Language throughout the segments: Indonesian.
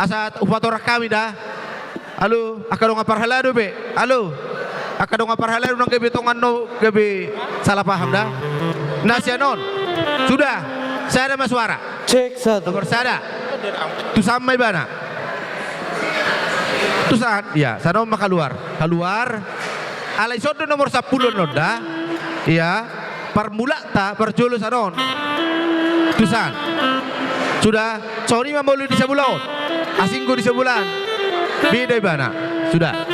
asa upatora kami dah. Halo, akadong aparhalado be. Halo. Akadong aparhalado nang gabi tongan no gabi salah paham dah. Nasianon. Sudah. Saya ada mas suara. Cek satu. Nomor saya. Tu sampai bana. Tu saat ya, sana mah keluar. Keluar. Alai sodo nomor 10 noda. Ya. Permula ta perjolo sanon. Tu saat. Sudah. Sorry mah boleh di sebulan. Asingku di sebulan. Beda bana. Sudah.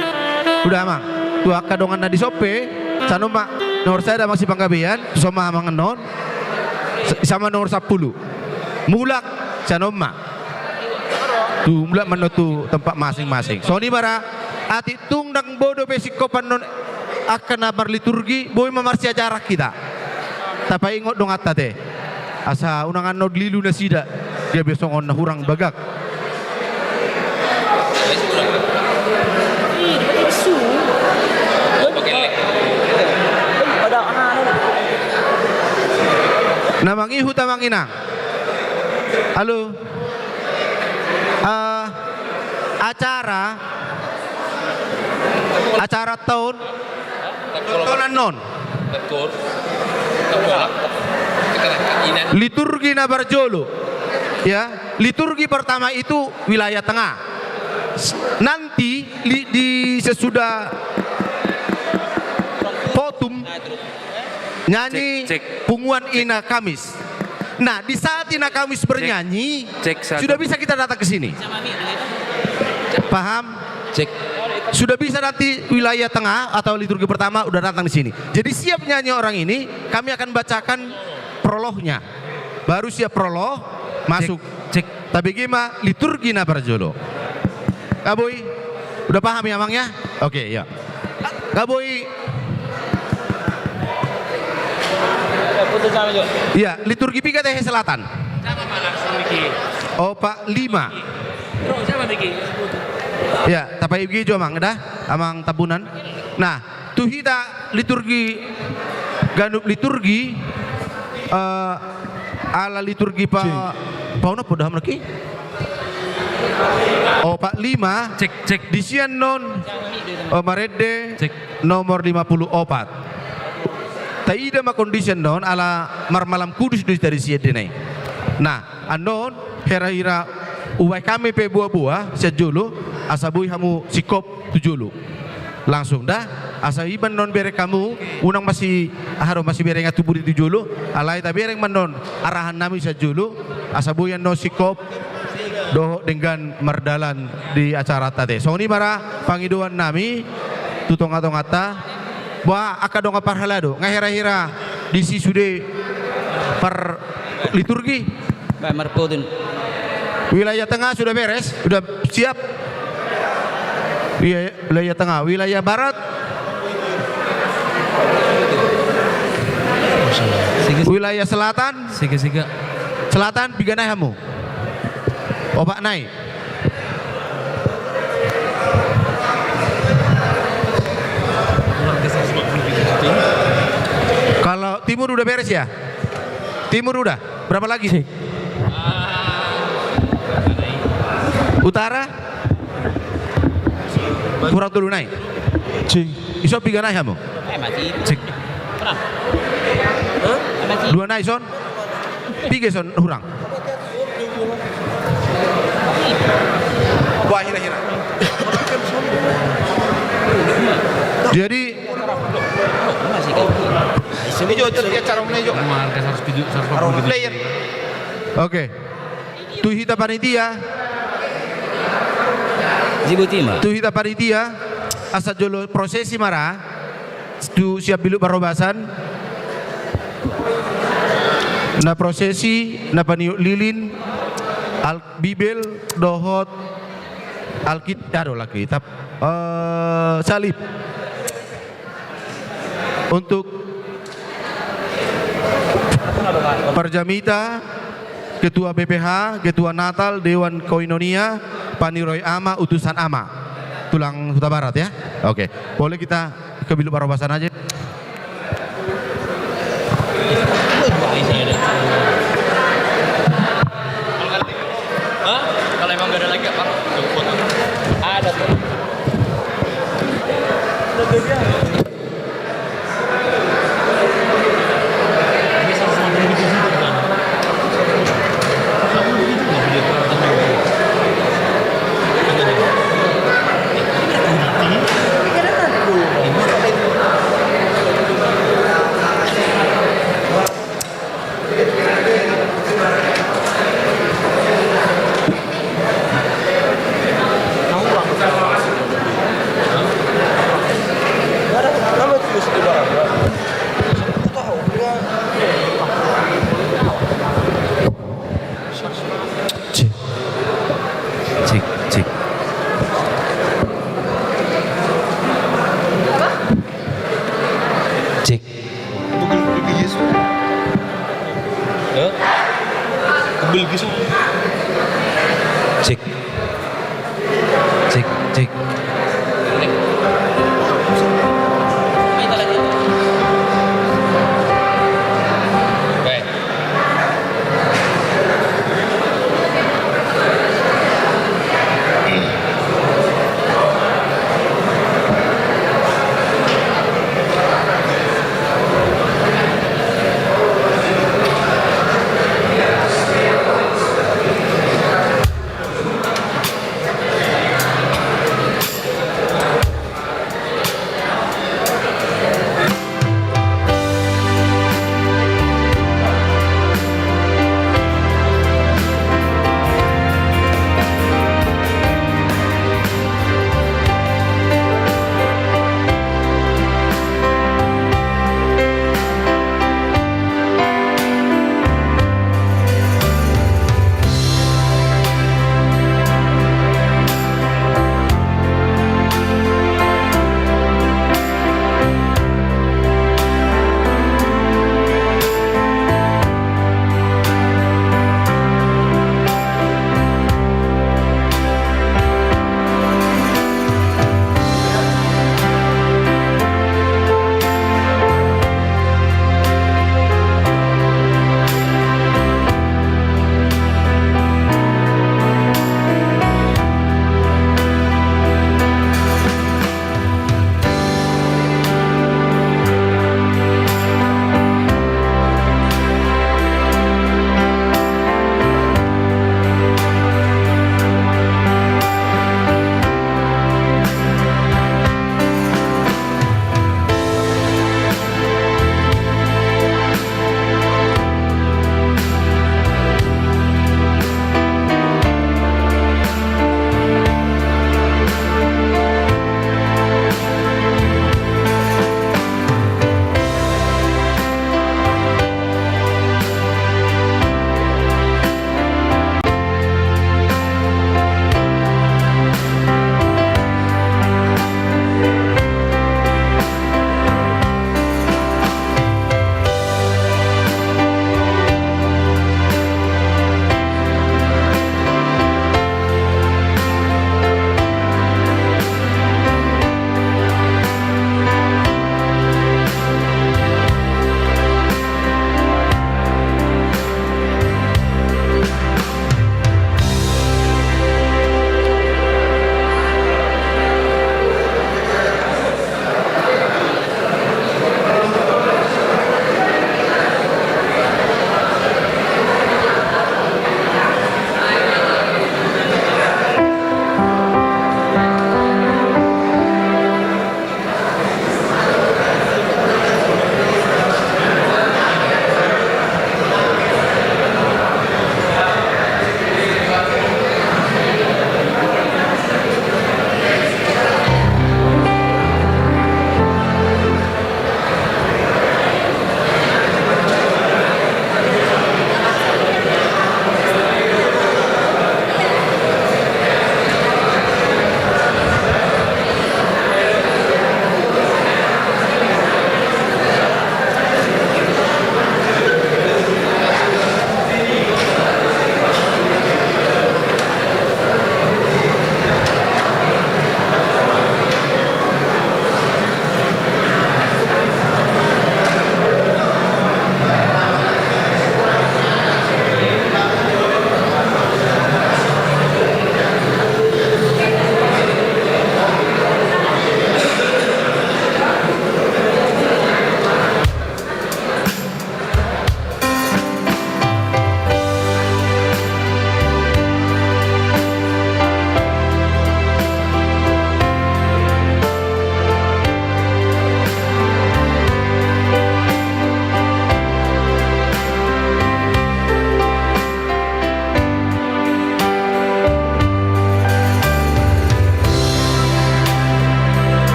Sudah mang. Tu akadongan na di sope. Sana mah nomor saya ada masih panggabean. Tu sama mangenon. Sama nomor 10 mulak sanoma tu mulak menutu tempat masing-masing so ni bara ati tungdang bodo pesikopan non akan abar liturgi boy memarsi acara kita tapi ingot dong atta teh asa unangan nod lilu na sida dia besongon na hurang bagak namang ihu tamang inang. Halo. Acara tahun non. Liturgi na Barjolo. Ya, liturgi pertama itu wilayah tengah. Nanti di sesudah potum nyanyi punguan Ina Kamis. Nah, di saat Ina Kamis bernyanyi, sudah bisa kita datang ke sini. Paham? Cek. Sudah bisa nanti wilayah tengah atau liturgi pertama udah datang di sini. Jadi siap nyanyi orang ini, kami akan bacakan prolognya. Baru siap prolog, masuk. Cek. Tapi gimana liturgi na Barjolo? Kaboy, udah paham ya Mangnya? Oke, ya. Kaboy. Iya, liturgi piga teh selatan. Oh, Pak 5. Ya, tapai igi jo mang dah, amang tabunan. Nah, tu hita liturgi ganup liturgi ala liturgi pa pauna podah lagi. Oh, Pak 5. Cek. Di sian non Marede nomor 54. Taida ma condition non ala marmalam kudus dari siedene. Nah, anon hera-hera uwai kami pe buah-buah sejulu asabui hamu sikop tujulu. Langsung dah asa iban non bere kamu unang masih bere ngatu budi tujulu alai ta bere manon arahan nami sejulu asabuyan no sikop doh dengan merdalan di acara tadi. So ini para pangiduan nami tutong-atong wah akadong aparhalado ngahira-hira di sude per liturgi wilayah tengah sudah beres sudah siap wilayah tengah wilayah barat wilayah selatan selatan piganai hamu opak naik kalau timur udah beres ya? Timur udah. Berapa lagi? Utara? Kurang dulu naik. Iso piga naik kamu? Cik. Dua naik son? Tiga son kurang. Wah hira-hira. Jadi ini juga dia cara menejo. Oke. Tu hita panitia. Tu hita panitia asa jolo prosesi mara. Tu siap bilu barobasan. Na prosesi na paniu lilin al bibel dohot alkitab salib. Untuk Perjamita, Ketua BPH, Ketua Natal, Dewan Koinonia, Paniroy Ama, Utusan Ama. Tulang Huta Barat ya. Oke, boleh kita ke bilik barobasan aja. Kalau emang gak ada lagi apa? Ada tuh. Cek. Cek, cek. Cek. Cek. Cek, cek.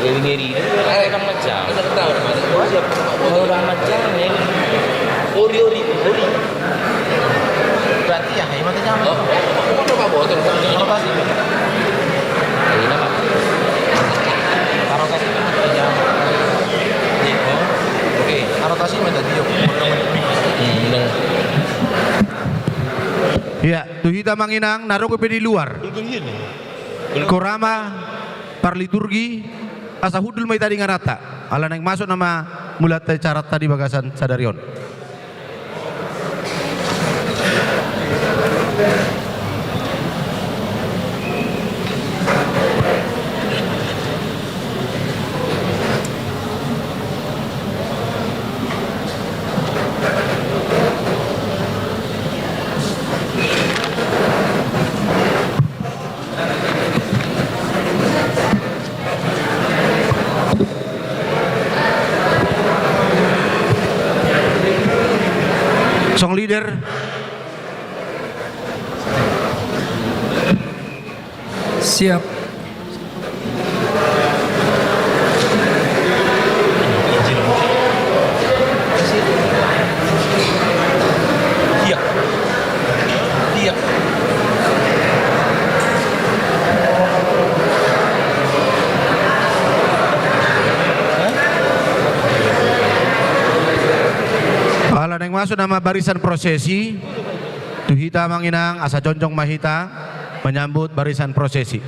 ngeri-ngeri. Orang macam. Orang macam ni. Ori. Berarti ya, ini mata jaman. Kau nak bawa tu? Kau kasih. Ini apa? Taruh kasih mata jaman. Okey, taruh kasih mata dia. Ya, tuhita manginang naruh ke di luar. Korama parliturgi asa hudul mai tadi ngarata. Ala nang masuk nama mulat cara tadi bagasan sadarion. Song leader siap. Iya. ala nang masuk nama barisan prosesi tuhita manginang asa jonjong mahita menyambut barisan prosesi.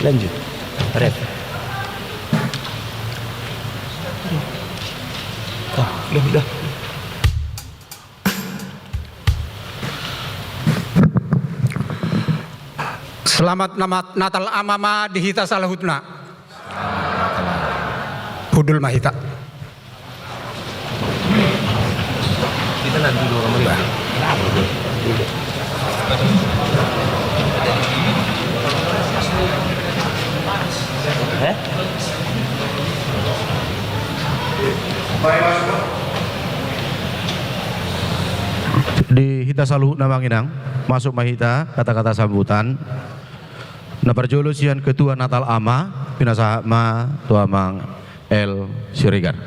Lanjut. Rep. Udah. Selamat Natal Amama dihita salahutna. Hudul mahita. Kita nanti dulu mereka. Di hita saluh namanginang masuk mahita kata-kata sambutan na perjolusian ketua Natal Ama pinasahama tuamang El Siregar.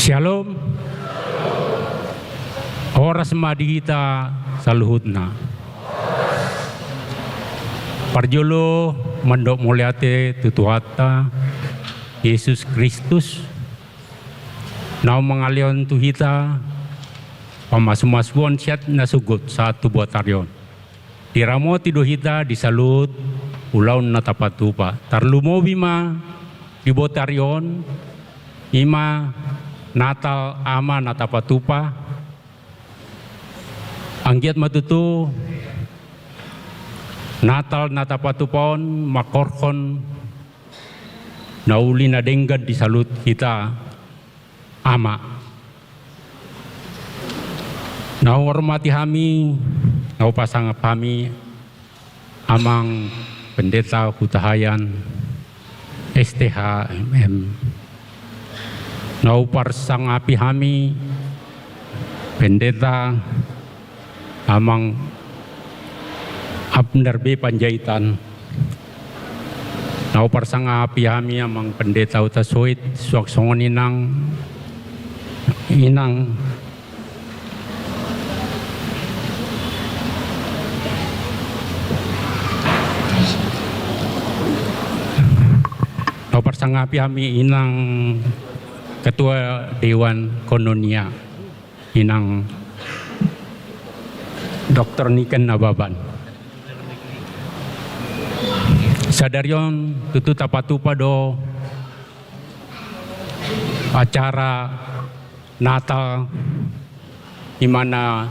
Shalom. Oras madihita saluhutna. Parjolo mandok muliate tutuata Yesus Kristus. Nau mangalion tuhita pamasumasuan siat nasugot sa tubuatarion. Diramo tiduhita disalut ulaun natapatupa. Tarlumobi ma dibotarion ima Natal ama natapatupa. Anggiat matutu Natal natapatupon makorkon nauli na denggad disalut kita ama. Nahormati kami, pasang kami amang pendeta Hutahayan STHMM. Parsang api kami pendeta amang Abner B. Panjaitan. Parsang api kami amang pendeta Utasuit suaksongon inang Parsangapi kami inang Ketua Dewan Kononia inang Dr. Niken Nababan. Sadarion tutu tapatupa do acara Natal di mana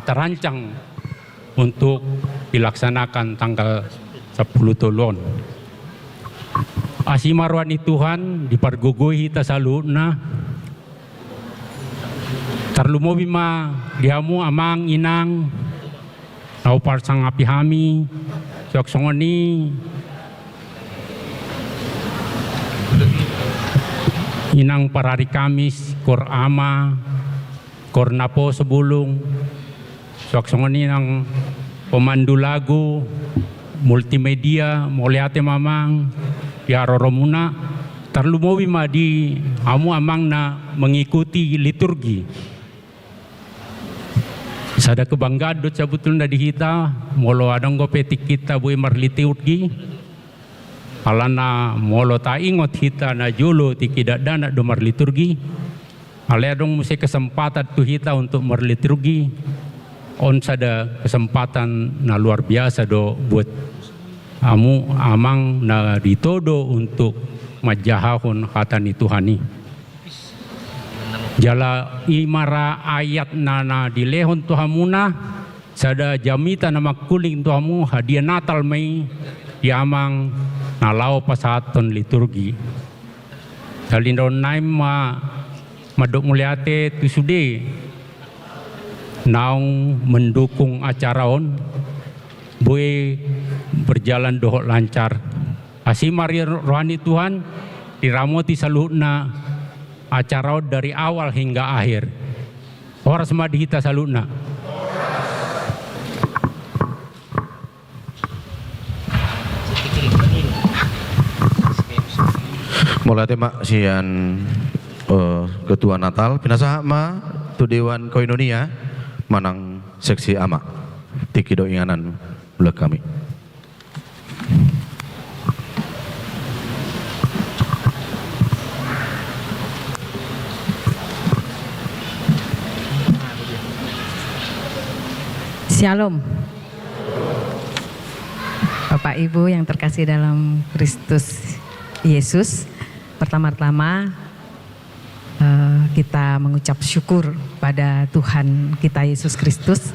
terancang untuk dilaksanakan tanggal 10 Tolon. Asimarwani Tuhan dipargugui hita saluna. Tarlumobi ma diamu amang inang nau parsang api hami soksongoni inang parari Kamis kor ama kor napo sebulung soksongoni inang pemandu lagu multimedia moliate mamang ya roromuna tarlumowi ma di amu amang na mengikuti liturgi. Sada kebanggaan dot sabutul na dihita molo adang go petik kita bui marliturgi alana molo ta ingot hita na julo tikidak dana do marliturgi ale adong musi kesempatan tu hita untuk marliturgi on sada kesempatan na luar biasa do buat amu amang na ditodo untuk majahahon hatani Tuhani. Jala imara ayat nana dilehon Tuhamuna sada jamita nama kuling Tuhamu hadiah Natal mai diamang nalau pasaton liturgi. Salindon naim madok muliate tusude naung mendukung acaraon boy berjalan dohok lancar. Asimari rohani Tuhan diramoti salutna acara dari awal hingga akhir. Horas madihita salutna. Mulai tema sian Ketua Natal pinasa ma tu Dewan Koinonia manang seksi ama tikido inganan belak kami. Shalom. Bapak Ibu yang terkasih dalam Kristus Yesus, pertama-tama kita mengucap syukur pada Tuhan kita Yesus Kristus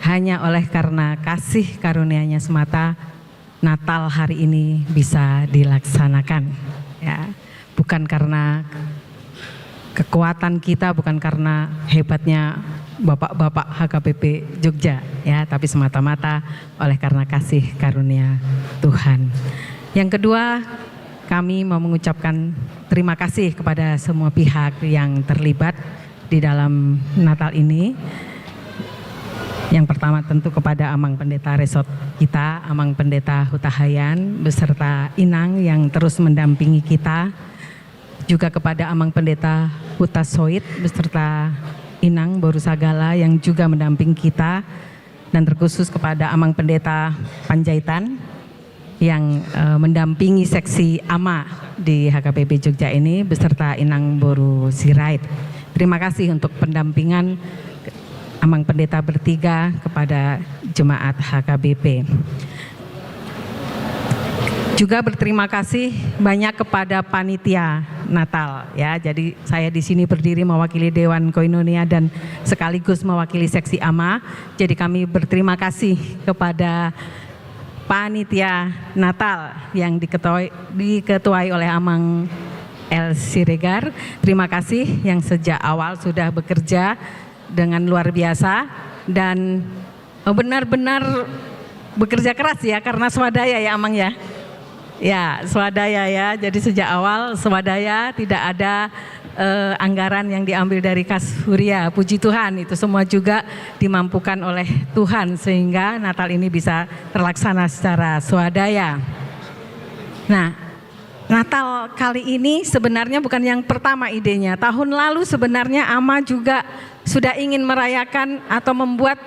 hanya oleh karena kasih karunia-Nya semata Natal hari ini bisa dilaksanakan, ya. Bukan karena kekuatan kita, bukan karena hebatnya Bapak-bapak HKBP Jogja, ya, tapi semata-mata oleh karena kasih karunia Tuhan. Yang kedua, kami mau mengucapkan terima kasih kepada semua pihak yang terlibat di dalam Natal ini. Yang pertama tentu kepada Amang Pendeta Resort kita, Amang Pendeta Hutahayan beserta Inang yang terus mendampingi kita juga kepada Amang Pendeta Huta Soit beserta Inang Boru Sagala yang juga mendamping kita, dan terkhusus kepada Amang Pendeta Panjaitan yang mendampingi seksi AMA di HKBP Jogja ini beserta Inang Boru Sirait. Terima kasih untuk pendampingan Amang Pendeta bertiga kepada jemaat HKBP. Juga berterima kasih banyak kepada panitia Natal ya. Jadi saya di sini berdiri mewakili Dewan Koinonia dan sekaligus mewakili seksi AMA. Jadi kami berterima kasih kepada panitia Natal yang diketuai oleh Amang El Siregar. Terima kasih yang sejak awal sudah bekerja dengan luar biasa dan benar-benar bekerja keras ya, karena swadaya ya Amang ya. Ya, swadaya ya. Jadi sejak awal swadaya, tidak ada anggaran yang diambil dari kas huria. Puji Tuhan, itu semua juga dimampukan oleh Tuhan sehingga Natal ini bisa terlaksana secara swadaya. Nah, Natal kali ini sebenarnya bukan yang pertama idenya. Tahun lalu sebenarnya AMA juga sudah ingin merayakan atau membuat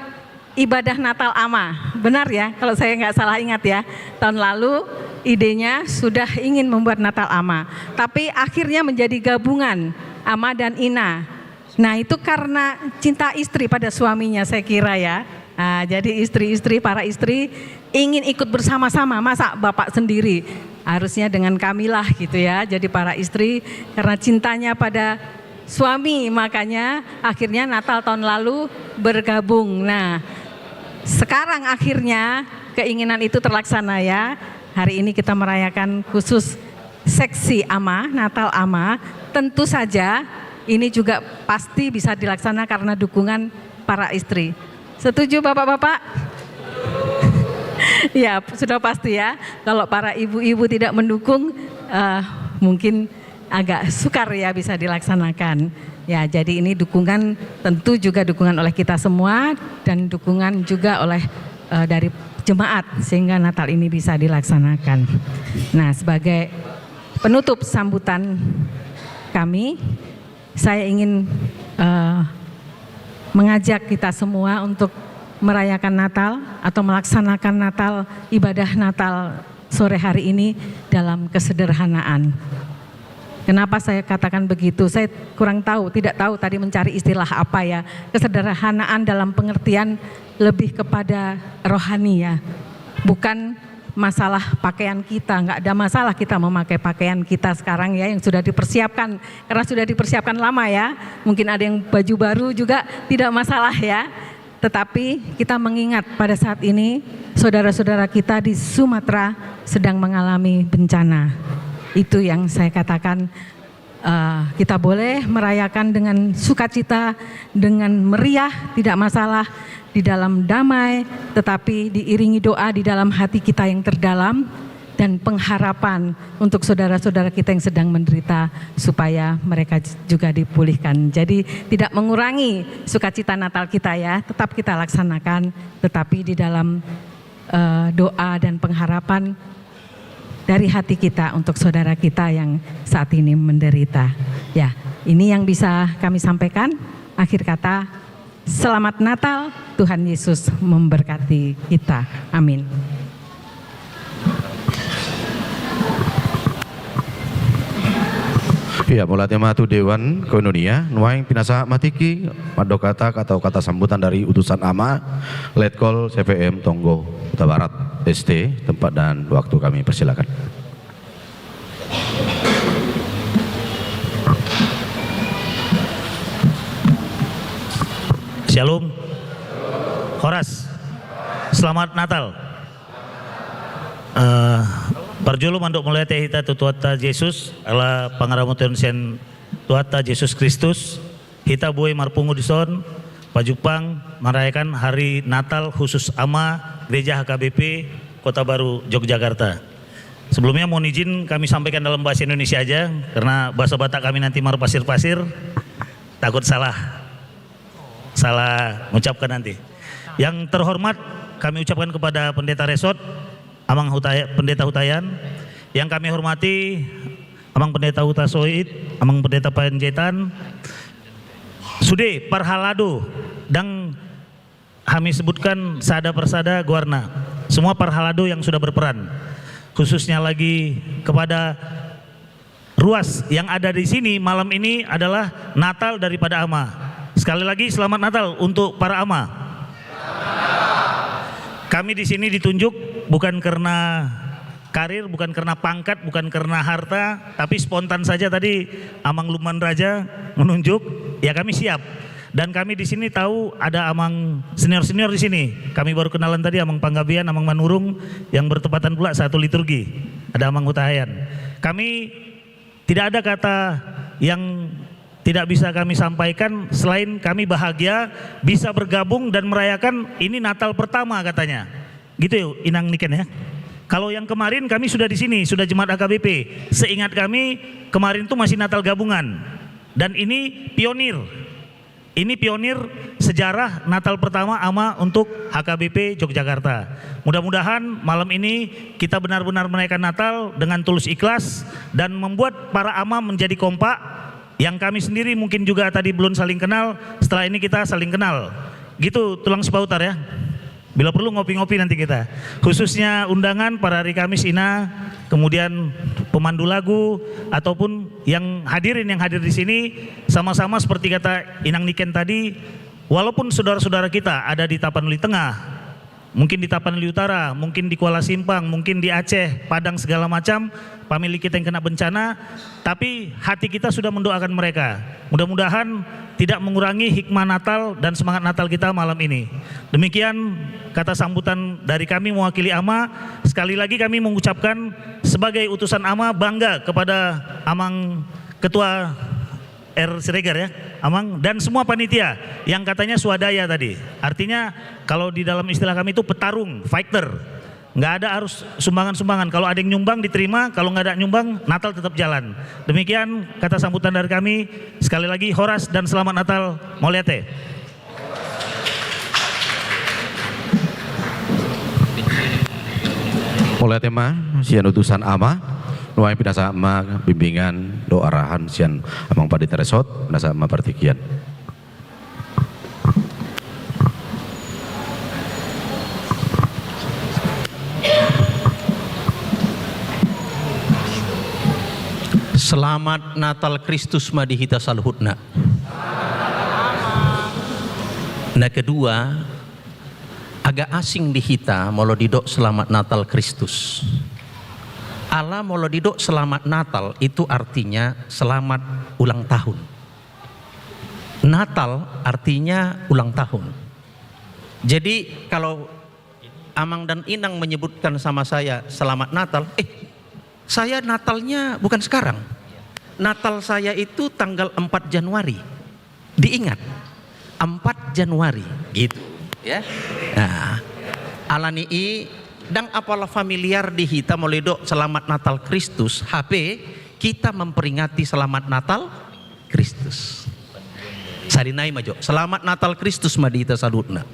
ibadah Natal AMA. Benar ya, kalau saya nggak salah ingat ya. Tahun lalu idenya sudah ingin membuat Natal AMA. Tapi akhirnya menjadi gabungan AMA dan INA. Nah itu karena cinta istri pada suaminya saya kira ya. Nah, jadi istri-istri, para istri ingin ikut bersama-sama. Masa bapak sendiri? Harusnya dengan kamilah gitu ya. Jadi para istri karena cintanya pada suami, makanya akhirnya Natal tahun lalu bergabung. Nah, sekarang akhirnya keinginan itu terlaksana ya. Hari ini kita merayakan khusus seksi AMA, Natal AMA. Tentu saja ini juga pasti bisa dilaksana karena dukungan para istri. Setuju Bapak-bapak? Ya, sudah pasti ya. Kalau para ibu-ibu tidak mendukung, mungkin agak sukar ya bisa dilaksanakan. Ya, jadi ini dukungan, tentu juga dukungan oleh kita semua dan dukungan juga oleh dari jemaat sehingga Natal ini bisa dilaksanakan. Nah, sebagai penutup sambutan kami, saya ingin mengajak kita semua untuk merayakan Natal atau melaksanakan Natal, ibadah Natal sore hari ini dalam kesederhanaan. Kenapa saya katakan begitu? Saya kurang tahu, tidak tahu tadi mencari istilah apa ya. Kesederhanaan dalam pengertian lebih kepada rohani ya. Bukan masalah pakaian kita, nggak ada masalah kita memakai pakaian kita sekarang ya yang sudah dipersiapkan. Karena sudah dipersiapkan lama ya. Mungkin ada yang baju baru juga tidak masalah ya. Tetapi kita mengingat pada saat ini saudara-saudara kita di Sumatera sedang mengalami bencana. Itu yang saya katakan, kita boleh merayakan dengan sukacita, dengan meriah, tidak masalah, di dalam damai, tetapi diiringi doa di dalam hati kita yang terdalam dan pengharapan untuk saudara-saudara kita yang sedang menderita supaya mereka juga dipulihkan. Jadi tidak mengurangi sukacita Natal kita ya, tetap kita laksanakan, tetapi di dalam doa dan pengharapan dari hati kita untuk saudara kita yang saat ini menderita. Ya, ini yang bisa kami sampaikan. Akhir kata, selamat Natal, Tuhan Yesus memberkati kita. Amin. Ya, mulai tema tu Dewan Koinonia, nuaing pinasa matiki, madokata atau kata sambutan dari utusan AMA, Letkol CVM Tonggo Kota Barat ST, tempat dan waktu kami persilakan. Shalom, Horas, selamat Natal. Berjulum untuk mulai tehita tuata Yesus ala pangaramutan sen tuata Yesus Kristus. Hita buai marpungu dison Pajupang merayakan hari Natal khusus AMA Gereja HKBP Kota Baru Yogyakarta. Sebelumnya mohon izin kami sampaikan dalam bahasa Indonesia aja karena bahasa Batak kami nanti pasir-pasir takut salah mengucapkan nanti. Yang terhormat kami ucapkan kepada Pendeta Resort Amang Pendeta Hutayan, yang kami hormati Amang Pendeta Uta Soit, Amang Pendeta Panjaitan, Sude Parhalado, dan kami sebutkan sada persada Guarna, semua Parhalado yang sudah berperan, khususnya lagi kepada ruas yang ada di sini malam ini adalah Natal daripada AMA. Sekali lagi selamat Natal untuk para AMA. Kami di sini ditunjuk bukan karena karir, bukan karena pangkat, bukan karena harta, tapi spontan saja tadi Amang Lukman Raja menunjuk, ya kami siap. Dan kami di sini tahu ada amang senior-senior di sini. Kami baru kenalan tadi Amang Panggabean, Amang Manurung yang bertepatan pula satu liturgi. Ada Amang Hutahayan. Kami tidak ada kata yang tidak bisa kami sampaikan selain kami bahagia bisa bergabung dan merayakan ini Natal pertama katanya. Gitu Inang Niken ya. Kalau yang kemarin kami sudah di sini, sudah jemaat AKBP. Seingat kami kemarin itu masih Natal gabungan. Dan ini pionir. Ini pionir sejarah Natal pertama AMA untuk HKBP Yogyakarta. Mudah-mudahan malam ini kita benar-benar merayakan Natal dengan tulus ikhlas dan membuat para AMA menjadi kompak. Yang kami sendiri mungkin juga tadi belum saling kenal, setelah ini kita saling kenal. Gitu tulang sepautar ya. Bila perlu ngopi-ngopi nanti kita. Khususnya undangan pada hari Kamis Ina, kemudian pemandu lagu ataupun yang hadir di sini sama-sama seperti kata Inang Niken tadi, walaupun saudara-saudara kita ada di Tapanuli Tengah, mungkin di Tapanuli Utara, mungkin di Kuala Simpang, mungkin di Aceh, Padang segala macam, famili kita yang kena bencana, tapi hati kita sudah mendoakan mereka. Mudah-mudahan tidak mengurangi hikmah Natal dan semangat Natal kita malam ini. Demikian kata sambutan dari kami mewakili AMA. Sekali lagi kami mengucapkan sebagai utusan AMA bangga kepada Amang Ketua R. Siregar ya, Amang, dan semua panitia yang katanya swadaya tadi. Artinya kalau di dalam istilah kami itu petarung, fighter. Nggak ada harus sumbangan-sumbangan. Kalau ada yang nyumbang diterima, kalau nggak ada nyumbang Natal tetap jalan. Demikian kata sambutan dari kami. Sekali lagi horas dan selamat Natal. Moliate. Moliate ma sian utusan AMA. Nuai pinasa ma bimbingan doa arahan sian Amang Pendeta Resot pinasa ma partikian. Selamat Natal Kristus Madihita Salhutna. Nah kedua, agak asing di hita molo didok selamat Natal Kristus. Allah molo didok selamat Natal itu artinya selamat ulang tahun. Natal artinya ulang tahun. Jadi kalau Amang dan Inang menyebutkan sama saya selamat Natal, saya Natalnya bukan sekarang. Natal saya itu tanggal 4 Januari. Diingat, 4 Januari gitu ya. Nah, alani dan apalah familiar di hita moledo selamat Natal Kristus. HP kita memperingati selamat Natal Kristus. Sarinai majo. Selamat Natal Kristus madita salutna.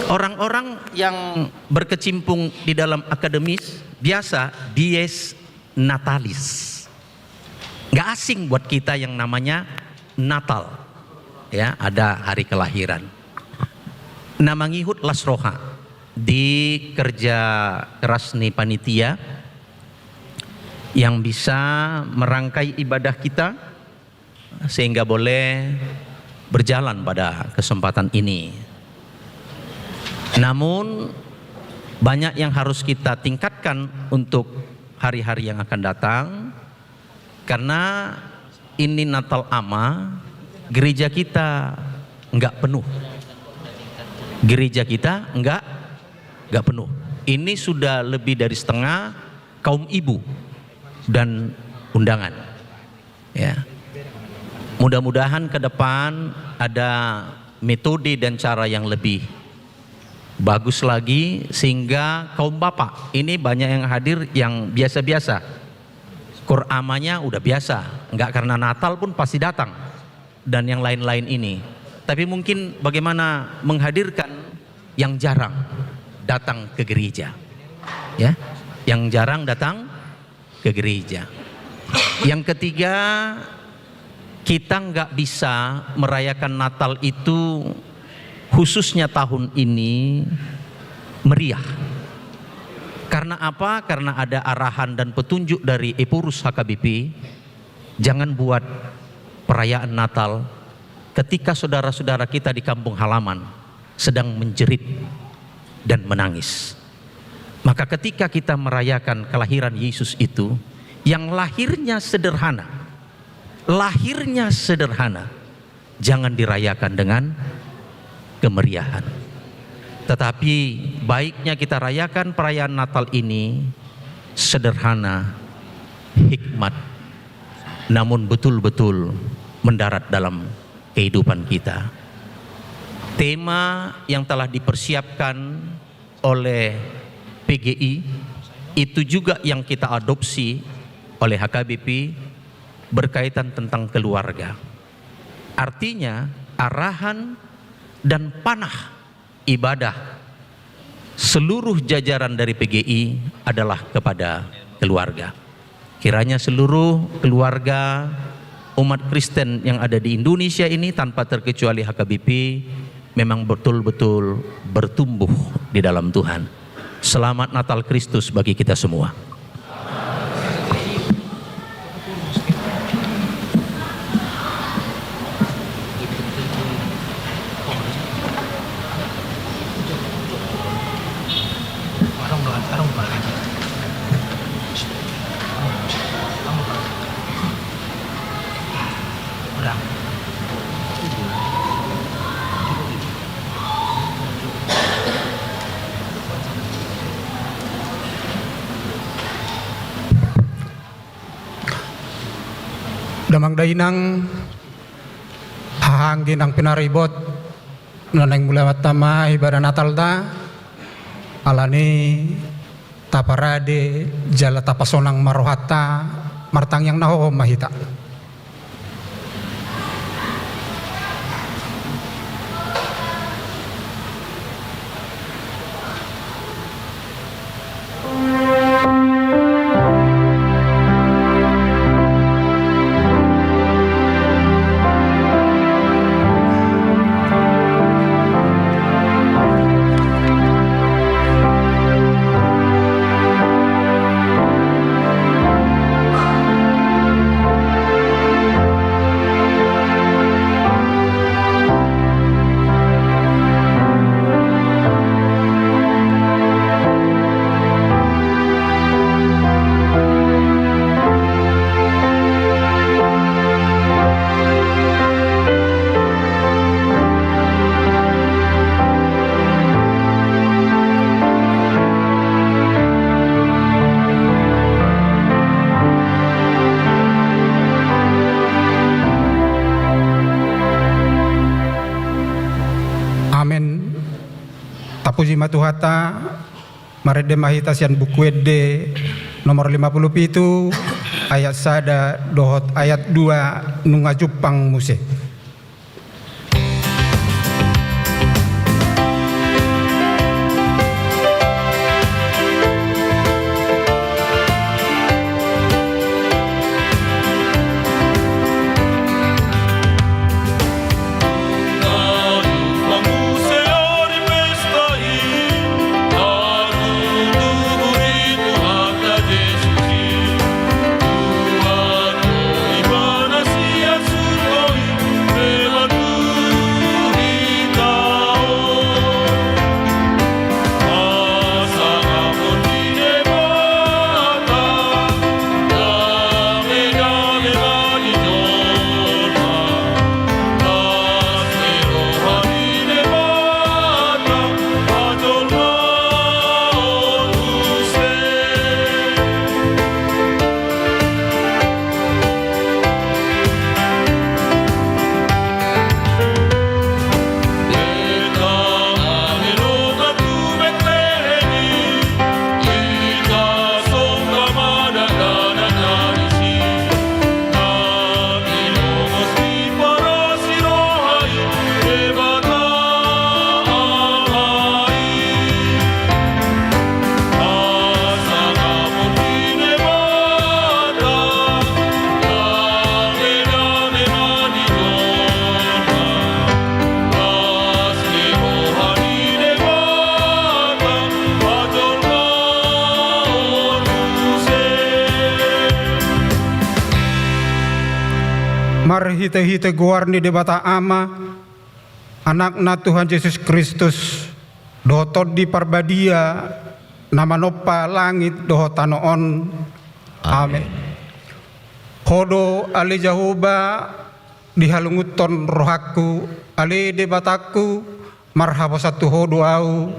Orang-orang yang berkecimpung di dalam akademis biasa dies natalis. Nggak asing buat kita yang namanya Natal. Ya, ada hari kelahiran. Nama ngihut lasroha di kerja keras nih panitia yang bisa merangkai ibadah kita sehingga boleh berjalan pada kesempatan ini. Namun banyak yang harus kita tingkatkan untuk hari-hari yang akan datang, karena ini Natal AMA, gereja kita enggak penuh. Gereja kita enggak penuh. Ini sudah lebih dari setengah kaum ibu dan undangan. Ya. Mudah-mudahan ke depan ada metode dan cara yang lebih bagus lagi sehingga kaum bapak ini banyak yang hadir yang biasa-biasa. Qur'amanya udah biasa, enggak karena Natal pun pasti datang dan yang lain-lain ini. Tapi mungkin bagaimana menghadirkan yang jarang datang ke gereja. Ya, yang jarang datang ke gereja. Yang ketiga, kita nggak bisa merayakan Natal itu khususnya tahun ini meriah. Karena apa? Karena ada arahan dan petunjuk dari Epurus HKBP, jangan buat perayaan Natal ketika saudara-saudara kita di kampung halaman sedang menjerit dan menangis. Maka ketika kita merayakan kelahiran Yesus itu, yang lahirnya sederhana, jangan dirayakan dengan kemeriahan. Tetapi baiknya kita rayakan perayaan Natal ini sederhana, hikmat, namun betul-betul mendarat dalam kehidupan kita. Tema yang telah dipersiapkan oleh PGI itu juga yang kita adopsi oleh HKBP berkaitan tentang keluarga. Artinya arahan dan panah ibadah seluruh jajaran dari PGI adalah kepada keluarga. Kiranya seluruh keluarga umat Kristen yang ada di Indonesia ini tanpa terkecuali HKBP memang betul-betul bertumbuh di dalam Tuhan. Selamat Natal Kristus bagi kita semua. Damang dainang hahangin ang pinaribot nanang mula matama ibadah Natal da alani taparade jala tapasonang marohata martang yang naho mahita. Tapuji matuhata marede mahita sian bukuede nomor 57 ayat sada dohot ayat 2 nunga Jupang muse. Marhite-hite guarni debata ama anakna Tuhan Yesus Kristus dohotod di parbadia nama nopa langit dohotanoon. Amin. Hodo ali Jahoba dihalunguton rohaku ali debataku marhaba satu hodo au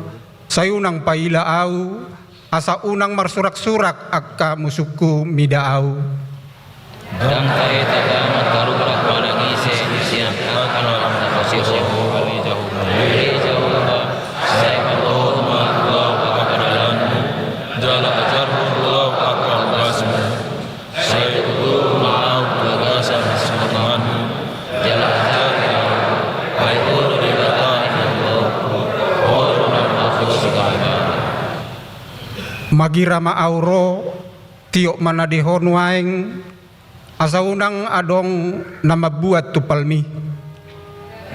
sayunang paila au asa unang marsurak-surak akka musuku mida au. Dan kaya tagamat karurak panangise siang akan alam posisi kali jauh saya betul mengaku kebenaranmu jalan ajarmu akan basmu saya betul mau bagasan semangatmu jalan ajarmu baik untuk dikatakan orang aku segala Magirama auro tiok mana dihon waeng asa unang adong nama buat tupalmi.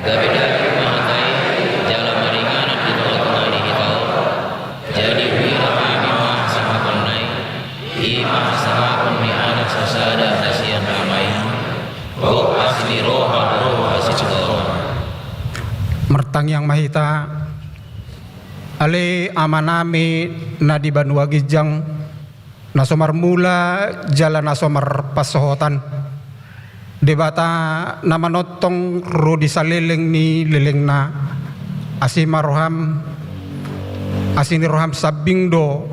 Gabi-gabi memakai jalan meringanan di tengah-tengah di kita. Jadi wirama imam sangapun naik, imam sangapun ni anak sasada nasian ramai. Roh asli roh asli sekolah. Mertang yang mahita ale amanami na di Banua Gijang nasomar mula jalan nasomar pasohotan debata nama notong rodi saleleng ni leleng na asima roham asini roham sabingdo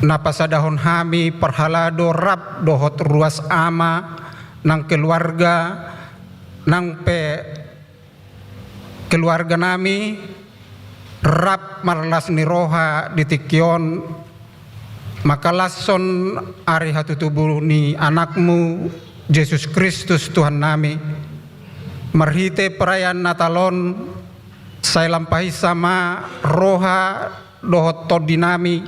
napasadahon hami perhalado rap dohot ruas ama nang keluarga nang pe keluarga nami rap marlas ni roha ditikyon maka lason ari hatu tubuh ni anakmu Yesus Kristus Tuhan nami marhite perayaan Natalon saya lampahi sama roha dohot todinami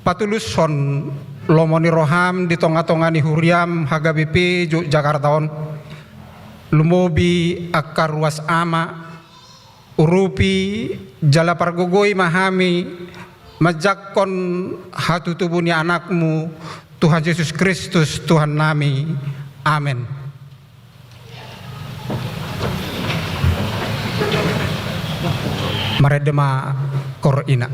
patuluson lomoni roham di tonga-tonga ni huriam hagabipi Jakartaon lumobi akar ruas ama urupi jala pargogoi mahami majakon hatu tubuh ni anakmu Tuhan Yesus Kristus Tuhan nami. Amin. Maredema korina.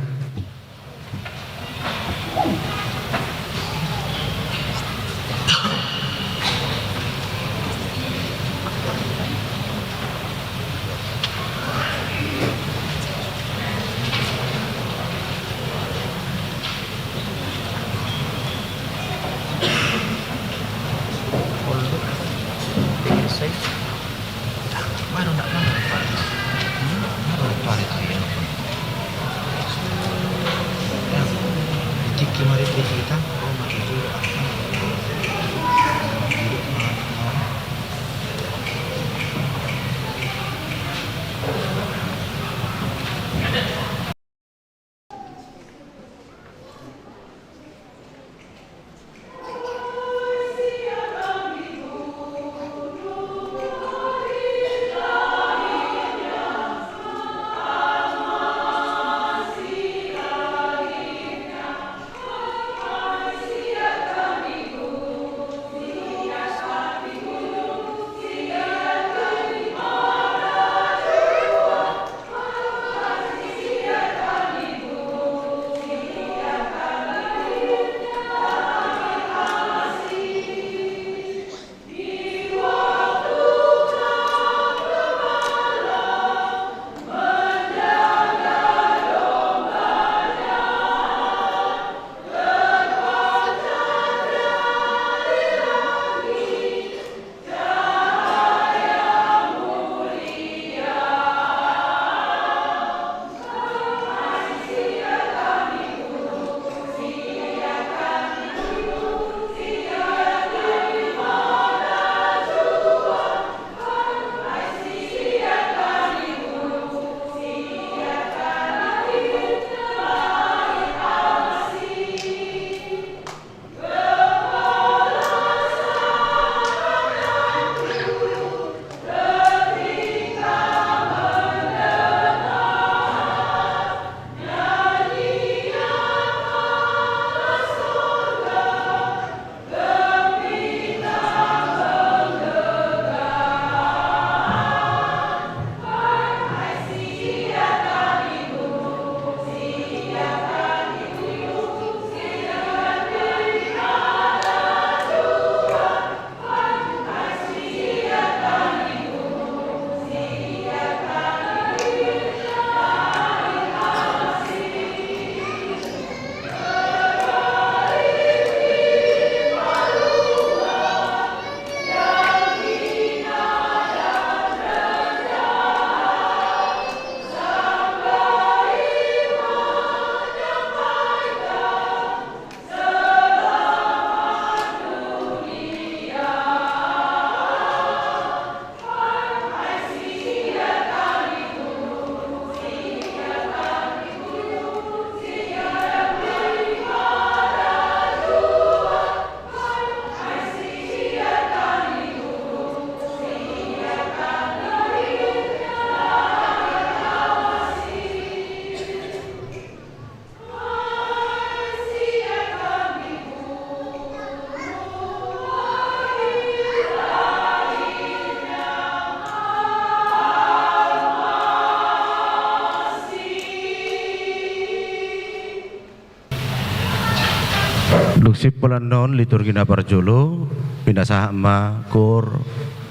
Luksip pelanon liturgi na parjolo pinasah ma kur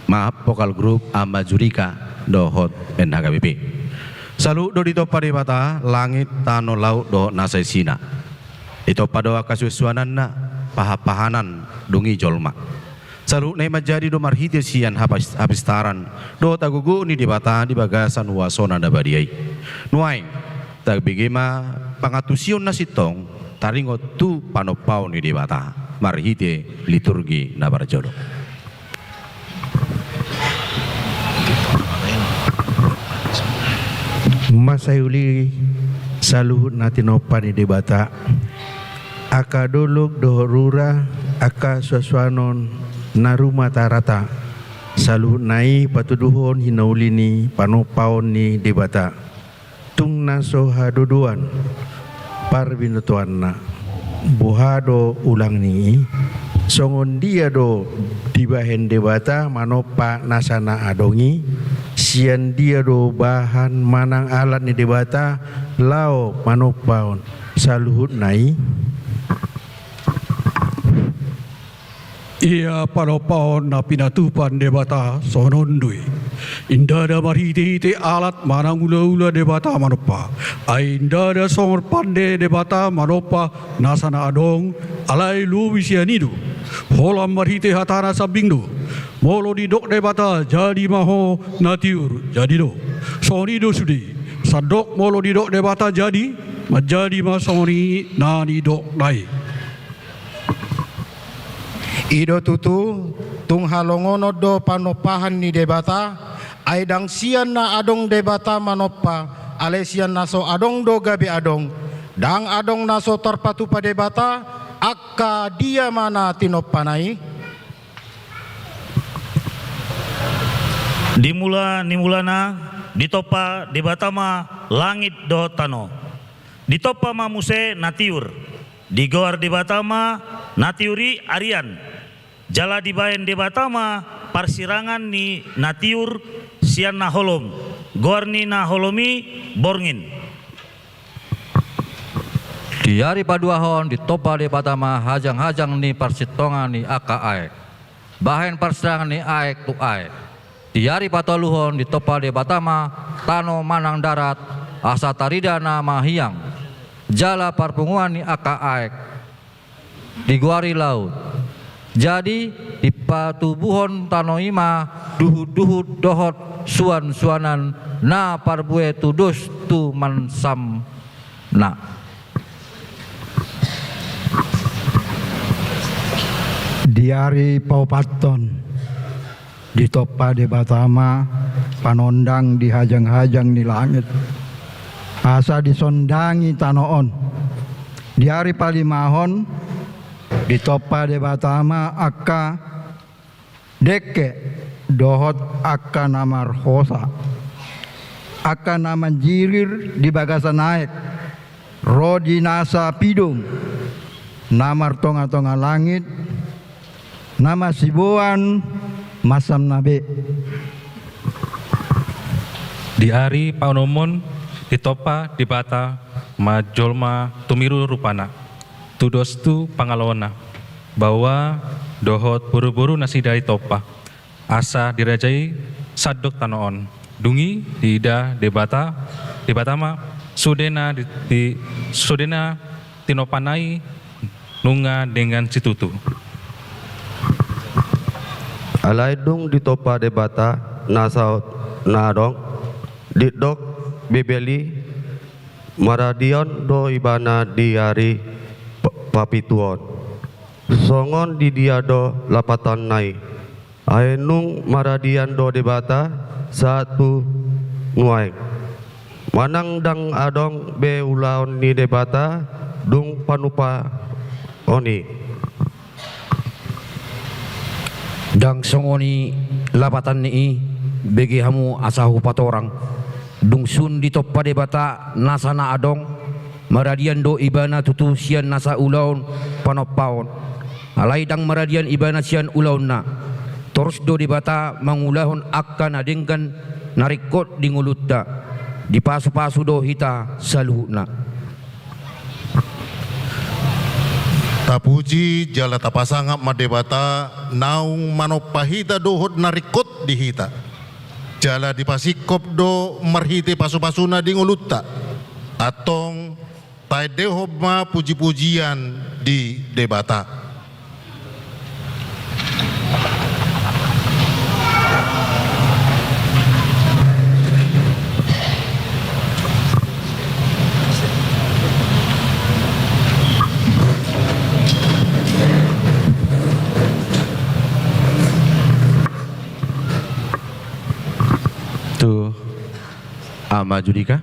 maaf vokal grup ama jurika dohot en HKBP. Salu do dito paribata langit tano laut do nasai sina. Ito padoa kasusuanan na pahapahanan dungi jolma. Salu na majadi do marhiti sian hapistaran do tagugu ni dibata di bagasan wasona da badiai. Nuai tagbigima pangatusion na sitong taringot tu panopau ni dibata marhite liturgi na barjolo. Masayuli saluhut natinopa ni debata aka dolok dohorura aka suaswanon naruma tarata saluhut nai patuduhon hinaulini panopaon ni debata tung naso haduduan parbinutuanna buhado ulang ni songon dia do dibahen debata manopa nasana adongi sian dia do bahan manang alat ni debata lao manopaon saluhut nai ia panopaon na pinatupan debata sonondui indada marhiti alat manang ula-ula debata manopa ai indada songor pande debata manopa nasana adong alai lu wisianidu holam marhiti hatana sabingdu molo di dok debata jadi maho natiur jadi do soni do sudi sadok molo di dok debata jadi menjadi masoni nani dok nai. Ido tutu tung halongono do panopahan ni debata aidang sian na adong debata manopa ale sian naso adong do gabe adong dang adong naso terpatu pa debata akka dia mana tinopanai Nimulana ditopa debata ma langit do tano ditopa ma muse natiur digoar debata ma natiuri arian jala dibaen debata ma parsirangan ni natiur sian na holom goar ni na holomi borngin di hari paduahon ditopa debata ma hajang-hajang ni parsitongan ni aka aek bahen parsirangan ni aek tu aek di hari pataluhon ditopa debata ma tano manang darat asa taridana mahiang jala parpunguan ni aka aek di guari laut jadi di patubuhon tanoima duhut-duhut dohot suan-suanan na parbue tudus tu mansam na di hari paupaton ditopa debatama panondang di hajang-hajang di langit asa disondangi tanoon di hari palimahon ditopa debatama akka deke dohot akka namar hosa akka nama jirir di bagasan naik rodi nasa pidung namar tonga-tonga langit nama sibuan masam nabe di hari paunomon ditopa dibata majolma tumiru rupana tudos tu pangalona bahwa dohot buru-buru nasi dari topa asa dirajai sadok tanoon dungi dida debata ma sudena di sudena tinopanai nunga dengan situtu alaidung ditopa debata nasau nadong didok bebeli maradion do ibana diari papituon songon di dia do lapatan nai aenung maradian do debata satu nuai manang dang adong be ulaon ni debata dung panupa oni dang songoni lapatan ni begi hamu asahu patorang dungsun di topa debata nasana adong maradian do ibana tutu sian nasa ulaun panopaon alai dang maradian ibana sian ulaun na terus do debata mangulahon akan adengkan narikot di ngulutta di pasu-pasu do hita saluhna Tapuji jala tapasangap madebata naung manopahita dohot narikot dihita. Jala dipasikop do marhite pasu-pasuna di ngulutta. Atong tai dehob ma puji-pujian di debata. Tu Ama Judika.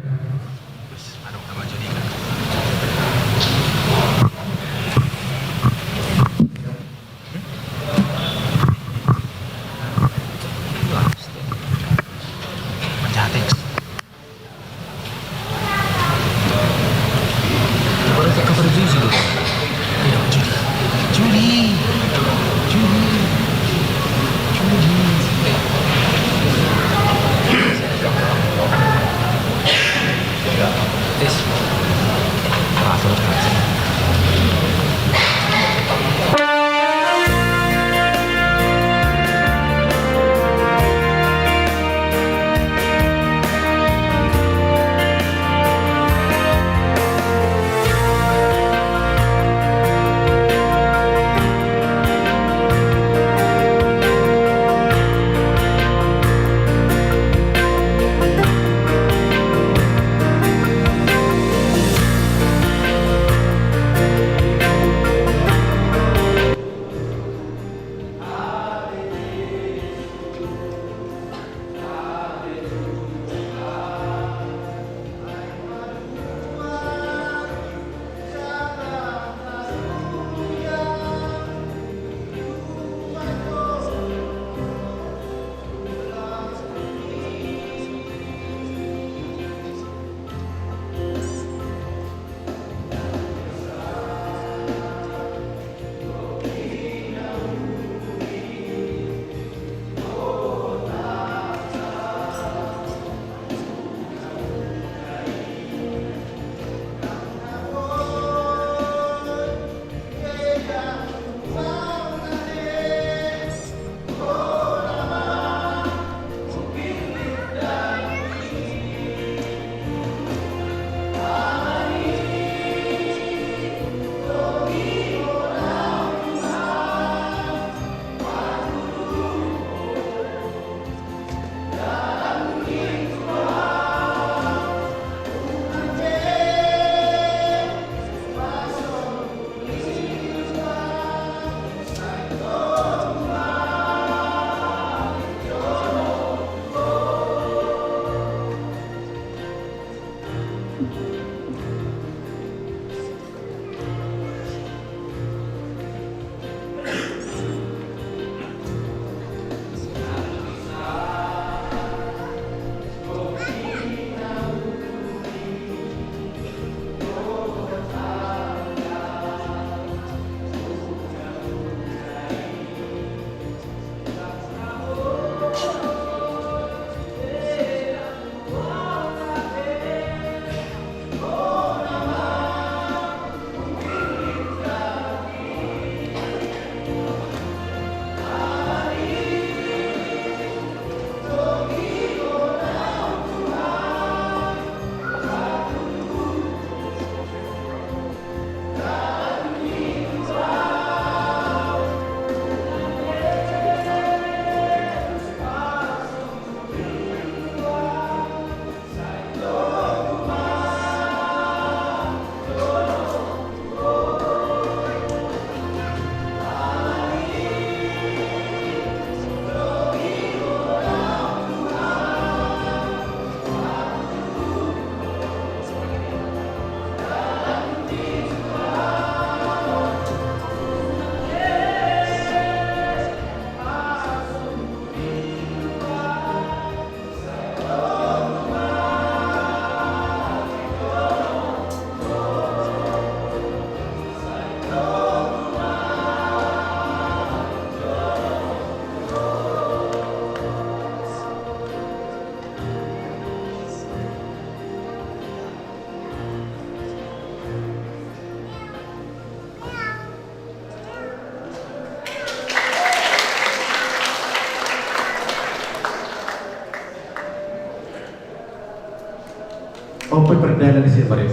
Open perdana di sini Pak.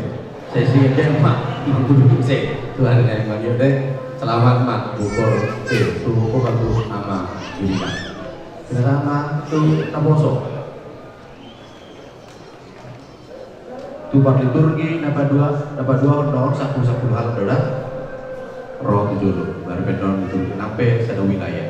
Saya sih dia mak duduk saya. Tuhan yang panggil deh. Selamat mak pukul suhu bagus nama Yudha. Sama tu taboso. Tupak liturgi napa dua ondor 10 hal adalah roh tujuh baru pendon itu sampai satu wilayah.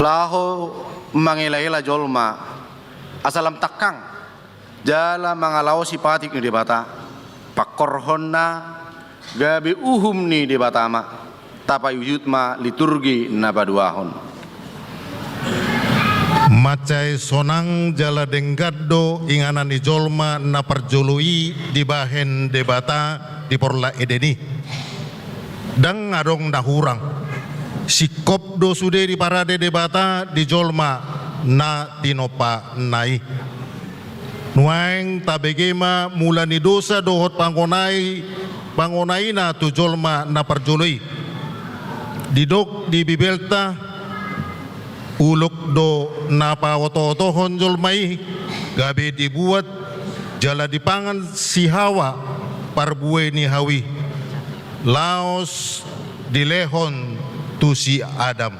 Laho mangila-ila jolma asalam takang jala mangalau si patik ni debata pakorhonna gabe uhum ni debata ma tapa yuyut ma liturgi na baduahon macai sonang jala denggaddo inganan ijolma na parjoloi di bahen debata di porla edeni dang ngadong dahurang sikop do sude di parade debata di jolma na tinopa nai nuang tabegema mulani dosa dohot pangonai na tu jolma na parjoloi didok di bibelta uluk do napa oto-otohon jolmai gabe dibuat jala dipangan si Hawa parbue ni Hawi laos dilehon tu si Adam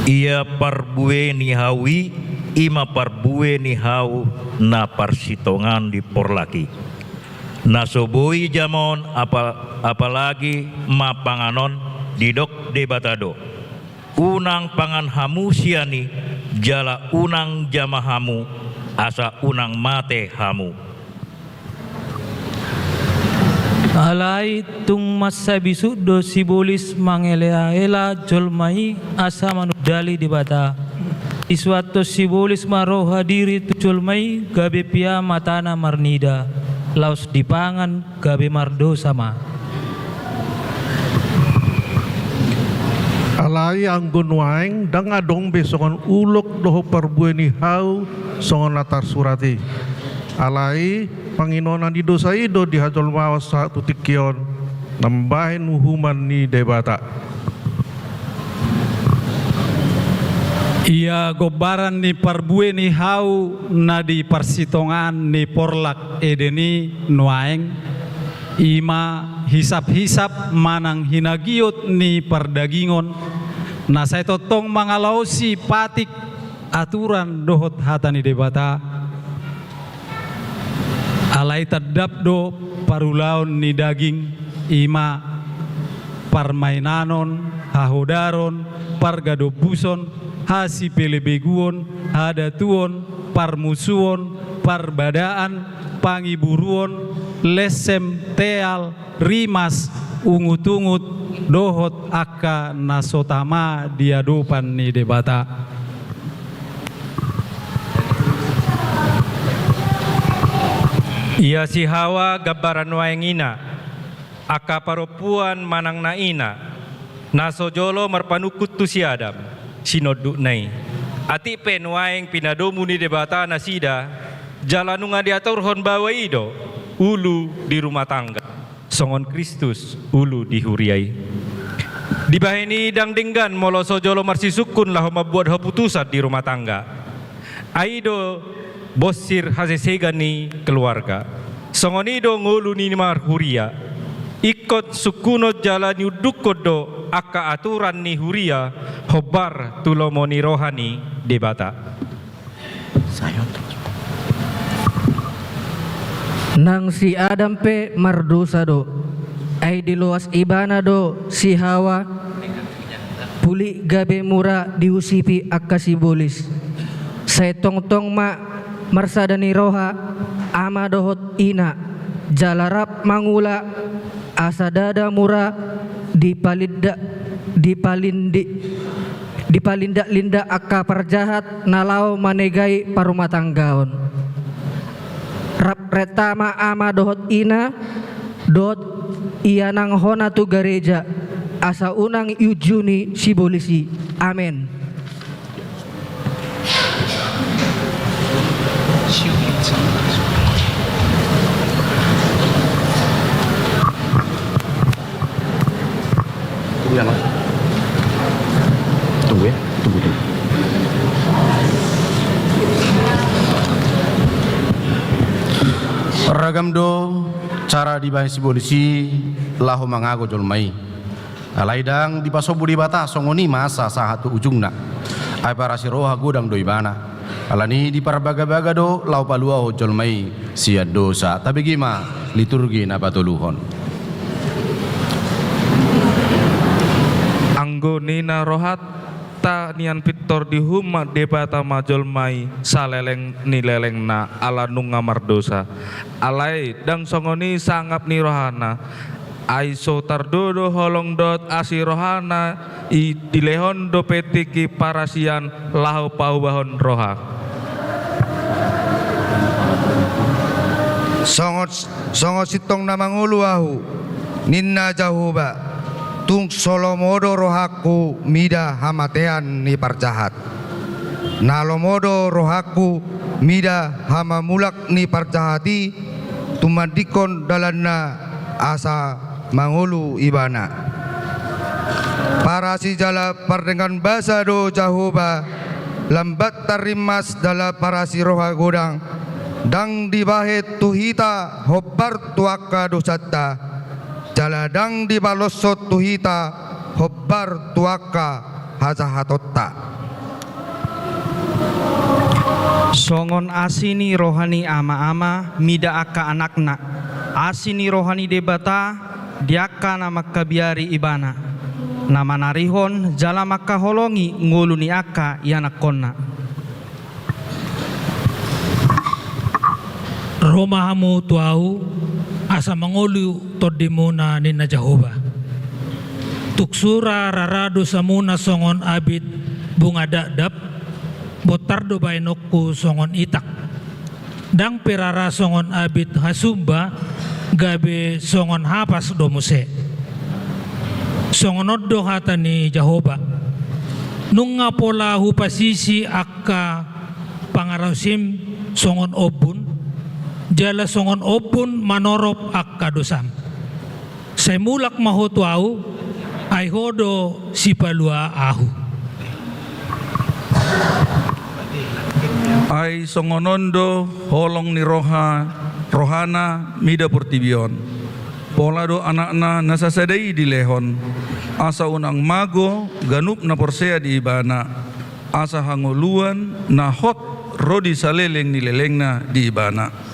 ia parbue ni Hawi ima parbue ni Hau na parsitongan di porlaki nasoboi jamon apalagi mapanganon didok debatado unang pangan hamu siani jala unang jamahamu asa unang mate hamu alai tung masa bisu do sibolis mangelea-ela jolmai asa manudali debata iswato sibolis maro hadiri tu jolmai gabe pia matana marnida laos dipangan gabe mardo sama alai anggun waeng dang adong besongon ulok doho parbue ni Hau songon latar surati alai panginonan di dosa ido di hajol mawas satu tikion nambahin hukuman ni debata ia gobaran ni parbue ni Hau na di parsitongan ni porlak edeni nuaeng ima hisap-hisap manang hinagiot ni pardagingon na saya totong mangalau si patik aturan dohot hata ni debata alai tadap do parulaon ni daging ima parmainanon hahodaron pargadobuson hasi pelebeguon hadatuon parmusuon parbadaan pangiburuon lesem teal rimas ungut-ungut dohot akka nasotama diadopan ni debata ia si Hawa gabaran waengina aka paropuan manang naina nasojolo marpanukut tu si Adam sinoduk nai ati pen waeng pinadomu ni debata nasida jalanunga diatur hon bawa ido ulu di rumah tangga songon Kristus ulu dihuriai di baheni dang denggan molo sojolo marsisukun lah mabuat haputusan di rumah tangga aido bosir hasesegani keluarga songon ido ngulu ni marhuria ikut sukuno jalani udukodo aka aturan ni huria hobar tulomoni rohani debata nang si Adam pe mardosa do ay diluas ibana do si Hawa puli gabe mura diusipi akka sibolis say tong-tong ma marsadani roha ama dohot ina jalarap mangula asa dada mura dipalinda akka parjahat nalau manegai parumah tanggaon rap retama ama dohot ina dot iya nang hona tu gereja asa unang yujuni sibolisi amen tunggu ya tunggu ragam do cara dibahan sibolisi lahu mangago jolmai alaidang di pasobu di bata songoni masa sahatu ujungna ai parasi roha gudang do ibana alani di parbaga-baga do lau palua ho jolmai sia dosa tapi gima liturgi na patuluhon anggo nina rohat ta nian Victor di huma debata majol mai saleleng ni leleng na ala nunga mardosa alai dang songoni sangap ni rohana aiso tardodo holong dot asi rohana i dilehon do petiki parasian lahu pau bahon roha songot sitong namangulu ahu ninna jahuba tung solomodo rohaku mida hamatean ni parjahat nalomodo rohaku mida hama mulak ni parjahati tumadikon dalanna asa mangulu ibana para si jala pardengan basa do jahuba lambat tarimas dala para si roha godang dang dibahet tuhita hobbar tuaka dosata jaladang di balosot tuhita hobbar tuaka hazahatotta songon asini rohani ama-ama mida aka anakna asini rohani debata diaka nama kabiari ibana nama narihon jala maka holongi nguluni aka yanakonna Romahamu tuau asa mangolu todimuna nina Jehova tuksura rarado samuna songon abid bunga dadap botardo bainokku songon itak dang perara songon abid hasumba gabe songon hapas domuse songon oddo hatani Jehova nunga pola hupasisi akka pangarosim songon obun jala songon opun manorop akka dosam semulak mahotuau ay hodo sipalua ahu ay songonondo holong ni rohana mida portibion pola do anakna nasasadai di lehon asa unang mago ganup na porsea di ibana asa hangoluan na hot rodi saleleng ni lelengna di ibana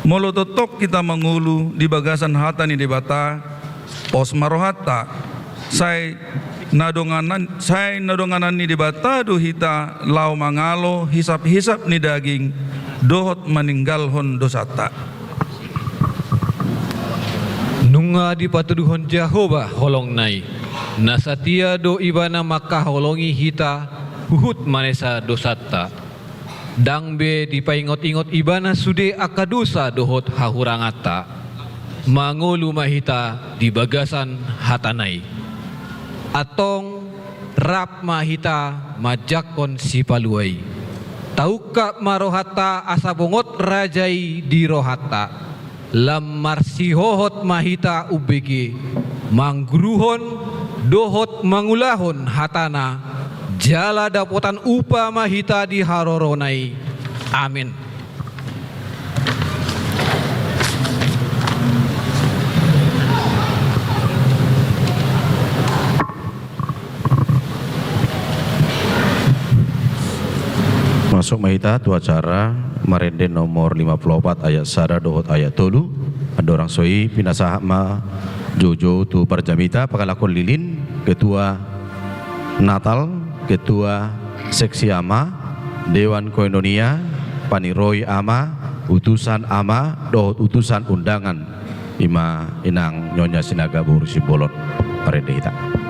molototok kita mengulu di bagasan hata ni debata pos marohata sai nadonganan ni debata do hita lau mangalo hisap ni daging dohot meninggalhon dosata nunga di patuduhon Jehova holong nai nasatia do ibana maka holongi hita huhut manesa dosata dang be dipaingot-ingot ibana sude akadosa dohot hahurangata mangolu mahita di bagasan hatanai atong rap mahita majakon sipaluai tauka marohata asa bongot rajai di rohata lamar sihohot mahita ubege mangguruhon dohot mangulahon hatana jala dapotan upa mahita di haroronai. Amin. Masuk mahita tu acara Marende nomor 54 ayat sada dohot ayat tolu ada orang soi pinasah ma jojo tu parjamita pakalakon lilin ketua Natal Ketua Seksi Ama, Dewan Koinonia, Paniroi Ama, Utusan Ama, dohot utusan undangan Ima Inang Nyonya Sinaga Buru Simbolon Parede Hita. Kita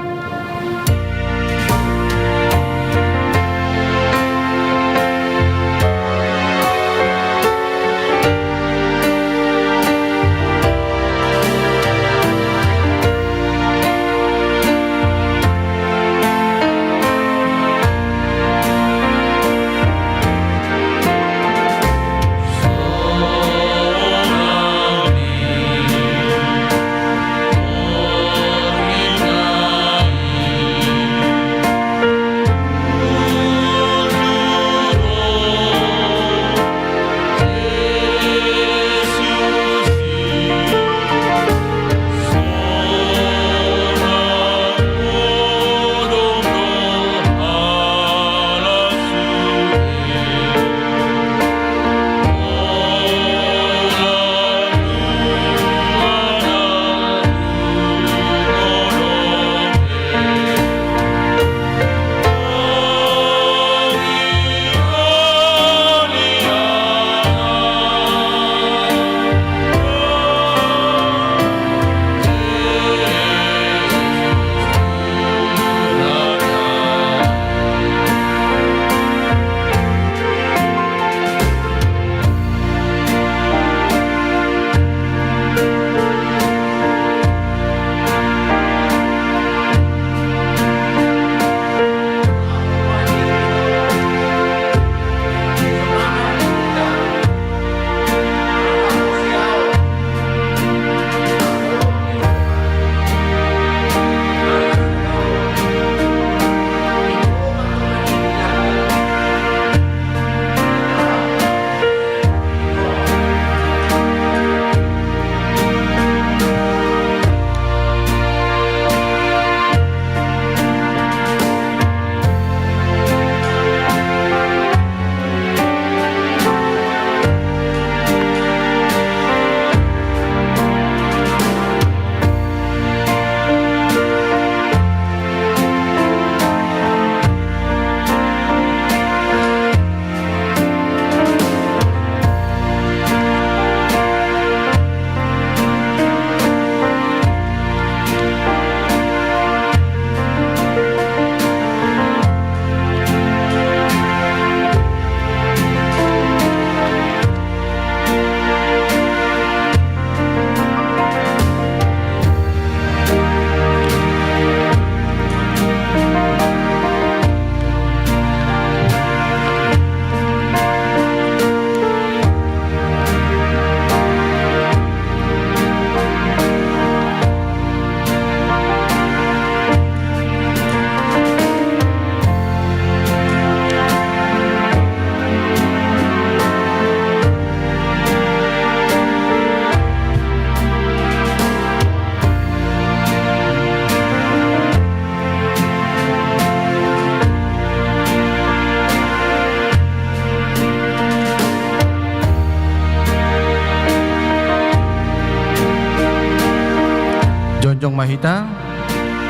jong mahita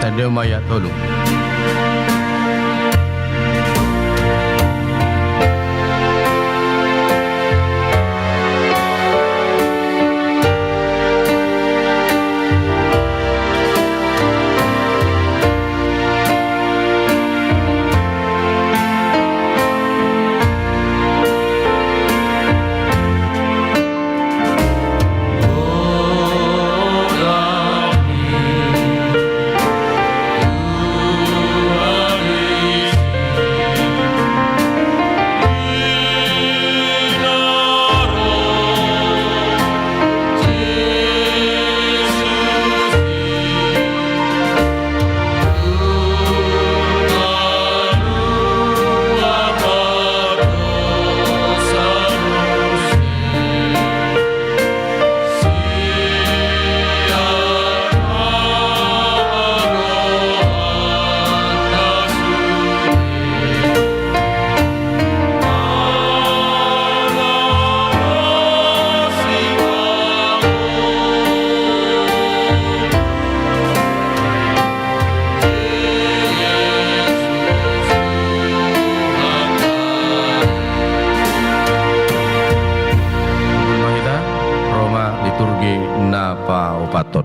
tanda maya tolong. Patot.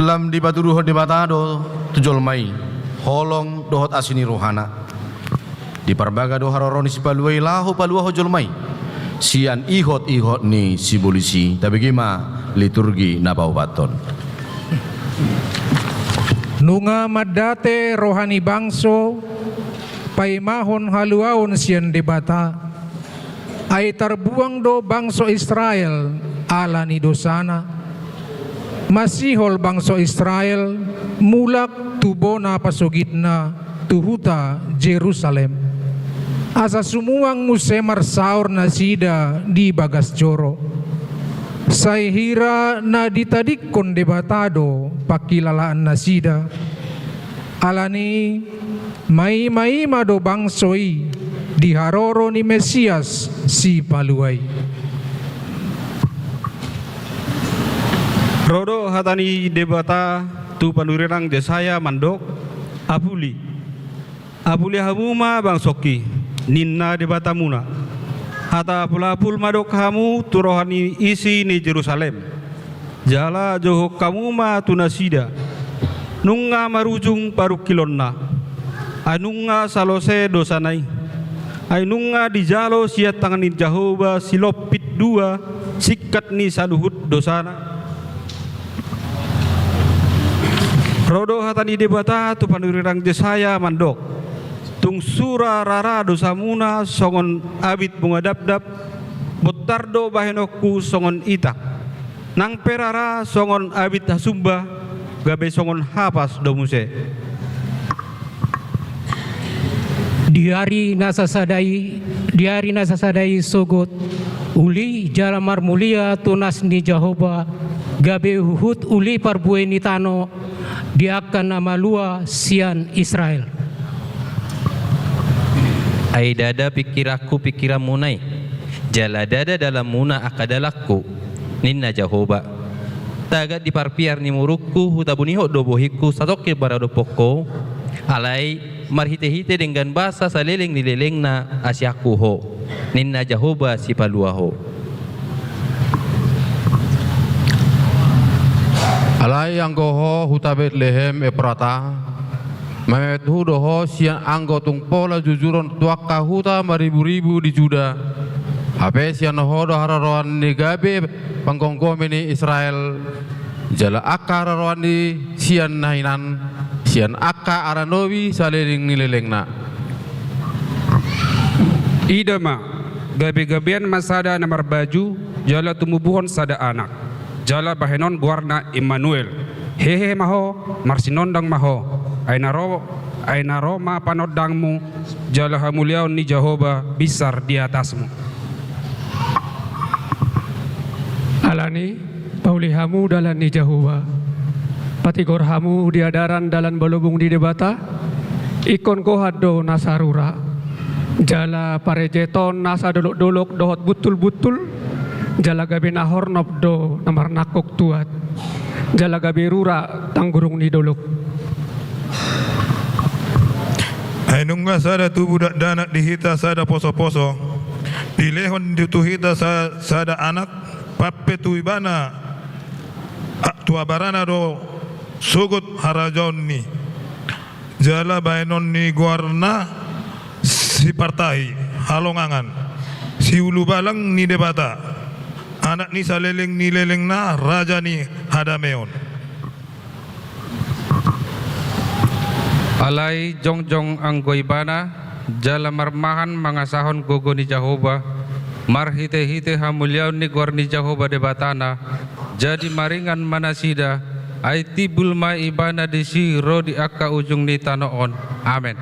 Lam di batu ruhot di batado tujol mai holong dohot asini rohana di parbaga do haroroni si paluai lahu palua hojol mai sian ihot ni si polisi tapi gima liturgi nabau baton nunga madate rohani bangso paimahon haluaon sian debata ay terbuang do bangso Israel ala ni dosana masihol bangso Israel mulak tubona pasugitna tuhuta Jerusalem asa sumuang musemar saur na sida di bagas joro say hira na ditadikon debatado pakilalaan na sida alani mai mado bangsoi di haroro ni Mesias si paluai. Rodo hatani debata tu panurerang desaya mandok apuli hamuma bang soki ninna debata muna hata pulapul madok hamu turohani isi ni Jerusalem jala johok kamuma tunasida nunga marujung paruk kilonna anunga salose dosanai ainunga dijalo siat tanganin Jahoba silopit dua sikat ni saluhut dosana Rodo hatani debata tu panurirang desaya mandok tung sura rara dosa muna songon abit bunga dap botardo bahenoku songon itak nang perara songon abit hasumba gabe songon hapas domuse Diari nasasadai sogot uli jalamar mulia tunas ni Jahoba gabe huhut uli parbue ni tano diakan nama lua sian Israel. Ai dada pikiraku pikiran munai jala dada dalam muna akadalakku ninna Jahoba tagat diparpiar ni murukku hutabuniho dobohiku satokil barado poko alai marhite-hite dengan bahasa saleleng nileleng na asyaku ho ninna Jahoba si paluaho alai anggoho huta Betlehem eprata mamet hudoho sian anggo tungpola jujuron tuaka huta maribu-ribu di Juda hape sian hodo hararoan ni gabe panggongkomeni Israel jala akka hararoan ni sian nahinan sian akka aranowi saleling nilelengna idama gabe-gabean masada namar baju jala tumubuhon sada anak jala bahenon guarna Immanuel hehe maho marsinondang maho ay naro aina Roma panodangmu jala hamuliaun ni Jehovah besar di atasmu. Alani paulihamu dalan ni Jehovah patigorhamu diadaran dalan balubung di debata ikon kohado nasarura jala parejeton nasa dolok-dolok dohot butul-butul jala gabe nahornop do namar nakok tuat jala gabe rura tanggurung ni dolok. Ainunga sada tu budak danak dihita sada poso-poso dilehon dituhita sada anak pape tu ibana tua barana do sugut harajon ni jala bainon ni guarna si partai halongangan si ulu balang ni debata anak ni saleleng ni leleng na raja ni hadameon. Alai jongjong anggoibana jala marmahan mangasahon gogo ni Jehovah marhite-hite hamuliaun ni gor ni Jehovah debatana jadi maringan manasida ai tibul ma ibana disi ro di akka ujung ni tanoon. Amen.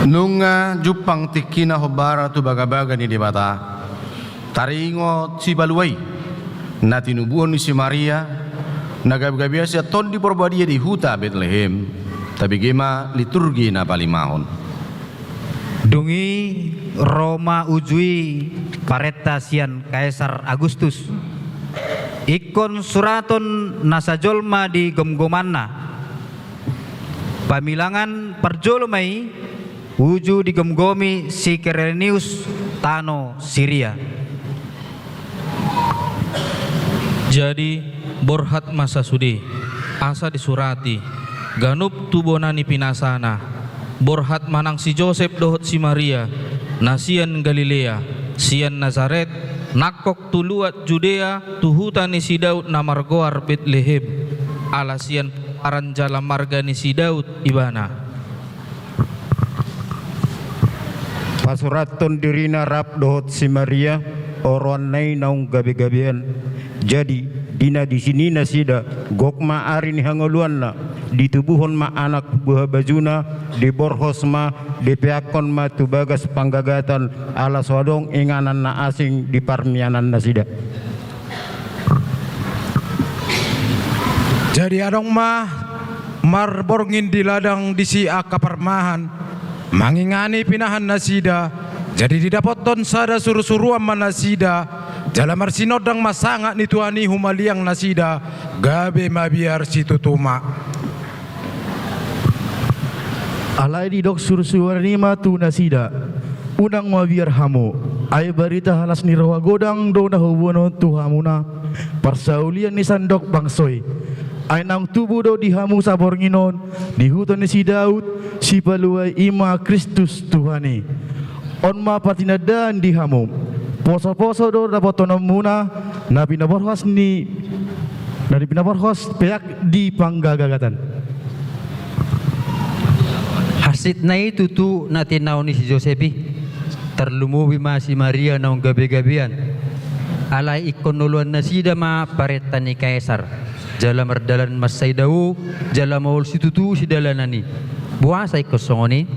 Nunga jupang tikina hobara tu baga-baga ni debata taringo si baluai na tinubuon ni si Maria nagab-gabia siya ton di porbadia di huta Bethlehem tapi gema liturgi na palimahon dungi Roma ujui pareta sian Kaisar Agustus ikon suraton nasajolma di gomgomanna pamilangan perjolmai uju digemgomi si Quirinius tano Syria. Jadi borhat masa sudi asa disurati ganup tubonani pinasana borhat manang si Joseph dohot si Maria nasian Galilea sian Nazaret nakok tuluat Judea tuhutan ni si Daud namargoar Bethlehem alasian aran jalan marga ni si Daud ibana. Pasuraton dirina rap dohot si Maria oron nai naung gabe-gabean jadi dina di sini nasida gokma arin hangoluan na ditubuhon ma anak buah bajuna di borhos ma di peakon ma tubagas panggagatan ala swadong inganan na asing di parmianan nasida. Jadi adong ma marborngin di ladang di si akaparmahan mangingani pinahan nasida jadi didapoton sada suruh-suruan manasida jala marsinodang masanga ni tuani humaliang nasida gabe mabiar si tutuma alai di dok suruh-suruan ma tu nasida unang mabiar hamu ay barita halas ni rawa godang do na hubono tu hamuna persaulian ni sandok bangsoy ay nang tubuh do dihamu sabor nginon dihutan ni si Daud si paluai ima Kristus Tuhani on ma patinadan dihamu poso-poso do dapotonom muna na pinaborhos ni dari pinaborhos peak di panggagagatan hasit na itu tu natinaw ni si Josepi terlumuwi ma si Maria naung gabi-gabian alay ikonuluan na sida ma pareta ni Kaisar jala mardalan masay daw jala maul si tutu si dalanani buasa ikosongoni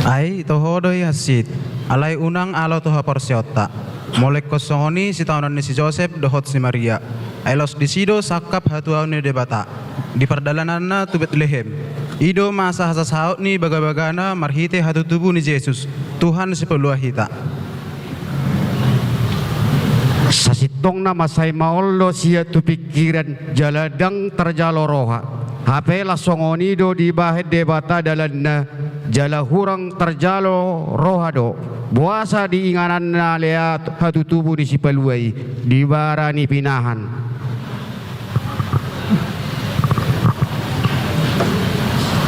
ay tohodoy hasit alay unang alo toha porsyota molek kosongoni si taonan ni si Joseph dohot si Maria ay los disido sakap hatuaw ni debata di perdalanan na tu Bethlehem ido masa hasasaot ni baga-bagana marhite hatutubu ni Jesus Tuhan si peluahita sasitong na masay maolo siya tu pikiran jaladang terjalo roha hape lasongonido di bahet debata dalan na jala hurang terjalo roha do buasa di inganan na lea hatutubu di si peluai di barani pinahan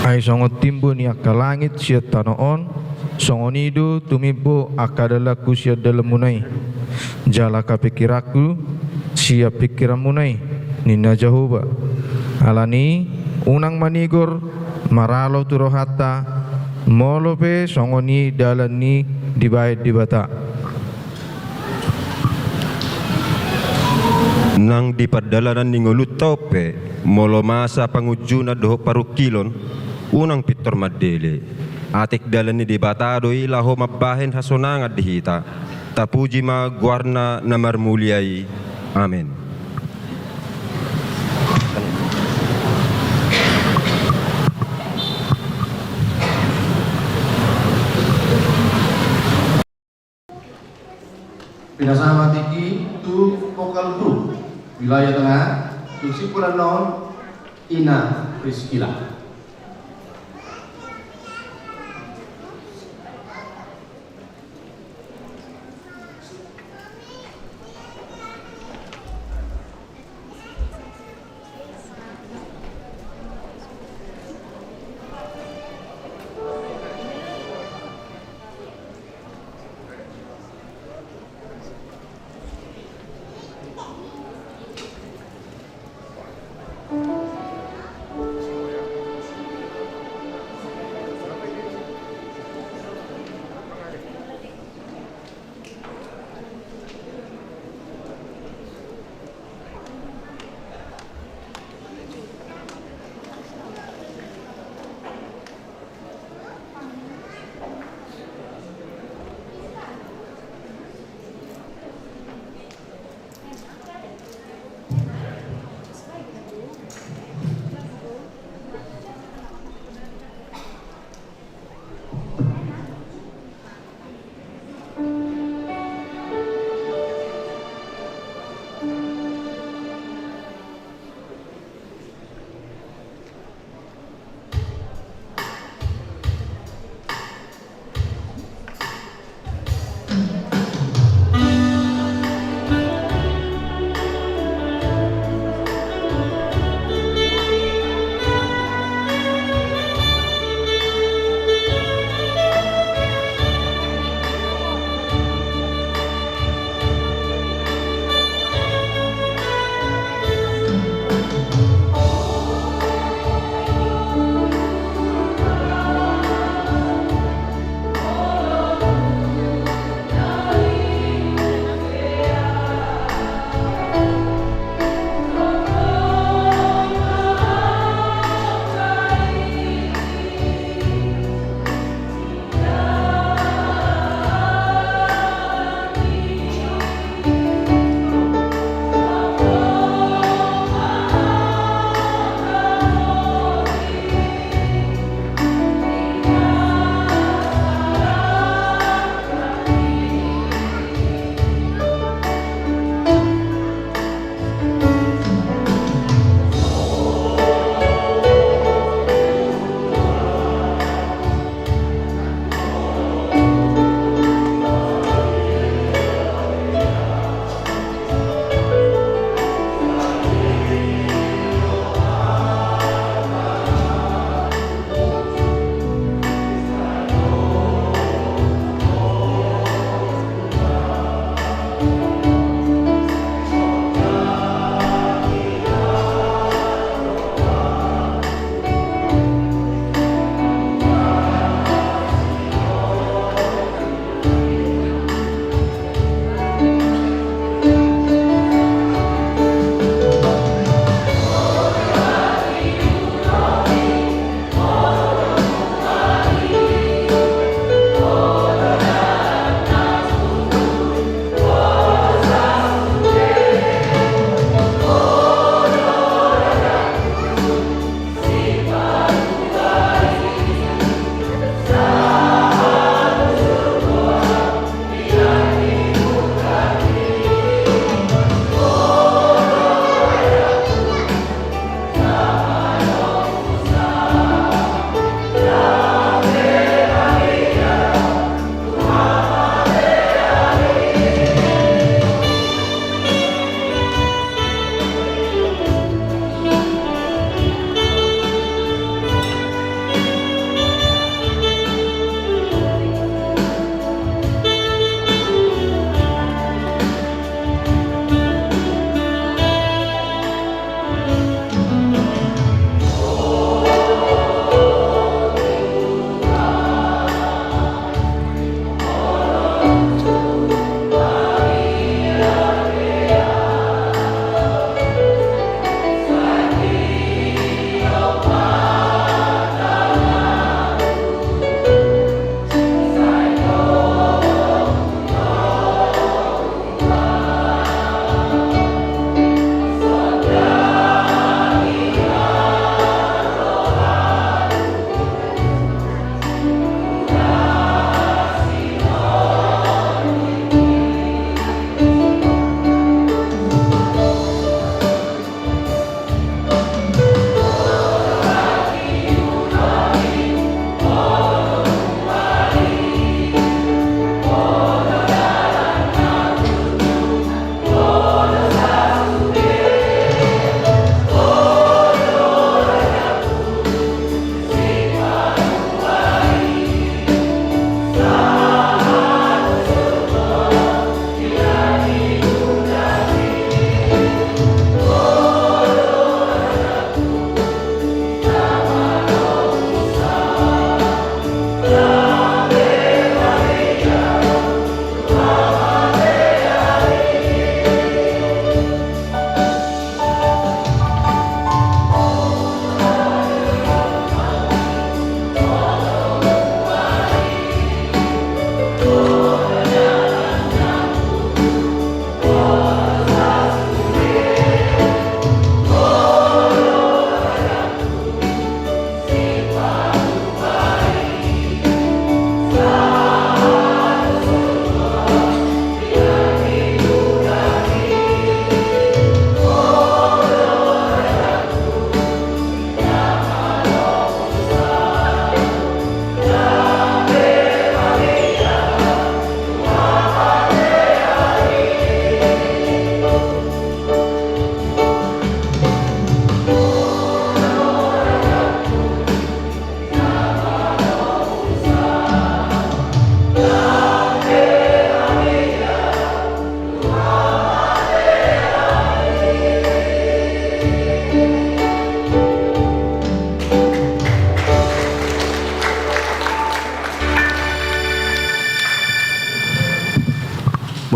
ay songot timbo niya ka langit siya tanoon Songonido tumibo akadala kusia dalam munai. Jala kapikiraku siap pikiran munai. Nina Jehovah. Alani unang manigor maralo turohata molope songoni dalani dibayad dibata. Nang di perdalanan ningolut tope molo masa pangujuna doho parukilon unang pitor madele atik dalan ni debatado ilaho mabahen hasonangat dihita tapuji ma guarna na marmuliai amen. Pinasama tiki tu vokal group wilayah tengah tu sipulan non Ina Rizkila.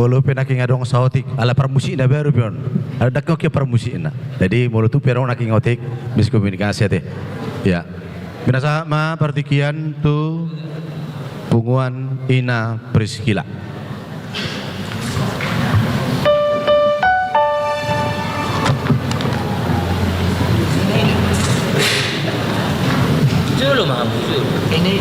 Molo penaki ngadong sautik ala permusik na baru pion. Ada dakno ke permusik na. Jadi molo tu perong naki ngotik miskomunikasi teh. Ya. Binasa ma partikian tu punguan ina Priscilla. Dulu mah, ini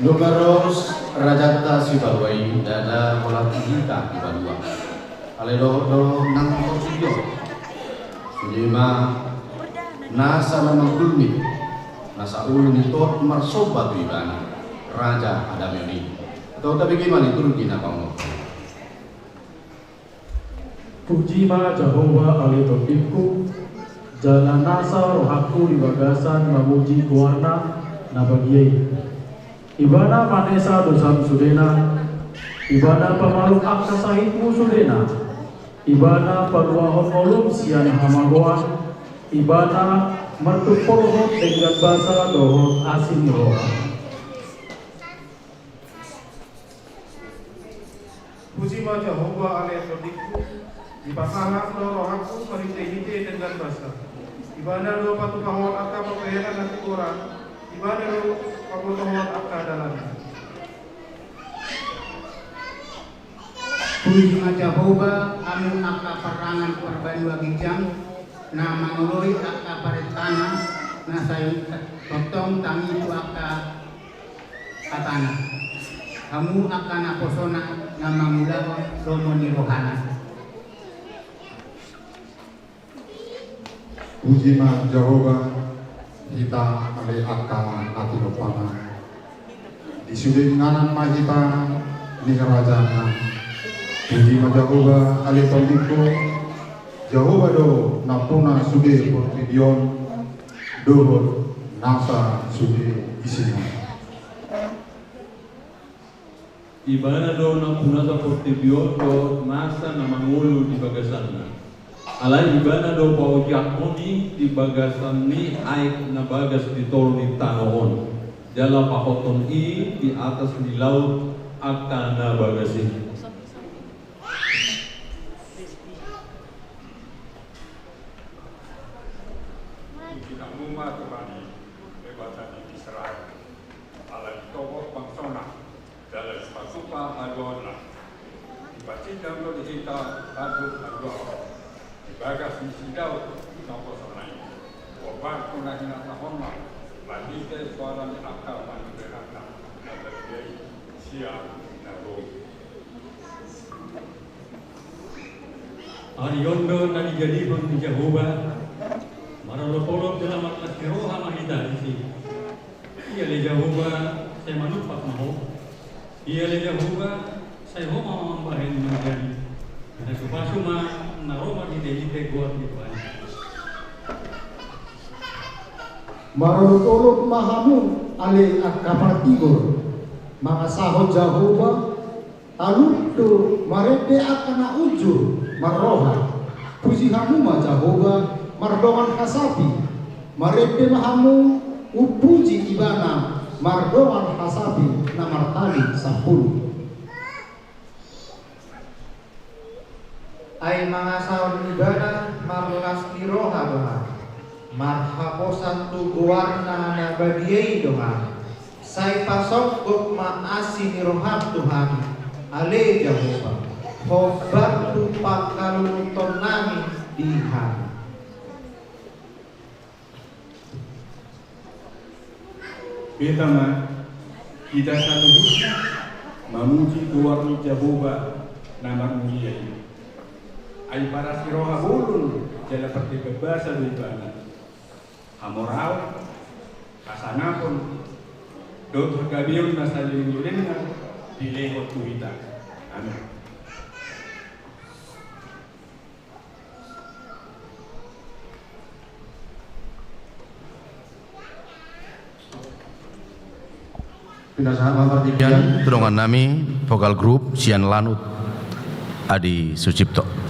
Numeros Rajata Sibalwai dada olah kita di Balua. Aledo nang Portugio. Lima nasa namang kulmi. Nasa ulo ni Tot Marsoba tu ibana. Raja Adamioni. Atau tapi gimana itu rugi apa mau? Puji ma Jehovah Aledotiku. Jalan nasa rohaku di bagasan memuji kuarna nabagiai. Ibana manesa dosam sudena, ibana pamaluk aksa sahitmu sudena, ibana paluahon olum sian hamagoan, ibana mertuk polhot dengan basa dohot asin roh. Puji ma Jehovah Aledotiku, di pasangan rohaku merintih-intih dengan basa. Ibana lo patukahon akta percayakan nanti orang, ibana lo patukahon akta dalam. Puji ma Jehovah amun akta perangan korban wagijang, na manguloi akta paretana, na sayo totong tangi itu akta katana. Kamu akan aposona na mangulawa romoni rohana. Puji ma Jehovah kita ale akal ati nopana di sudinganan mahita ni kerajaan. Puji ma Jehovah ale tondiko Jehovah do napuna sude portidion do nasa sude isina. Ibana do napuna sa portidion do nasa namangulu di bagasanna. Alai ibana do pau yakoni di bagasan ni aik na bagas di tol di tanohon. Jala pahoton i di atas di laut akan na bagasi. Kita muma kembali bebatan di Israel. Alai tobo bangsona dalam pasupa agona. Dibacikan do dihita aduk agona. Bagas di sidau nopo sonai. Obat kuna hina tahonna. Bandite suara ni akal mani berata. Nabi siap nabi. Ariondo nani jadi pun Jehovah. Marolopolop dalam atlas kiroha mahita di sini. Ia le Jehovah saya manupak maho. Ia le Jehovah saya homa mambahin menjadi. Karena supasuma naroma hide gua di bawah. Marolok mahamu ale akapatigor mga sahod Jehovah alunto marete akana ujur maroha puji hamu ma Jehovah mardongan kasapi marete mahamu upuji ibana mardongan kasapi na martali 10. Ay mga sahod ibana marlas kiroha doha marhaposan tu guwarna na bagiyay doha say pasok kok maasi ni roham Tuhan ale Jehovah hobar tu pagkaluluton namin dihan. Pertama, kita satu husna memuji guwarna Jehovah nama mulia ini. Ay para siroha bulun jala perti bebasa di bana hamorau kasanapon dot gabion na saling yulengan dilehot tuita amin. Pindasahan tulungan nami vokal grup Sian Lanut Adi Sucipto.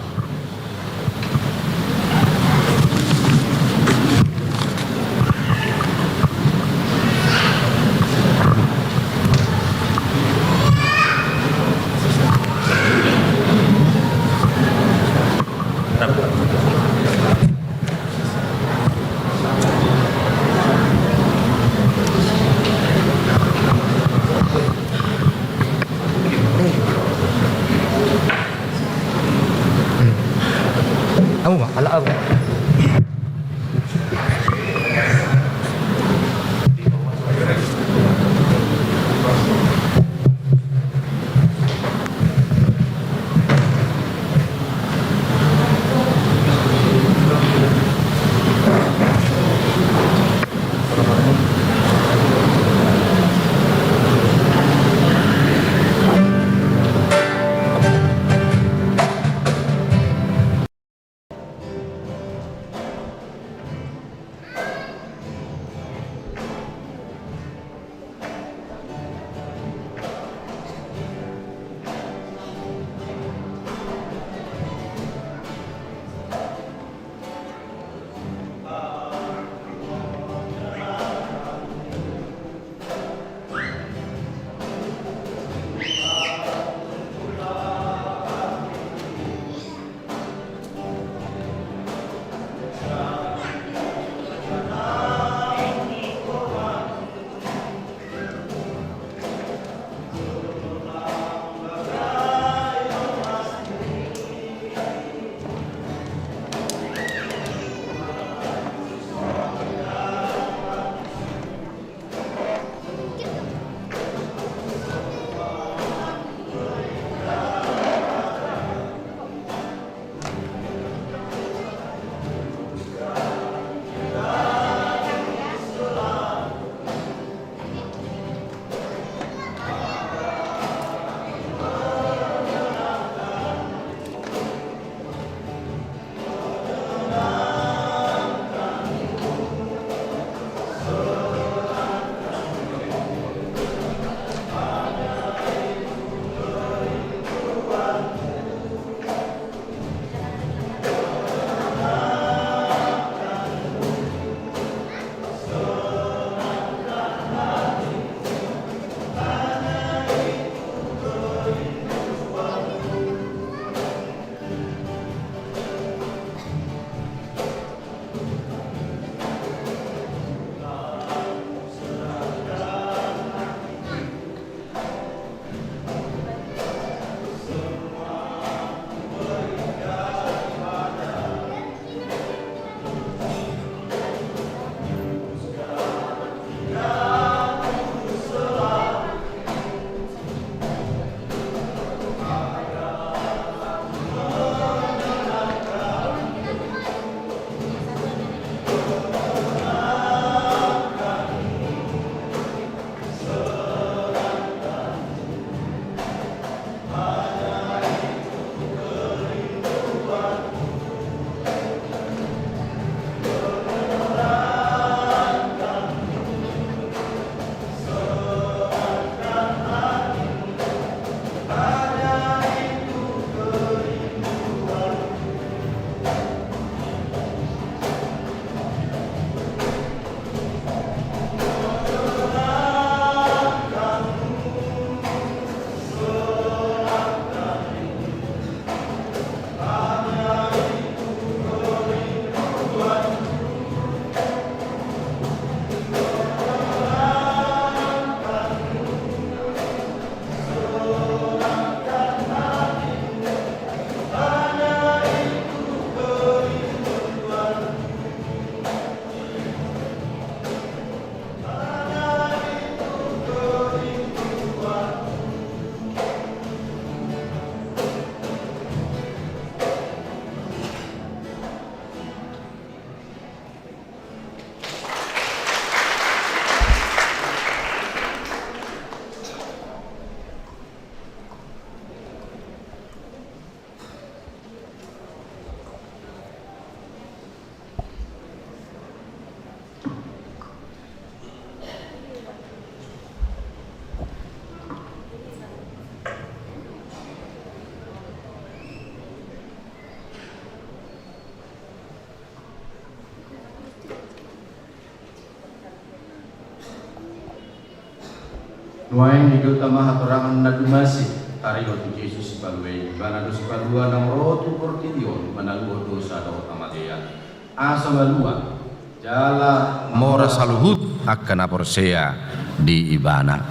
Nuaing hidup tamah hatorangan nadumasi Tarigo tu Yesus balue bana dosi balua nang rotu portidion manaluo dosa do amadean asa balua jala mora saluhut akan aporsea di ibana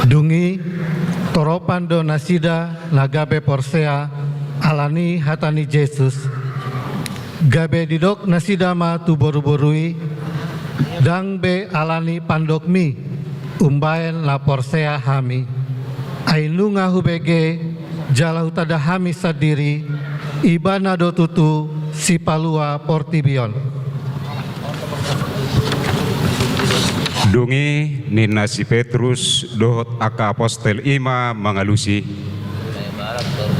dungi toropan do nasida nagabe porsea alani hatani Yesus gabe didok nasida ma tu boru-borui dang be alani pandokmi umbaen la porsea hami ainunga hubege jala hutada hami sadiri ibana do tutu si palua portibion dungi nina si Petrus dohot aka apostel ima mangalusi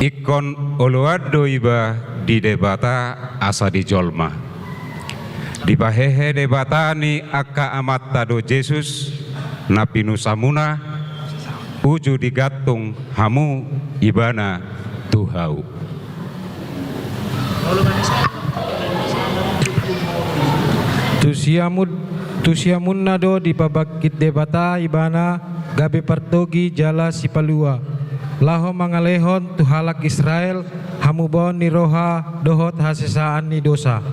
ikon oloado iba di debata asa di jolma di pahehe debata ni aka amat tado Yesus napinu samuna uju digatung hamu ibana tuhau tusiamun nado di pabakit debata ibana gabe partogi jala si palua laho mangalehon tuhalak Israel hamubon ni roha dohot hasesaan ni dosa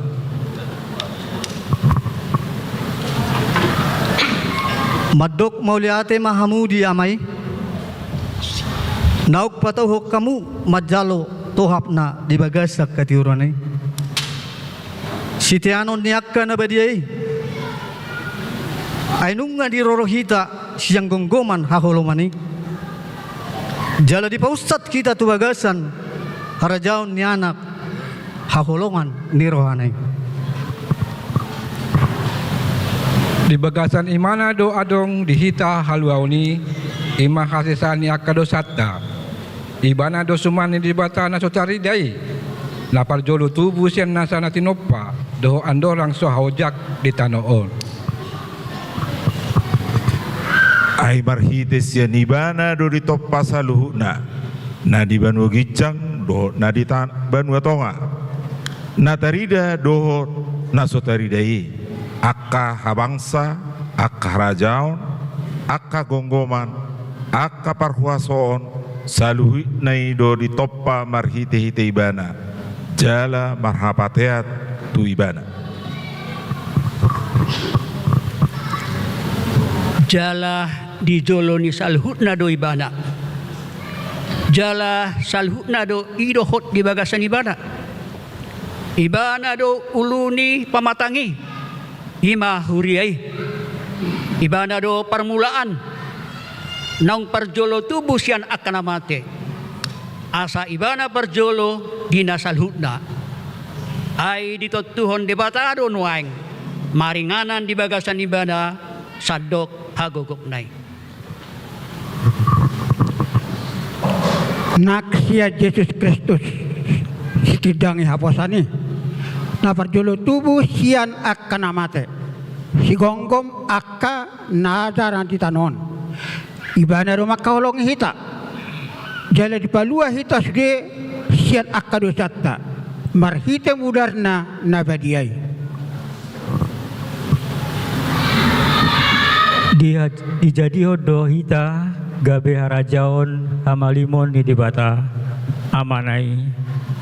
Madok mauliate mahamudi amai nauk patauhok kamu majalo tohapna di bagasak katiurane sitianon niakka na badiai ainunga di rorohita siang gonggoman haholomani jala di pausat kita tu bagasan harajaun ni anak haholongan ni rohanai di bagasan imana do adong dihita haluauni ima hasesani akado satta ibana do sumani di batana sotari dai lapar jolo tubuh sian nasana tinopa do andorang so haujak di tanoon ai marhite sian ibana do di toppa saluhuna na di Banua Gicang do na di Banua Tonga na tarida do na sotaridai akka habangsa, akka rajaon, akka gonggoman, akka parhuasoon, saluhi naido di toppa marhite-hite ibana, jala marhapateat tu ibana. Jala di joloni salhutna do ibana, jala salhutna do idohot di bagasan ibana, ibana do uluni pamatangi. Ima huriai ibana do permulaan nang perjolo tubuh sian akan amate asa ibana perjolo dina salhutna ai ditotuhon debatado nuaing maringanan di bagasan ibana sadok hagogok nai naksia Yesus Kristus sitidangi haposani na perjolo tubuh sian akan amate si gonggom akka nadaran di tanon ibana rumah kaolong hita jala di palua hita suge sian akka dosatta marhite mudarna nabadiai dia dijadi hodo hita gabe harajaon hamalimon di debata amanai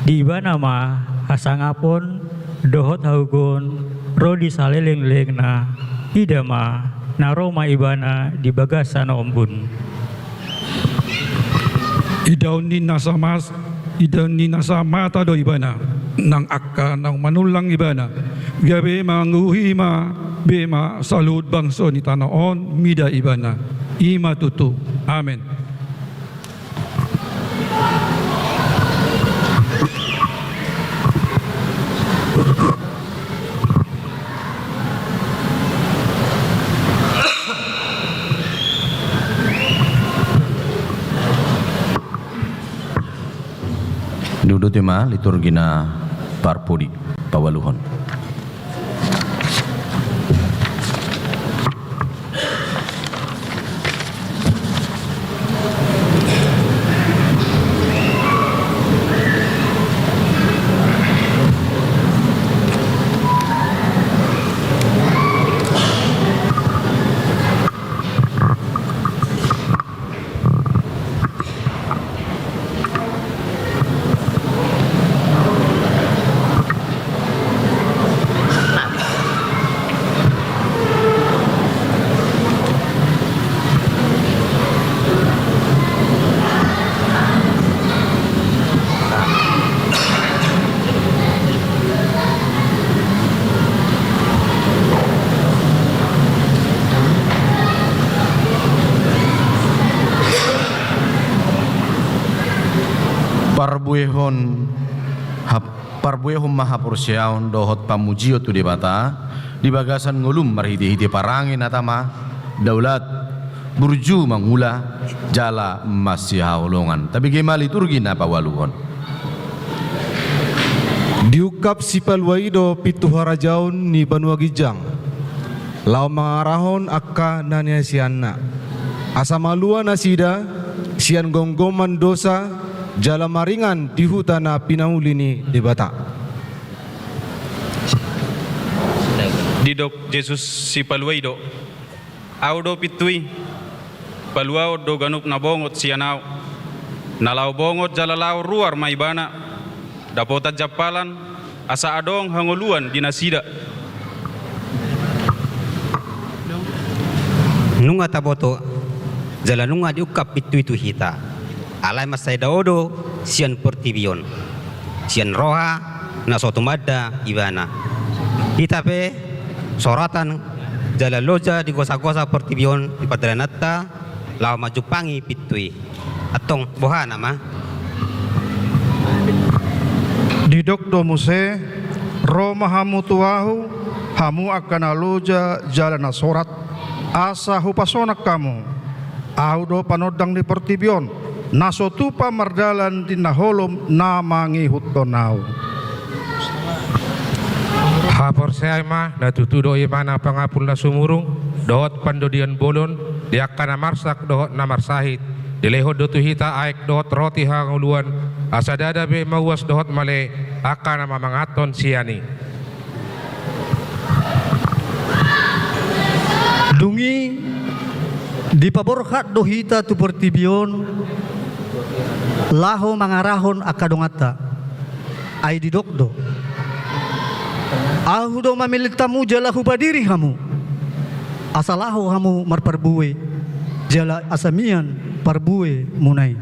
di ibana ma hasangapon dohot haugon rodi saleleng-leng na idama na Roma ibana di bagasan ombun idaw ni nasa mata do ibana nang akka nang manulang ibana gabe manguhima bema salud bangso ni tanaon mida ibana ima tutu amen. Duduk tema liturgina parpodi pawaluhon. parbuehon mahapursiaon dohot pamujio tu debata di bagasan ngulum marhiti-hiti parangin atama daulat burju mangula jala masih haulongan tapi gemali turgin apa waluhon diukap si palwaido pitu harajaun ni Banua Gijang lau mangarahon akka nanya sianna asamalua nasida sian gonggoman dosa jala maringan di hutana pinaulini di bata didok Jesus si palwaido audo pitui paluao do ganup na bongot sianau nalau bongot jalalau ruar maibana dapotat japalan asa adong hangoluan dinasida nunga taboto jala nunga diukap itu hita alai masai daodo sian pertibion sian roha na sotumada ibana hita pe soratan jala loja di gosa-gosa pertibion di padranata lau majupangi pitui atong boha nama didok do muse Roma hamu tuahu hamu akan aloja jalana sorat asa hupasonak kamu ahu do panodang di pertibion naso tupa mardalan di naholom namangi hutonau hapor saya mah na tutudo imana pangapul na sumurung dohot pandodian bolon diakana marsak dohot na marsahit dilehot do tuhita aik dohot roti hanguluan asadada be mawas dohot male akana mamangaton siani dungi di paborhat dohita tu pertibion laho mangarahon akadongata ay didokdo ahu do mamilit tamu jala hubadiri hamu asalaho hamu marparbuwe jala asamian parbuwe munai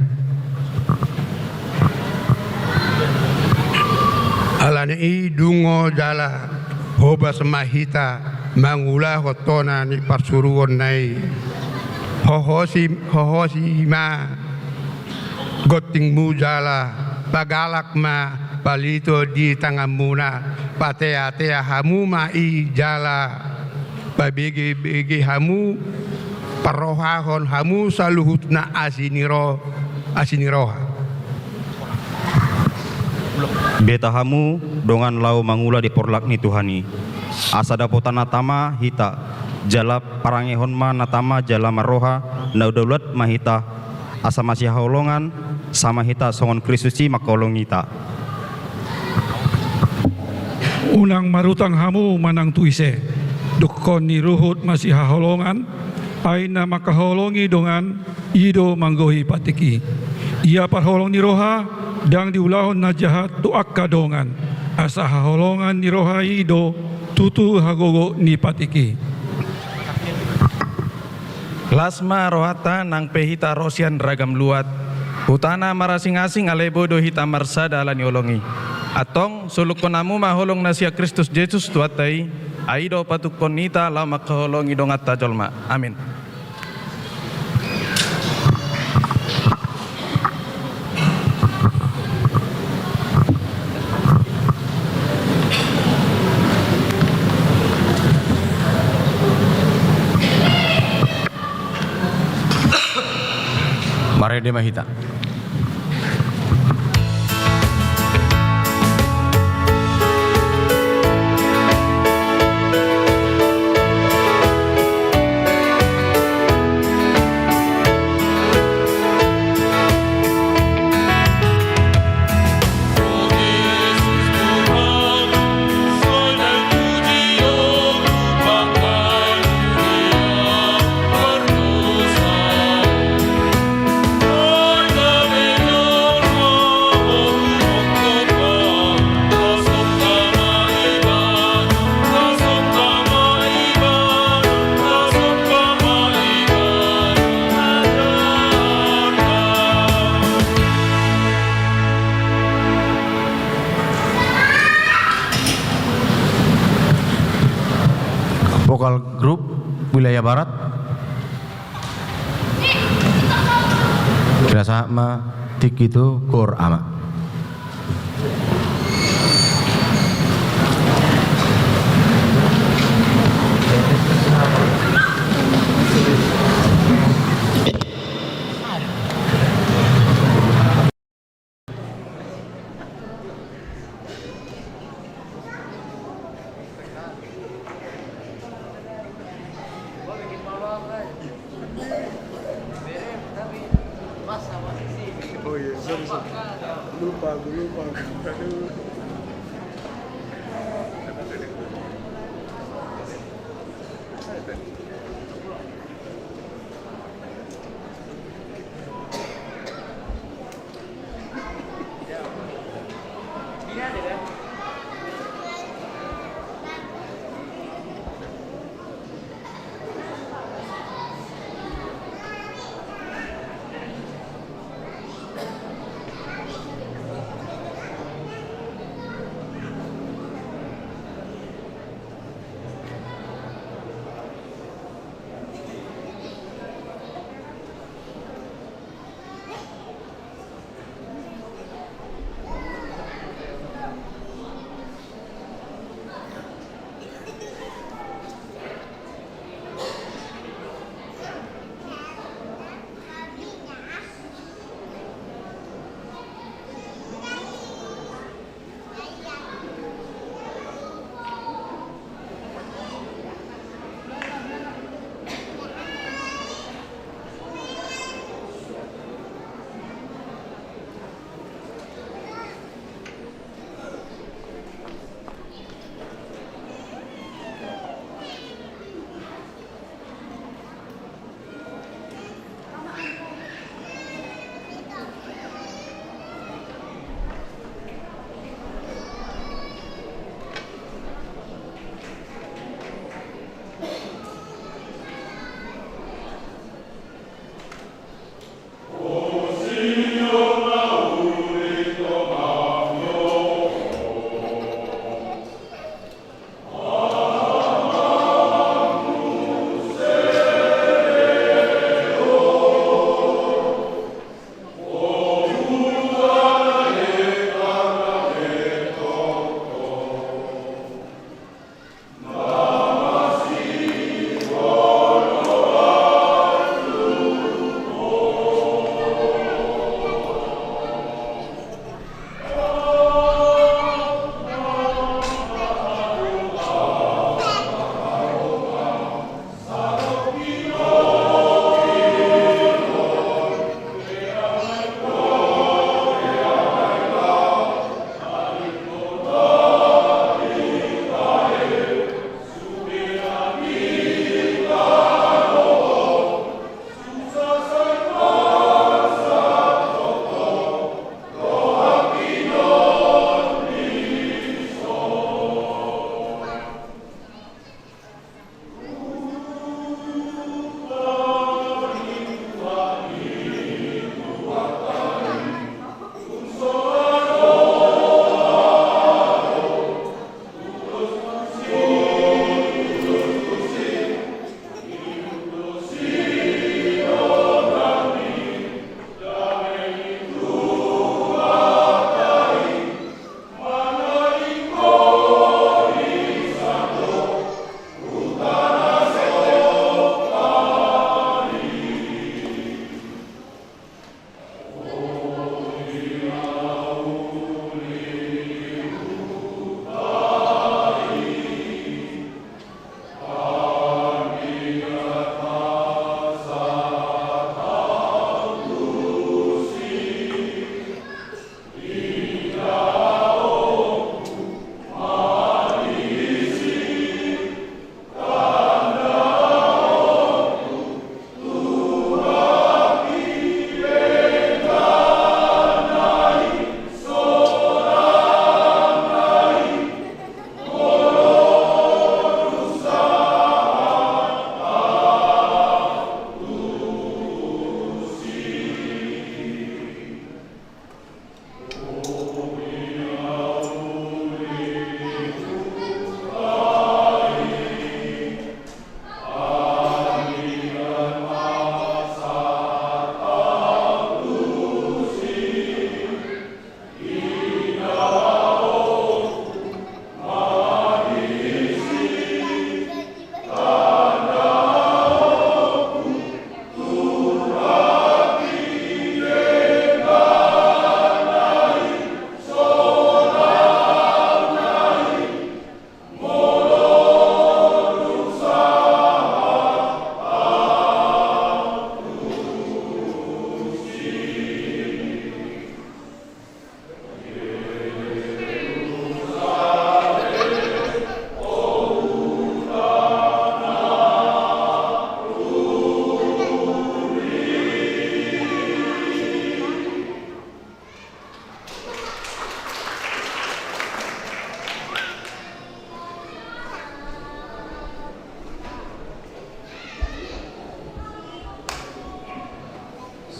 alani dungo jala hoba semahita mangula hotona ni parsuruon nai hohosi ma goting mujala pagalak ma palito di tangamuna patea hamu ma i jala pabege hamu parohahon hamu saluhutna asiniroha beta hamu dongan lau mangula di porlak ni Tuhani asa dapotana tama hita jala parangehon ma natama jala maroha naudaulat mahita asa masih haulongan sama hita songon Kristusi makolong hita unang marutang hamu manang tuise dukon ni ruhut masih haholongan ay na makaholongi dongan ido manggohi patiki ia parholong ni roha dang diulahon na jahat tu akka dongan asa haholongan ni roha ido tutu hagogo ni patiki lasma rohata nang pehita rosian ragam luat hutana marasing-asing alebo do hita marsada alani olongi atong sulukonamu maholong nasia Kristus Yesus tuatai aido patukon nita lau makaholongi dongat tajolma amin Mare de mahita vokal grup wilayah barat kira sama tik itu kor ama Lupa. Aduh.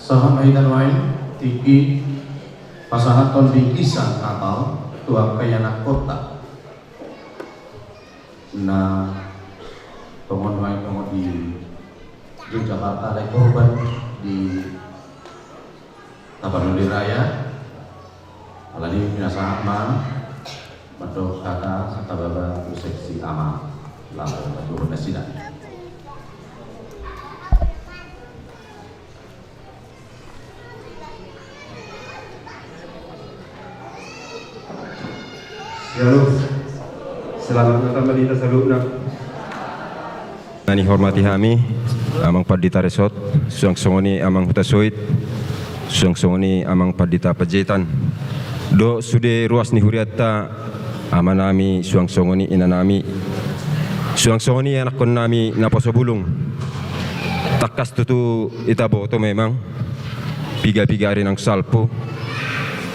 Saham Aidan Wain Tiki pasangan di kisah kapal tua kayana kota na tongon wain tongon di Jakarta lai korban di Tapanuli Raya alani minasa man madok kata serta baba seksi ama lalu baju sidang. Shalom. Selamat datang Madinah Salubna. Nani hormati kami, amang Padita Resort, suang-songoni amang Hutasoit, suang-songoni amang Padita Pajetan. Do sude ruas ni huriatta amanami suang-songoni inanami. Suang-songoni anak kon nami naposobulung. Takas tutu itaboto memang. Piga-piga rin ang salpo.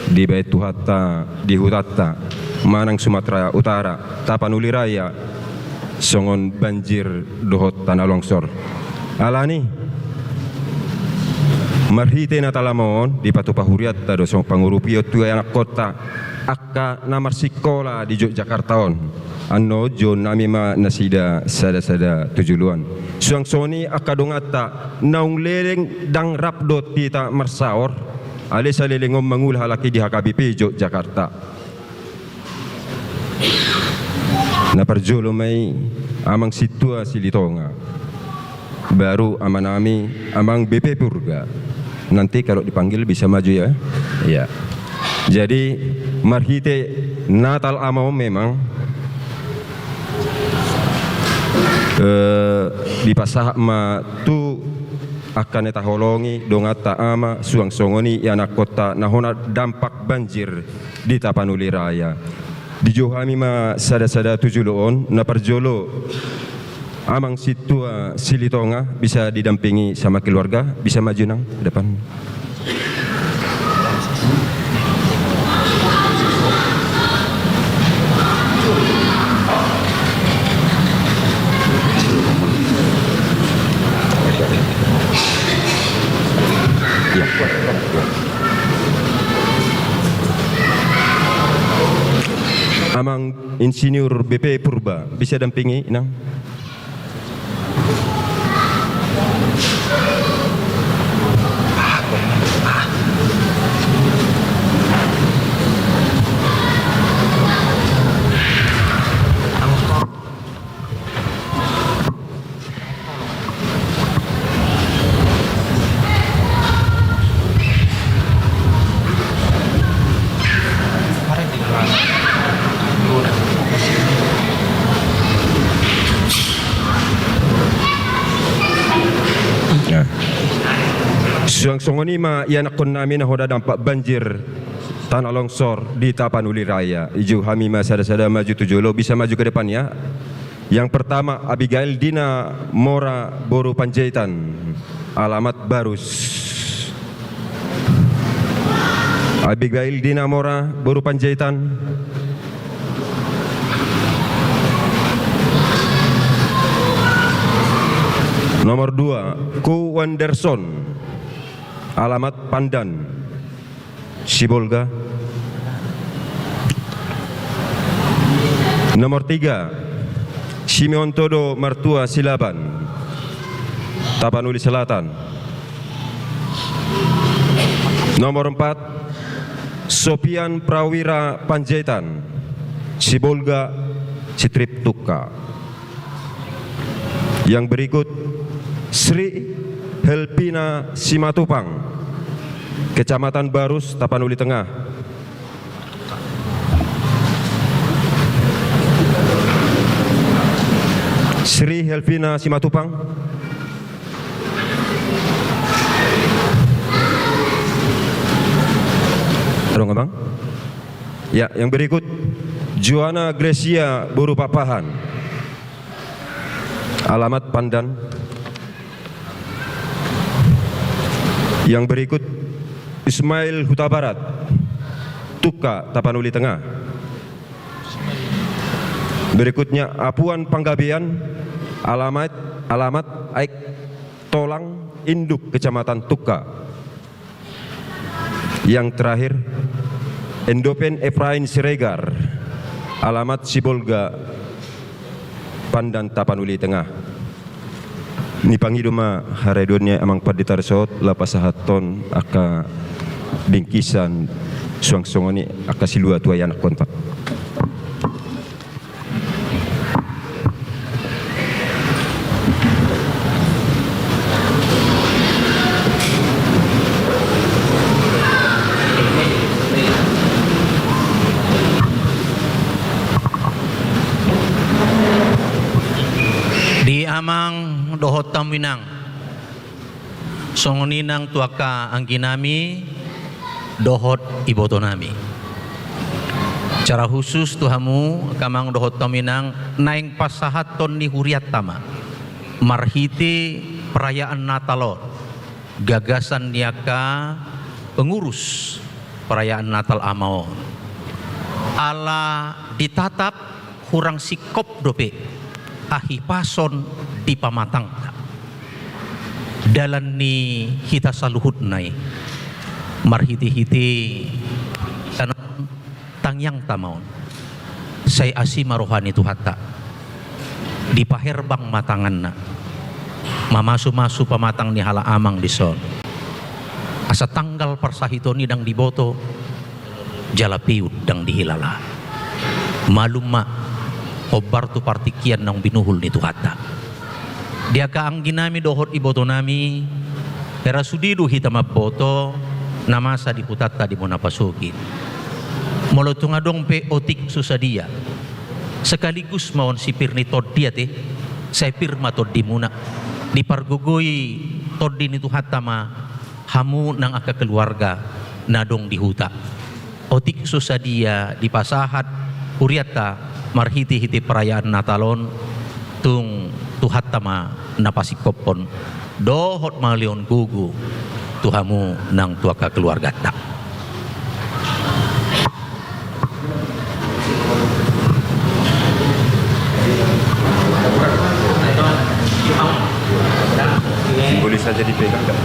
Di Baituhatta, di Hutatta, Manang Sumatera Utara, Tapanuli Raya, songon banjir dohot tanah longsor. Alani marhite na talamon di patupahuriat do song pangurupio tu anak kota akka namar sikola di Yogyakartaon. Anno jo nami ma nasida sada-sada tujuluan. Suang soni akka dongata naung leleng dang rapdot kita marsaor. Ale sa lelengom mangul halaki di HKBP Yogyakarta. Naparjolo may amang situasi litonga. Baru amanami amang BP Purga. Nanti kalau dipanggil bisa maju ya. Ya. Jadi marhite Natal amau memang di pasah ma tu akan eta holongi dongata ama suang songoni anak kota nahona dampak banjir di Tapanuli Raya. Di Johami ma sada-sada tujuloon na parjolo amang situa silitonga bisa didampingi sama keluarga, bisa maju nang depan. Ya. Amang Insinyur BP Purba bisa dampingi nang. Suang-songoni ma ianak kon namin na hoda dampak banjir tanah longsor di Tapanuli Raya. Iju kami ma sada-sada maju tujolo bisa maju ke depan ya. Yang pertama Abigail Dina Mora Boru Panjaitan, alamat Barus. Abigail Dina Mora Boru Panjaitan. Nomor 2 Ku Wanderson, alamat Pandan, Sibolga. Nomor 3 Simeon Todo Martua Silaban, Tapanuli Selatan. Nomor 4 Sopian Prawira Panjaitan, Sibolga, Citriptuka. Yang berikut Sri Helpina Simatupang, Kecamatan Barus, Tapanuli Tengah. Sri Helpina Simatupang. Ada nggak bang? Ya, yang berikut Joanna Gracia Boru Papahan, alamat Pandan. Yang berikut Ismail Huta Barat, Tuka, Tapanuli Tengah. Berikutnya Apuan Panggabean, alamat Aik Tolang Induk, Kecamatan Tuka. Yang terakhir, Endopen Efrain Siregar, alamat Sibolga, Pandan Tapanuli Tengah. Ni pangiduma haredonya amang paditar sot lapasahaton aka bingkisan suang-suangoni aka silua tua yanak kontak. Di amang dohot taminang songoninang tuaka angginami dohot ibotonami. Cara khusus tuhamu kamang dohot taminang naing pasahaton ni huriat tama marhiti perayaan Natalon gagasan niaka pengurus perayaan Natal Amaon ala ditatap hurang sikop dope ahi pason di pamatang dalan ni hita saluhut nai marhiti-hiti kanon tangyang tamaon say asima rohani tuhata di paherbang matangan na mamasu-masu pamatang ni hala amang di son asa tanggal persahito ni dang diboto jalapiud dang dihilala maluma obar tu partikian nang binuhul ni tuhata dia kaang ginami dohot iboto nami era sudidu hita maboto namasa di hutata di mona pasukin molo tungadong pe otik susadia sekaligus mawon sipir ni toddia te saya pirma toddi muna di pargugoi toddi ni tuhata ma hamu nang aka keluarga nadong di huta otik susadia di pasahat huriata marhiti-hiti perayaan Natalon tung tuhatama napasikopon dohot malion gugu tuhamu nang tuaka keluarga tak. Boleh saja dipegang tak?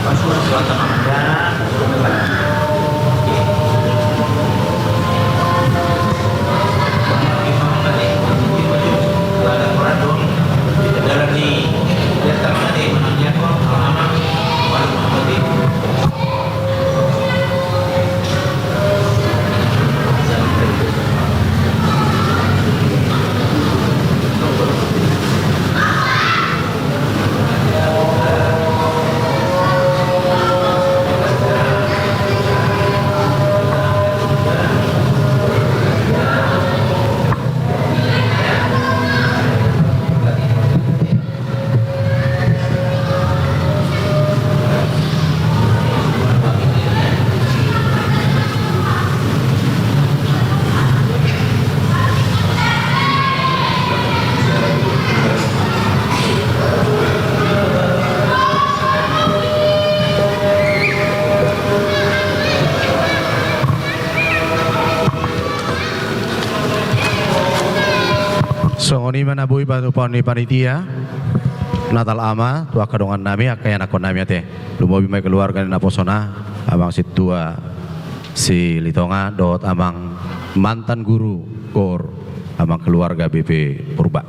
Songoni manabui batu pani panitia Natal ama tua kadongan nami akaya nakon nami ate lumobi mai keluarga na posona abang situa si litonga dot abang mantan guru gor abang keluarga BP Purba.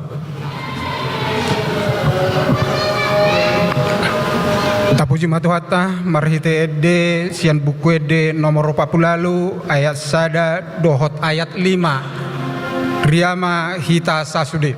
Tapuji matuhata marhite ede sian buku ede nomor 40 ayat sada dohot ayat 5 Riyama hita sasude.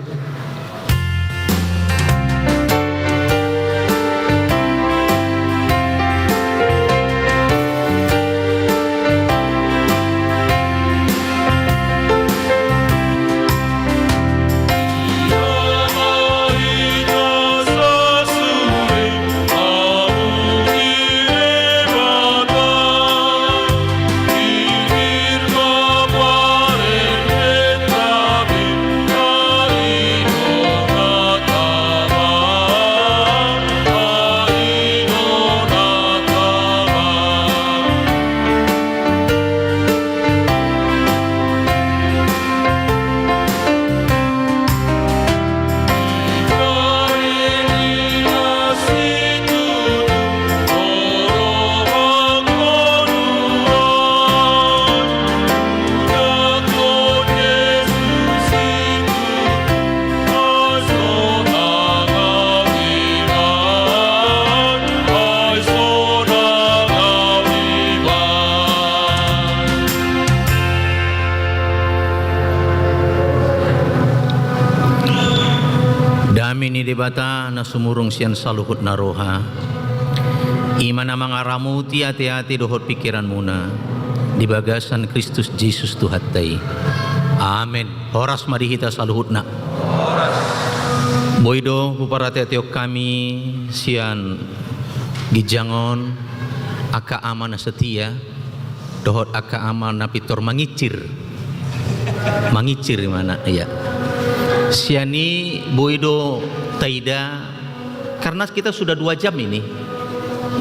Nami ni debata na sumurong siyan saluhut na roha. Imana mga ramuti ati-ati dohot pikiran muna. Di bagasan Kristus Jesus Tuhatay. Amen. Horas marihita saluhut na. Boydo puparate atiok kami siyan gijangon aka ama na setia dohot aka ama na pitor mangicir mana iya siani boydo taida karena kita sudah 2 jam ini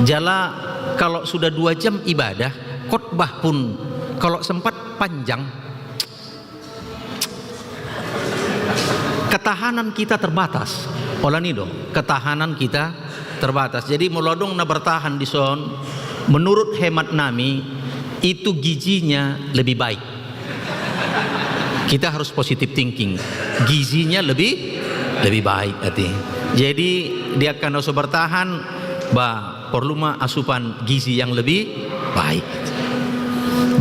jala kalau sudah 2 jam ibadah khotbah pun kalau sempat panjang ketahanan kita terbatas olanido ketahanan kita terbatas jadi melodong na bertahan di son menurut hemat nami itu gizinya lebih baik. Kita harus positive thinking. Gizinya lebih baik hati. Jadi dia akan harus bertahan perlu asupan gizi yang lebih baik.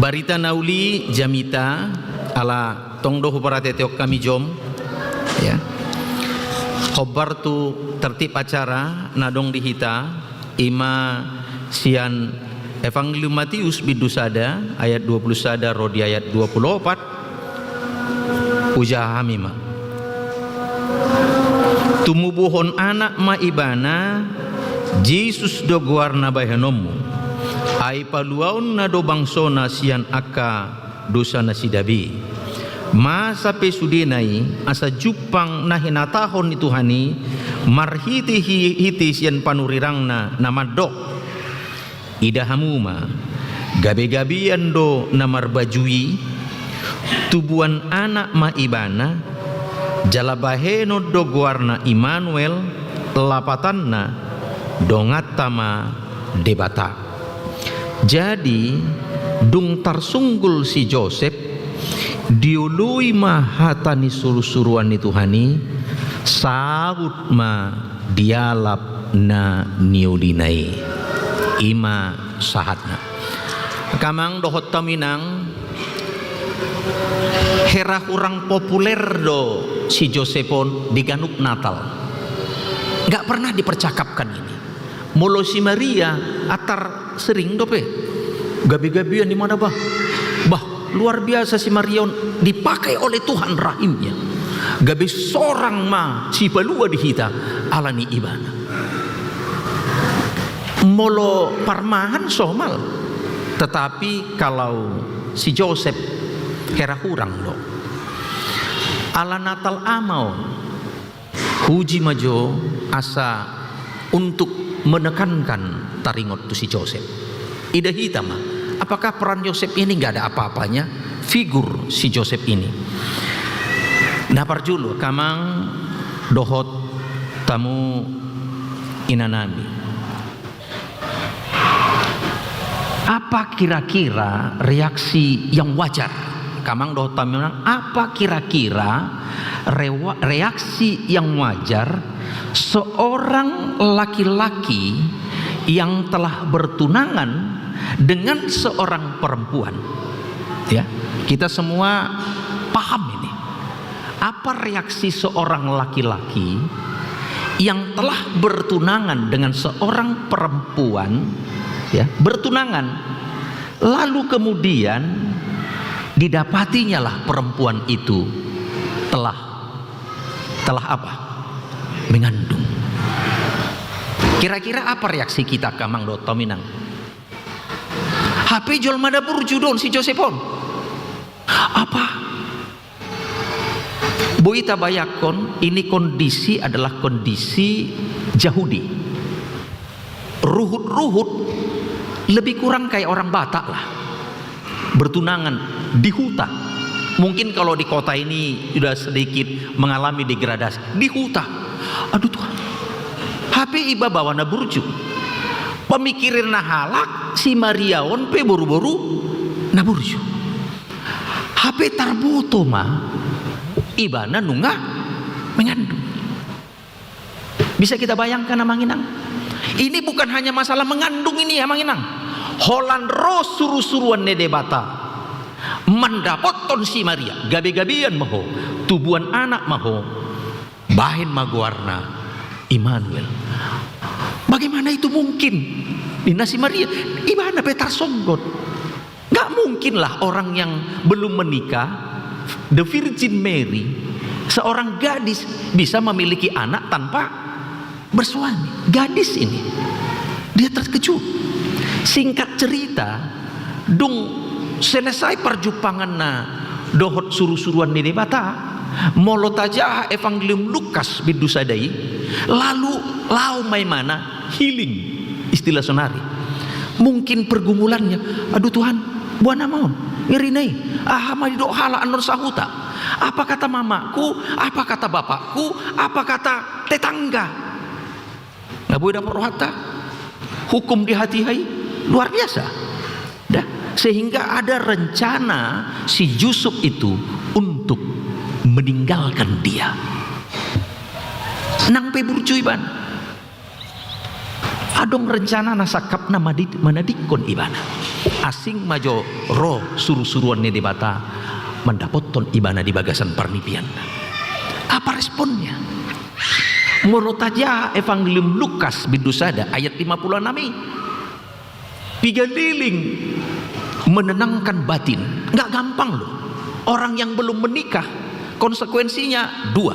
Barita nauli jamita ala tongdo huparate teok kami jom ya. Khobar tu tertib acara nadong dihita ima sian Evangelium Matius bidusada ayat 20 sada rodi ayat 24 ujahamima tumubuhon anak maibana Jesus do guarna bahenomu ai paluaun na do bangsona sian aka dosa na sidabi masa pesudinai asa jupang nahinatahon itu hani marhiti hiti sian panurirangna namadok idahamuma gabe-gabian do namar bajui tubuan anak maibana jalabaheno do guarna Immanuel lapatanna dongatama debata jadi dung tarsunggul si Joseph diului mahatani suruh-suruan itu hani saud ma dialap na niulinai ima sahatna kamang dohot taminang hera kurang populer do si Josephon di ganuk Natal nggak pernah dipercakapkan ini molo si Maria atar sering dope gabi-gabian di mana bah luar biasa si Marion dipakai oleh Tuhan rahimnya gabi seorang ma si balua dihita alani ibana molo parmahan somal tetapi kalau si Joseph hera hurang lo ala Natal amau huji majo asa untuk menekankan taringot tu si Joseph ida hitam apakah peran Joseph ini nggak ada apa-apanya figur si Joseph ini napar julu kamang dohot tamu inanami apa kira-kira reaksi yang wajar kamang dohot tamu apa kira-kira reaksi yang wajar seorang laki-laki yang telah bertunangan dengan seorang perempuan ya kita semua paham ini apa reaksi seorang laki-laki yang telah bertunangan dengan seorang perempuan ya bertunangan lalu kemudian didapatinya lah perempuan itu telah apa mengandung kira-kira apa reaksi kita kamang do tominang HP jual mada burjudon si Josephon apa boita bayakon ini kondisi adalah kondisi Yahudi ruhut lebih kurang kayak orang Batak lah bertunangan di hutan mungkin kalau di kota ini sudah sedikit mengalami degradasi di hutan aduh Tuhan HP iba bawa na burju pemikirin na halak si Mariaon pe boru-boru na burju HP tarboto mah ibana nunggah mengandung bisa kita bayangkan amanginang ini bukan hanya masalah mengandung ini amanginang holan ro suruh-suruan nede bata mendapoton si Maria gabi-gabian maho tubuhan anak maho bahin maguarna Immanuel. Bagaimana itu mungkin? Nina si Maria ibana betar songgot. Gak mungkinlah orang yang belum menikah, the Virgin Mary, seorang gadis bisa memiliki anak tanpa bersuami. Gadis ini, dia terkejut. Singkat cerita, dong selesai perjupangan na dohot suruh-suruan di debata, molotaja Evangelium Lukas bidusadai, lalu lau maimana healing istilah sonari. Mungkin pergumulannya, aduh Tuhan, buana maun ngerinai mari do hala anor sahuta, apa kata mamaku, apa kata bapakku, apa kata tetangga, nggak boleh dapat rohata, hukum di hati hai luar biasa dah, sehingga ada rencana si Yusuf itu untuk meninggalkan dia. Nang peburcu iban adong rencana nasakap na manadikon ibana asing majo roh suruh-suruan ni debata mendapatkan ibana di bagasan pernipian. Apa responnya? Morotaja Evangelium Lukas bidusada ayat 56 pigaliling menenangkan batin. Nggak gampang loh. Orang yang belum menikah konsekuensinya dua.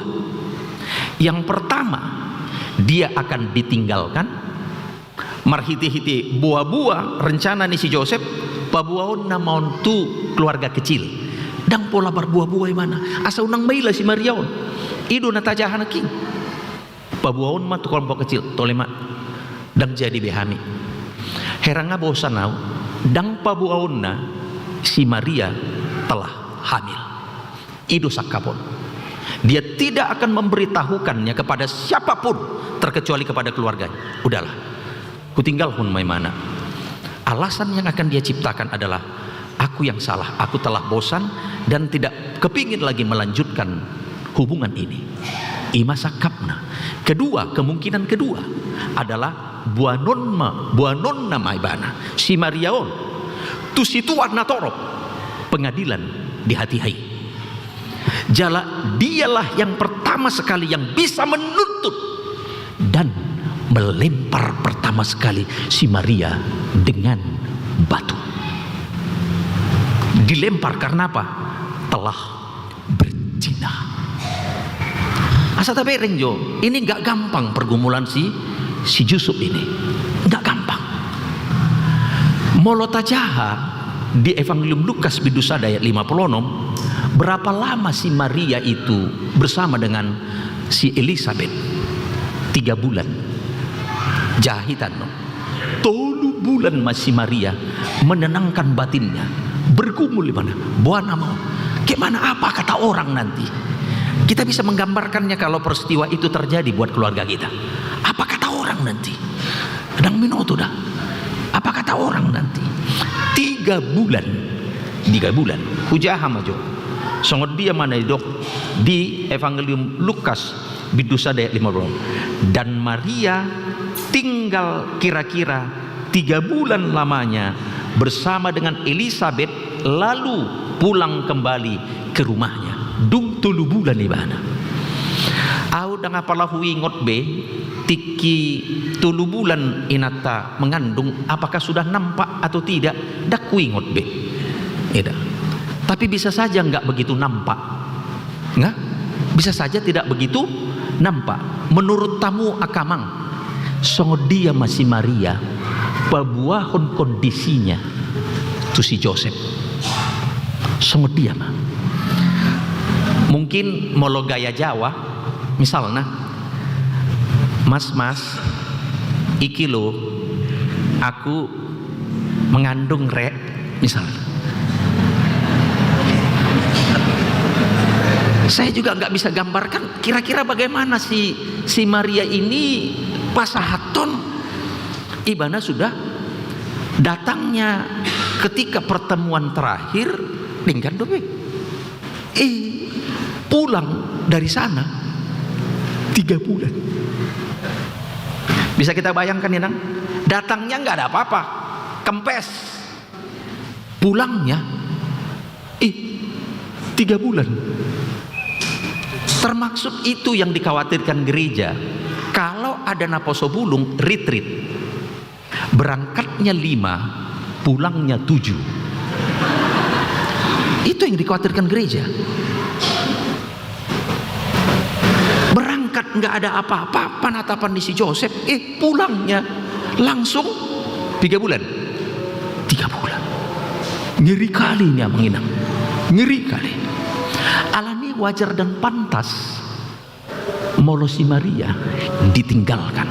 Yang pertama, dia akan ditinggalkan. Marhiti-hiti buah-buah rencana ni si Joseph pabuaon na maun tu keluarga kecil dang pola berbuah-buah mana asa unang maila si Mariaon ido na tajahan king pabuaon ma tu kelompok kecil tolema dang jadi behami heranga bosan nau dang pabuaon na si Maria telah hamil ido sakapon dia tidak akan memberitahukannya kepada siapapun terkecuali kepada keluarganya. Udahlah, kutinggal pun maimana. Alasan yang akan dia ciptakan adalah aku yang salah, aku telah bosan dan tidak kepingin lagi melanjutkan hubungan ini. Ima sakapna. Kedua, kemungkinan kedua adalah buanonna maibana si Mariaon tu situan natorop pengadilan di hati hai. Dialah yang pertama sekali yang bisa menuntut dan melempar pertama sekali si Maria dengan batu. Dilempar karena apa? Telah berzina. Asa tabereng jo, ini nggak gampang pergumulan si Yusuf ini, nggak gampang. Molotajaha di Evangelium Lukas bidusada ayat 56, berapa lama si Maria itu bersama dengan si Elizabeth? 3 bulan. Jahitan no. 3 bulan masih Maria menenangkan batinnya, bergumul di mana? Buana mau. Gimana apa kata orang nanti? Kita bisa menggambarkannya kalau peristiwa itu terjadi buat keluarga kita. Apa kata orang nanti? Kadang minoto dah. Apa kata orang nanti? 3 bulan. 3 bulan. Hujaha majo. Songot dia mana dok di Evangelium Lukas bidusada ayat 50. Dan Maria tinggal kira-kira 3 bulan lamanya bersama dengan Elizabeth, lalu pulang kembali ke rumahnya. Dung 3 bulan di mana? Au dang apalah huingot be tiki 3 bulan inata mengandung, apakah sudah nampak atau tidak? Dak huingot be. Eda. Tapi bisa saja nggak begitu nampak. Nggak? Bisa saja tidak begitu nampak. Menurut tamu akamang, songo dia masih Maria, pabuahon kondisinya tu si Joseph. Songo dia mah. Mungkin molo gaya Jawa, misalnya, mas, iki lo, aku mengandung rek, misalnya. Saya juga nggak bisa gambarkan kira-kira bagaimana si Maria ini pasahaton ibana sudah datangnya ketika pertemuan terakhir dengan dobe pulang dari sana 3 bulan. Bisa kita bayangkan ya nang, datangnya nggak ada apa-apa, kempes, pulangnya 3 bulan. Termaksud itu yang dikhawatirkan gereja. Kalau ada naposo bulung, retreat. Berangkatnya 5, pulangnya 7. Itu yang dikhawatirkan gereja. Berangkat nggak ada apa-apa, penatapan di si Joseph, pulangnya langsung 3 bulan. 3 bulan. Ngeri kali ini menginang. Ngeri kali. Alani wajar dan pantas molo si Maria ditinggalkan.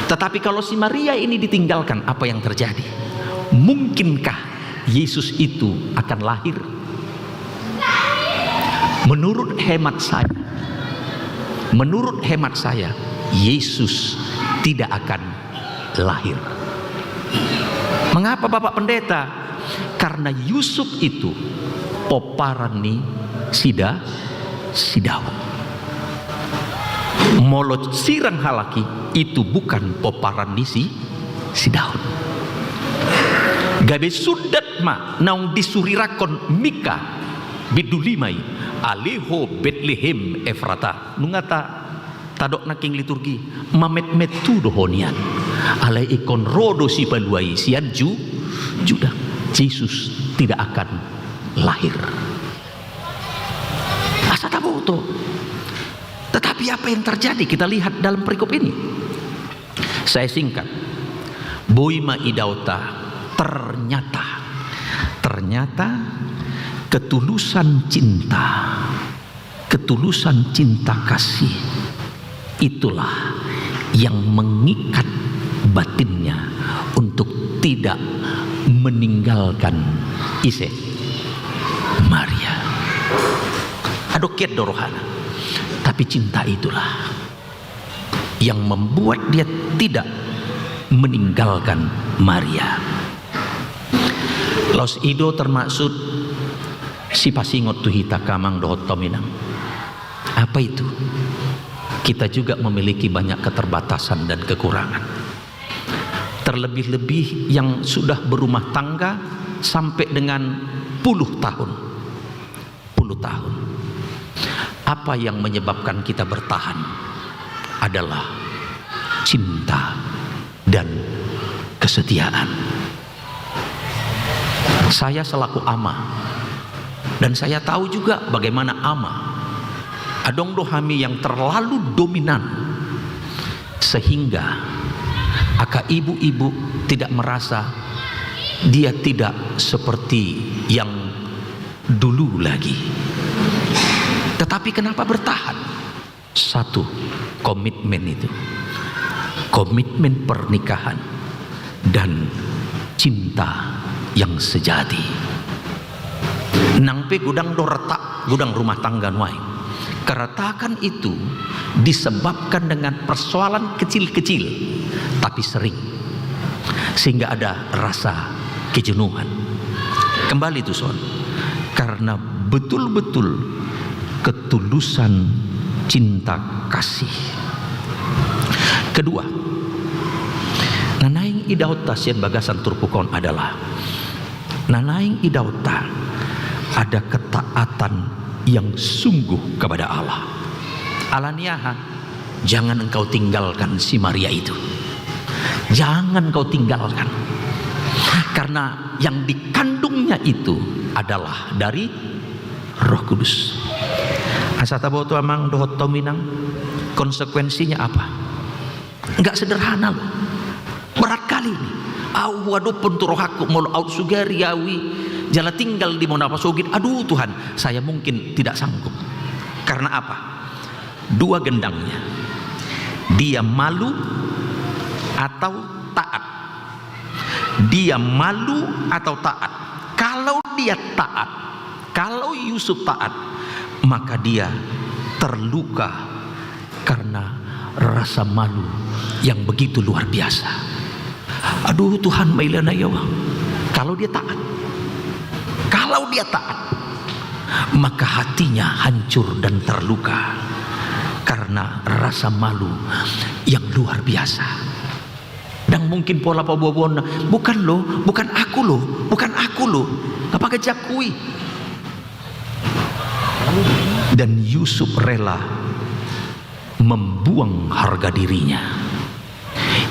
Tetapi kalau si Maria ini ditinggalkan, apa yang terjadi? Mungkinkah Yesus itu akan lahir? Menurut hemat saya, Yesus tidak akan lahir. Mengapa Bapak Pendeta? Karena Yusuf itu poparani si Daud. Molot sirang halaki itu bukan poparani si Daud. Gabe sudat ma naung disurirakon Mika bidulimai aleho Bethlehem Efrata nungata tadok naking liturgi mamet metu dohonian alai ikon rodo si paluai sian Juda. Yesus tidak akan lahir. Asa taboto. Tetapi apa yang terjadi kita lihat dalam perikop ini. Saya singkat. Boima idauta ternyata ketulusan cinta kasih itulah yang mengikat batinnya untuk tidak meninggalkan ise Maria. Adokiat dorohana. Tapi cinta itulah yang membuat dia tidak meninggalkan Maria. Los ido termaksud si pasingot tuhita kamang dohot tominang. Apa itu? Kita juga memiliki banyak keterbatasan dan kekurangan. Terlebih-lebih yang sudah berumah tangga sampai dengan puluh tahun. Apa yang menyebabkan kita bertahan adalah cinta dan kesetiaan. Saya selaku ama, dan saya tahu juga bagaimana ama adong dohami yang terlalu dominan sehingga aka ibu-ibu tidak merasa dia tidak seperti yang dulu lagi. Tetapi kenapa bertahan? Satu, komitmen itu. Komitmen pernikahan dan cinta yang sejati. Nangpe gudang do retak, gudang rumah tangga nuai. Keretakan itu disebabkan dengan persoalan kecil-kecil tapi sering, sehingga ada rasa kejenuhan. Kembali itu son, karena betul-betul ketulusan cinta kasih. Kedua, nanaing idauta sian bagasan turpukon adalah nanaing idauta ada ketaatan yang sungguh kepada Allah. Alaniaha, jangan engkau tinggalkan si Maria itu. Jangan kau tinggalkan. Karena yang dikandungnya itu adalah dari Roh Kudus. Asata boto amang dohot tominang, konsekuensinya apa? Enggak sederhana loh. Berat kali ini. Waduh pun rohaku mulu out sugariawi jala tinggal di monapa sogit. Aduh Tuhan, saya mungkin tidak sanggup. Karena apa? Dua gendangnya. Dia malu atau taat. Dia malu atau taat. Kalau dia taat, kalau Yusuf taat, maka dia terluka karena rasa malu yang begitu luar biasa. Aduh Tuhan, mailana ya. Kalau dia taat, maka hatinya hancur dan terluka karena rasa malu yang luar biasa. Dan mungkin pola pabuabona, bukan aku loh, apa kejakui. Dan Yusuf rela membuang harga dirinya.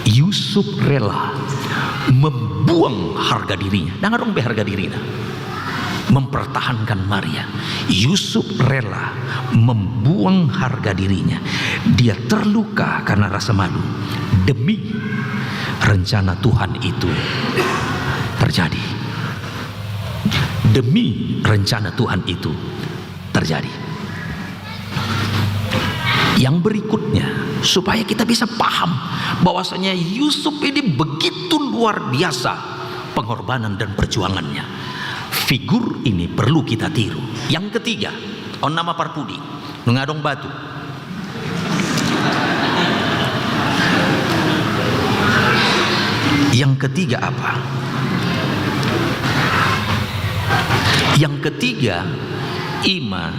Yusuf rela membuang harga dirinya. Jangan dong harga dirinya. Mempertahankan Maria. Yusuf rela membuang harga dirinya. Dia terluka karena rasa malu demi rencana Tuhan itu terjadi. Demi rencana Tuhan itu terjadi. Yang berikutnya, supaya kita bisa paham bahwasanya Yusuf ini begitu luar biasa pengorbanan dan perjuangannya. Figur ini perlu kita tiru. Yang ketiga, on nama parpudi mengadong batu. Yang ketiga apa? Yang ketiga, ima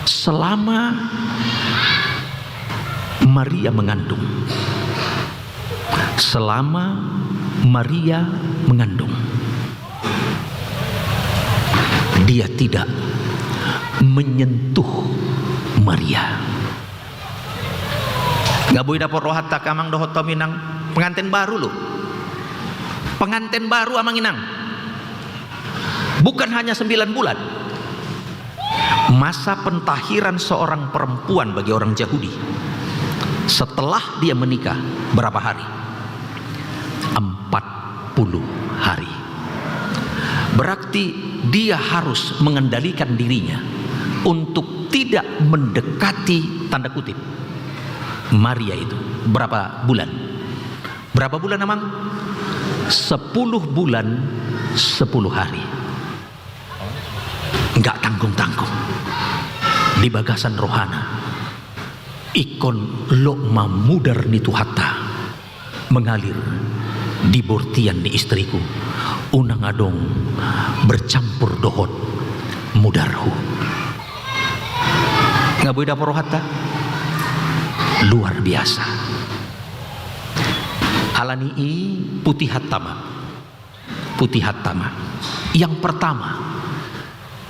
selama Maria mengandung. Selama Maria mengandung, dia tidak menyentuh Maria. Nggak boleh dapur rohat tak amang dohot minang pengantin baru loh. Pengantin baru amang inang. Bukan hanya 9 bulan. Masa pentahiran seorang perempuan bagi orang Yahudi setelah dia menikah berapa hari? 40 hari. Berarti dia harus mengendalikan dirinya untuk tidak mendekati, tanda kutip, Maria itu. Berapa bulan? Berapa bulan amang? 10 bulan 10 hari. Enggak tanggung-tanggung. Di bagasan rohana ikon lokma mudar ni tuhatta mengalir di bortian ni istriku unang adong bercampur dohot mudarhu. Nggak boleh dapur rohata luar biasa. Alani putih hatama. Putih hatama. Yang pertama,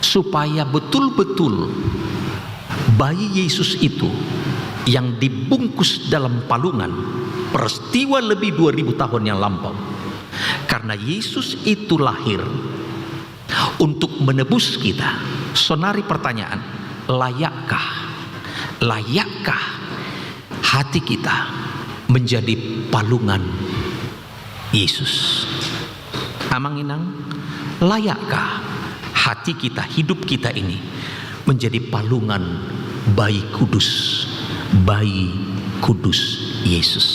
supaya betul-betul bayi Yesus itu yang dibungkus dalam palungan peristiwa lebih 2000 tahun yang lampau, karena Yesus itu lahir untuk menebus kita. Sonari pertanyaan, layakkah hati kita menjadi palungan Yesus? Amang inang, layakkah hati kita, hidup kita ini menjadi palungan bayi kudus Yesus?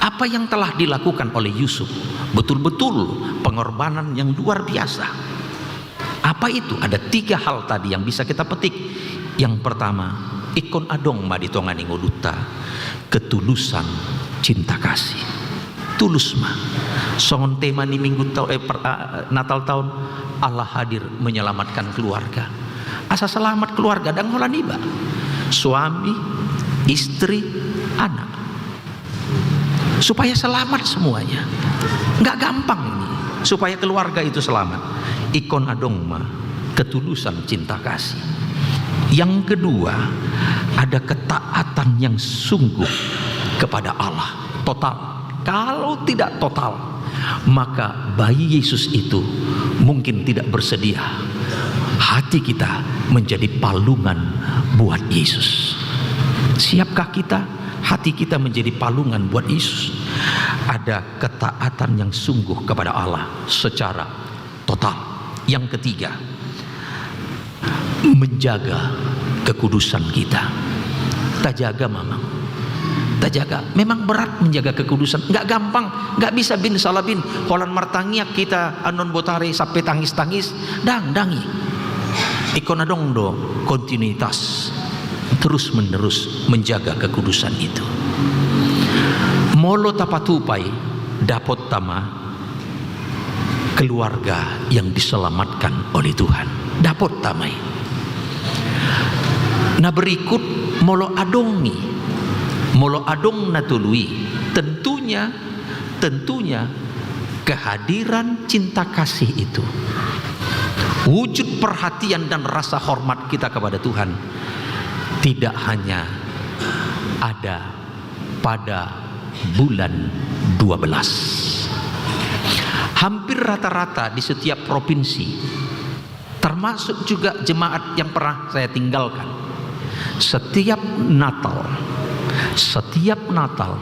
Apa yang telah dilakukan oleh Yusuf betul-betul pengorbanan yang luar biasa. Apa itu? Ada 3 hal tadi yang bisa kita petik. Yang pertama, ikon adong maditongani ngoduta, ketulusan cinta kasih. Tulus mah songon tema ni minggu Natal tahun Allah hadir menyelamatkan keluarga. Asa selamat keluarga dan holaniba, suami, istri, anak, supaya selamat semuanya. Nggak gampang ini supaya keluarga itu selamat. Ikon adong mah ketulusan cinta kasih. Yang kedua, ada ketaatan yang sungguh kepada Allah, total. Kalau tidak total, maka bayi Yesus itu mungkin tidak bersedia. Hati kita menjadi palungan buat Yesus. Siapkah kita? Hati kita menjadi palungan buat Yesus. Ada ketaatan yang sungguh kepada Allah secara total. Yang ketiga, menjaga kekudusan kita. Tak jaga mamang, tak jaga. Memang berat menjaga kekudusan, nggak gampang, nggak bisa bin salabin holan martangiak kita anon botare sampai tangis dangi ikon adong do kontinuitas terus menerus menjaga kekudusan itu. Molo tapatupai dapot tama keluarga yang diselamatkan oleh Tuhan, dapot tamai. Nah berikut molo adong natului, tentunya kehadiran cinta kasih itu, wujud perhatian dan rasa hormat kita kepada Tuhan tidak hanya ada pada bulan 12. Hampir rata-rata di setiap provinsi, termasuk juga jemaat yang pernah saya tinggalkan, setiap Natal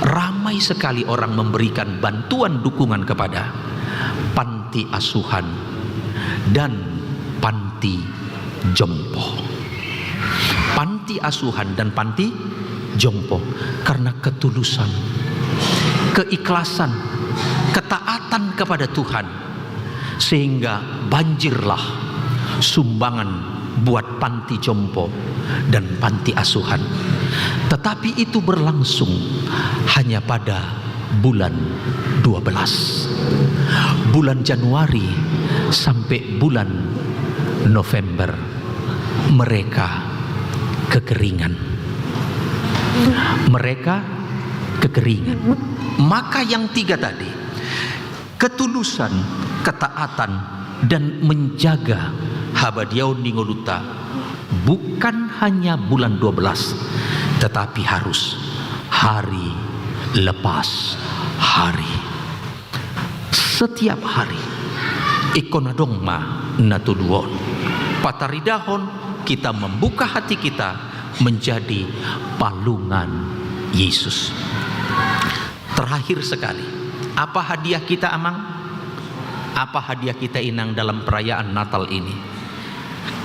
ramai sekali orang memberikan bantuan dukungan kepada panti asuhan dan panti jompo. Panti asuhan dan panti jompo karena ketulusan, keikhlasan, ketaatan kepada Tuhan, sehingga banjirlah sumbangan buat panti jompo dan panti asuhan. Tetapi itu berlangsung hanya pada bulan 12, bulan Januari sampai bulan November mereka kekeringan. Maka yang tiga tadi, ketulusan, ketaatan, dan menjaga habadiau ningoluta, bukan hanya bulan 12, tetapi harus hari lepas hari, setiap hari. Ikonadong ma natuduon pataridahon, kita membuka hati kita menjadi palungan Yesus. Terakhir sekali, apa hadiah kita amang? Apa hadiah kita inang dalam perayaan Natal ini?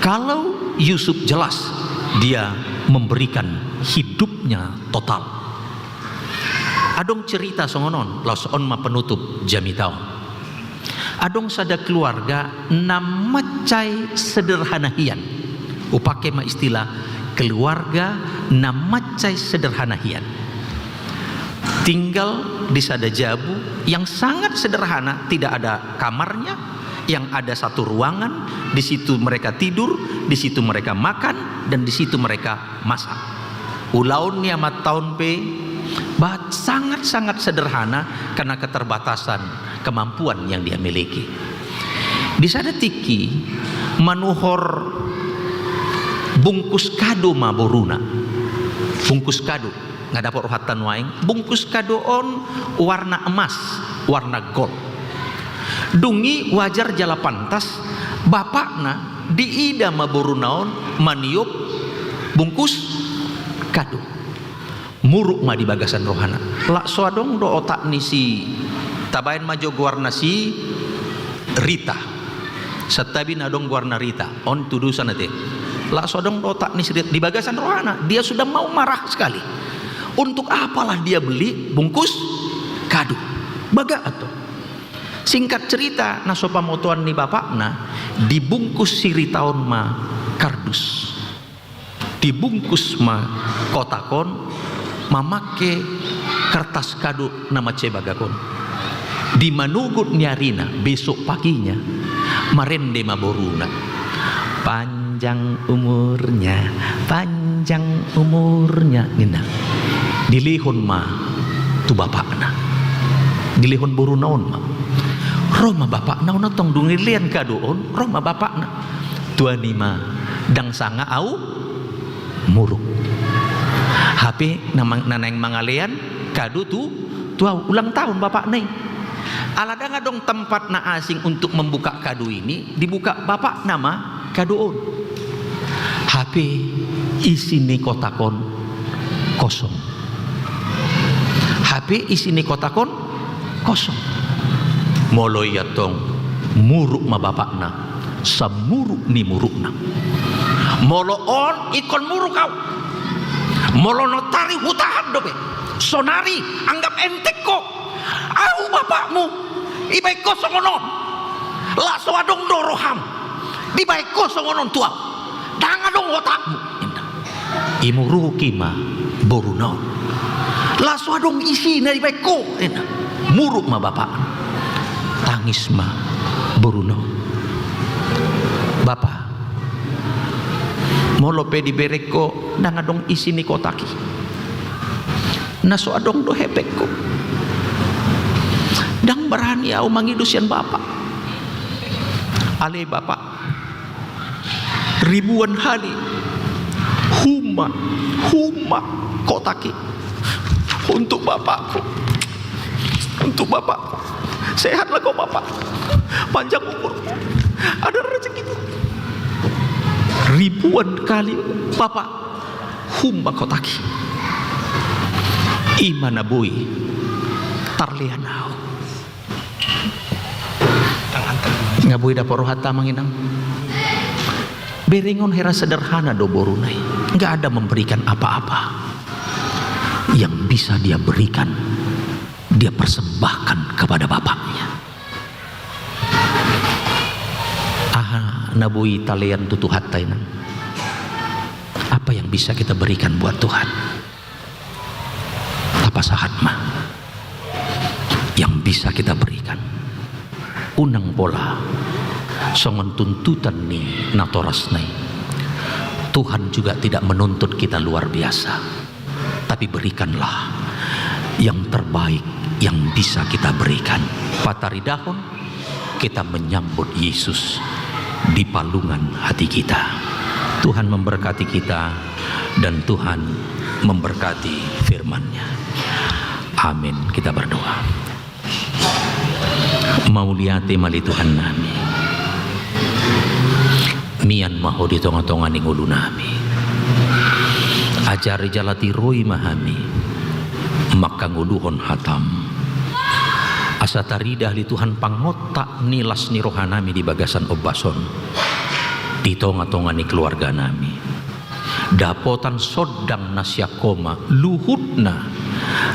Kalau Yusuf jelas dia memberikan hidupnya total. Adong cerita songonon, lauson ma penutup jamitau. Adong sada keluarga namacai sederhanahian. Upake ma istilah keluarga namacai sederhanahian. Tinggal di sada jabu yang sangat sederhana, tidak ada kamarnya, yang ada satu ruangan, di situ mereka tidur, di situ mereka makan, dan di situ mereka masak. Ulaun niamat tahun pe sangat-sangat sederhana karena keterbatasan kemampuan yang dia miliki. Di sana tiki manuhor bungkus kado ma boruna, bungkus kado nggak dapat rohatan waing, bungkus kado on warna emas, warna gold. Dungi wajar jala pantas bapakna diida ma borunaon maniup bungkus kado. Muruk ma di bagasan rohana. Lak soadong do otak ni si tabain majo warna si Rita. Setabin adong warna Rita. On tudusan nanti. Lak soadong do otak ni si Rita di bagasan rohana. Dia sudah mau marah sekali. Untuk apalah dia beli bungkus kado? Baga atau? Singkat cerita, nasopa motoan ni bapakna dibungkus siritaon ma kardus. Dibungkus ma kotakon, mamake kertas kado nama cebagakon. Di manugut nyarina besok paginya marende ma boruna. Panjang umurnya nina. Dilihon ma tu bapakna. Dilihon borunaon ma. Roma bapakna unatong dungilian kadoon, Roma bapakna. Tuani ma dang sanga au muruk. HP nanang mangalean kado tu ulang tahun bapak nih. Alada ngadong tempat na asing untuk membuka kado ini, dibuka bapak nama kadoon. HP isi ni kotakon kosong. HP isi ni kotakon kosong. Moloy yatong muruk ma bapakna, samuruk ni murukna. Molo on ikon muruk kau. Molo notari hutahan dobe. Sonari anggap entek kok. Au bapakmu ibai kosong onon. La soadong doroham. Di bai kosong onon tuau. Dangadong otakmu. Imuruki ma borunaon. La soadong isi na ibai ko. Muruk ma bapak. Tangis ma borunaon. Bapak molo pe di bereko dangadong isi ni kotaki. Naso adong do hepekko. Dang berani au mangidusian bapak. Ale bapak ribuan hari huma kotaki untuk bapakku, sehatlah kau bapak, panjang umurmu, ada rezeki itu. Ribuan kali bapak huma kotaki imana boy tarlianau ngaboy da porohata manginang beringon hera sederhana do borunai, nggak ada memberikan apa-apa. Yang bisa dia berikan, dia persembahkan kepada bapaknya. Nabui talian tutu hatainan. Apa yang bisa kita berikan buat Tuhan? Apa sahatma yang bisa kita berikan? Unang bola songon tuntutan ni natoras nai. Tuhan juga tidak menuntut kita luar biasa, tapi berikanlah yang terbaik yang bisa kita berikan. Pataridahon kita menyambut Yesus di palungan hati kita. Tuhan memberkati kita dan Tuhan memberkati firman-Nya. Amin. Kita berdoa. Mauliate mali Tuhan nami, mian maho di tonga-tonga ning ulu nami, ajari jalati roi mahami, makanguluhon hatam, asa taridah li Tuhan pangotak nilas ni rohanami di bagasan obason, di tonga-tonga ni keluarga nami, dapotan sodang nasyakoma luhutna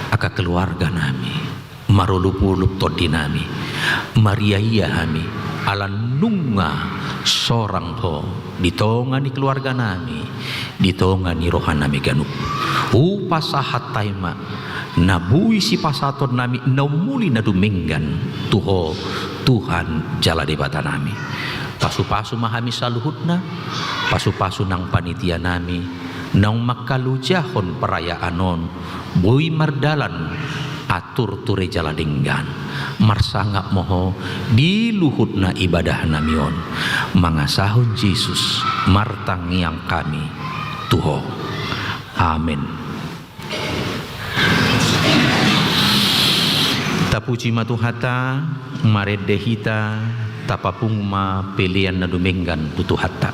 aka keluarga nami, marulup-ulup todi nami, mariaya hami, alan nunga sorang ho di tonga ni keluarga nami, di tonga ni rohanami ganup upasahat taima nabui si pasaton nami naumuli na duminggan tuho Tuhan jala debata nami, pasu-pasu mahami saluhutna, pasu-pasu nang panitia nami nang makalujahon perayaanon bui mardalan atur ture jala denggan marsangap moho di luhutna ibadah namion mangasahun Yesus martang yang kami tuho. Amin. Tapuji matuhata maredehita tapapungma pilihan na dumenggan tutuhata.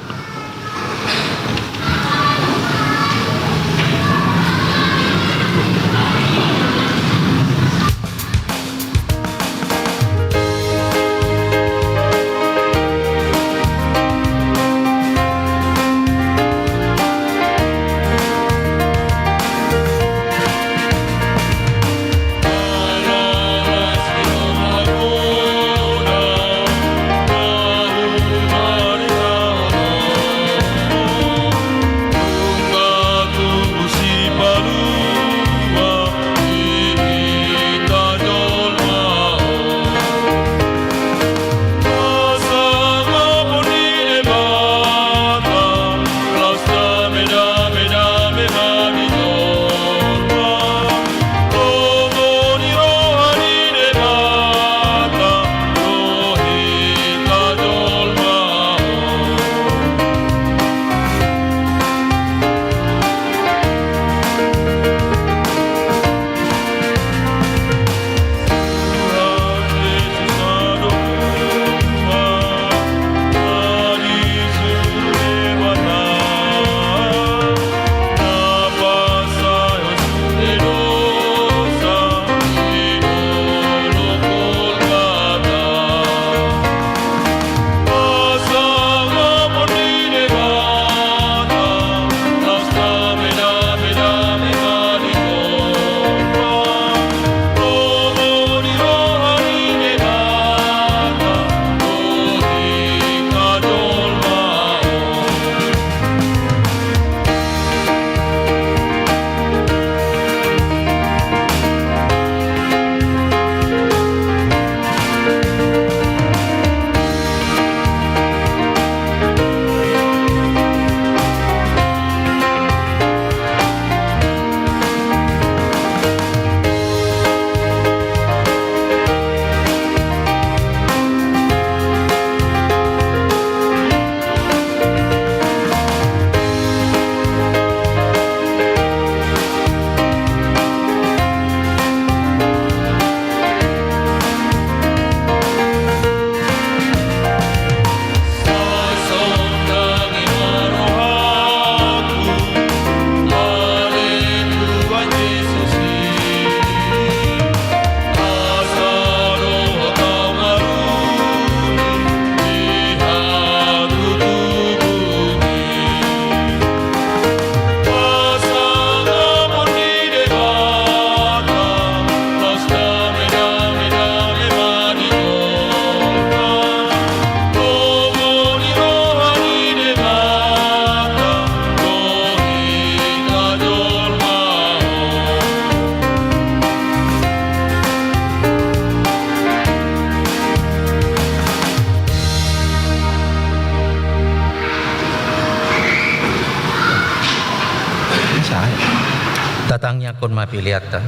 Tatangnya kon mapiliata.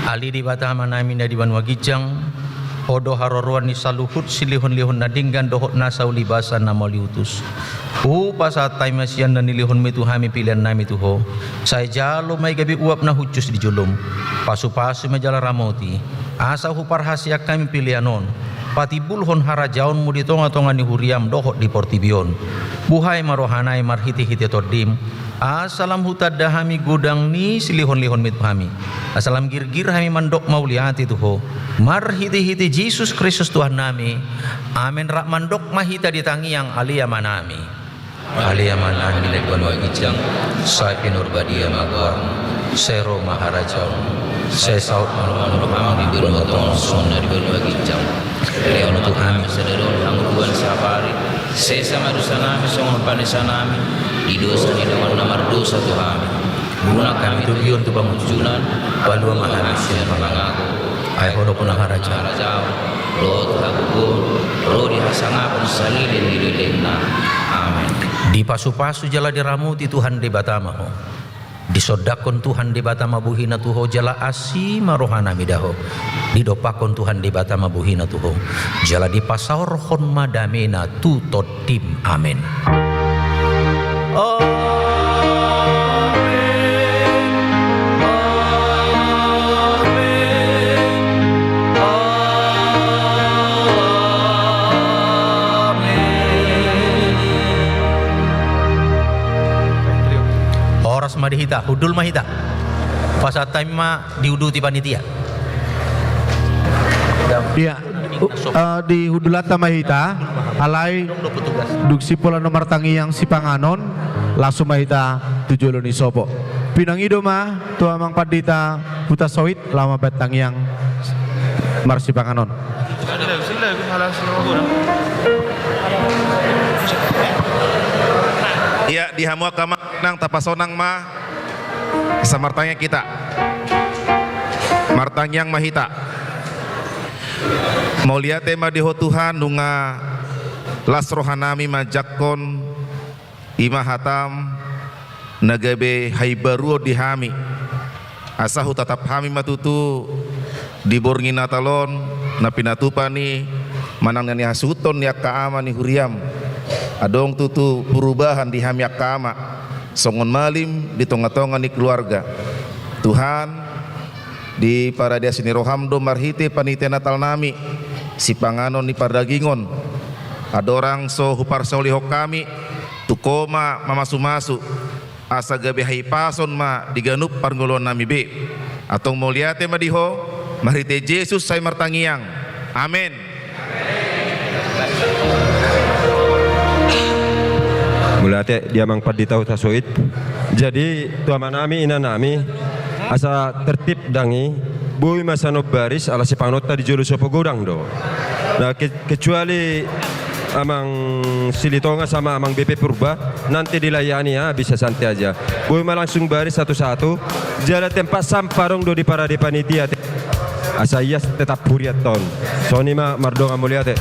Ali di bata manami na di Banua Gijang, odo haroruan ni saluhut silihon-lihon na dinggan dohot nasa ulibasan na maliutus. Pasat tay masian na nilihon mi tuhami pilihan nami tuho. Saya jalo may gabi uap na hucus di julum. Pasu-pasu majala ramoti. Asa huparhasya kami pilihanon. Pati bulhon harajaon mu di tonga-tonga ni huriam dohot di Portibion. Buhay marohanay marhiti-hiti todim. Asalam hutad dahami gudang ni silihon-lihon mit hami. Asalam gir-gir hami mandok mauliati tuho. Marhiti-hiti Jesus Kristus Tuhan nami. Amin rak mandok mahita ditangi yang alia manami. Alia manami lek Banua Gijang. Sai pinur badia magor. Sero maharajaon. Saya saut malu-malu kami di Banua Tongson dari Banua Gijang. Leon untuk kami sederon hangguan safari. Saya sama dosa nami songon panesa nami. Di dosa ni dengan nomor dosa Tuhan. Guna kami tujuan tu pamujulan. Banua mahanisya pangangaku. Ay hono pun haraja. Lot hagugun. Rodi hasangapun salilin dililina. Amin. Di pasu-pasu jala diramuti Tuhan di batamaho. Disodakon Tuhan di batama buhina tuho jala asi marohana midaho. Didopakon Tuhan di batama buhina tuho jala di pasaur hon madamena tu todim. Amin. Horas madihita, hudul mahita. Pasat taima diuduti panitia. Iya, di Hudulata Mahita, alai duksi pola nomor tangi yang sipanganon, langsung Mahita tujuh loni sopo. Pinangido mah tua mang padita puta soit lama batang yang marsipanganon. Iya, di hamua kamang nang tapasonang mah samartanya kita. Martangyang mahita. Mau lihat tema di Tuhan nunga las rohanami majakon ima hatam nagabe haibaruo dihami asahu tatap hami matutu diborngi natalon na pinatupani manang ni hasuton ni akaama ni huriam adong tutu perubahan di hami akaama songon malim di tonga-tonga ni keluarga Tuhan di paradias ni rohamdo marhite panitia natal nami si panganon ni pardagingon adorang so huparsoliho kami tukoma mamasu-masu asa gabe haipason ma diganup parngolon nami be atong moliate madiho marhite Jesus say martangiang. Amen. Mulate dia mang paditau tasoit jadi tuama nami ina nami asa tertib dangi boy masano baris ala si panota di jolo sopo godang do. Nah kecuali amang Silitonga sama amang BP Purba nanti dilayani ya bisa santai aja. Boy mah langsung baris satu-satu. Jalan tempat samparong do di parade panitia. Asa iya tetap huriat ton. Soni mah mardonga mulia teh.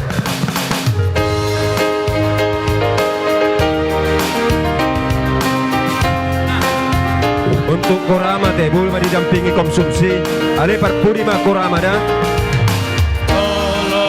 Untuk korama teh boleh didampingi konsumsi ale parpuri mah korama dah Lo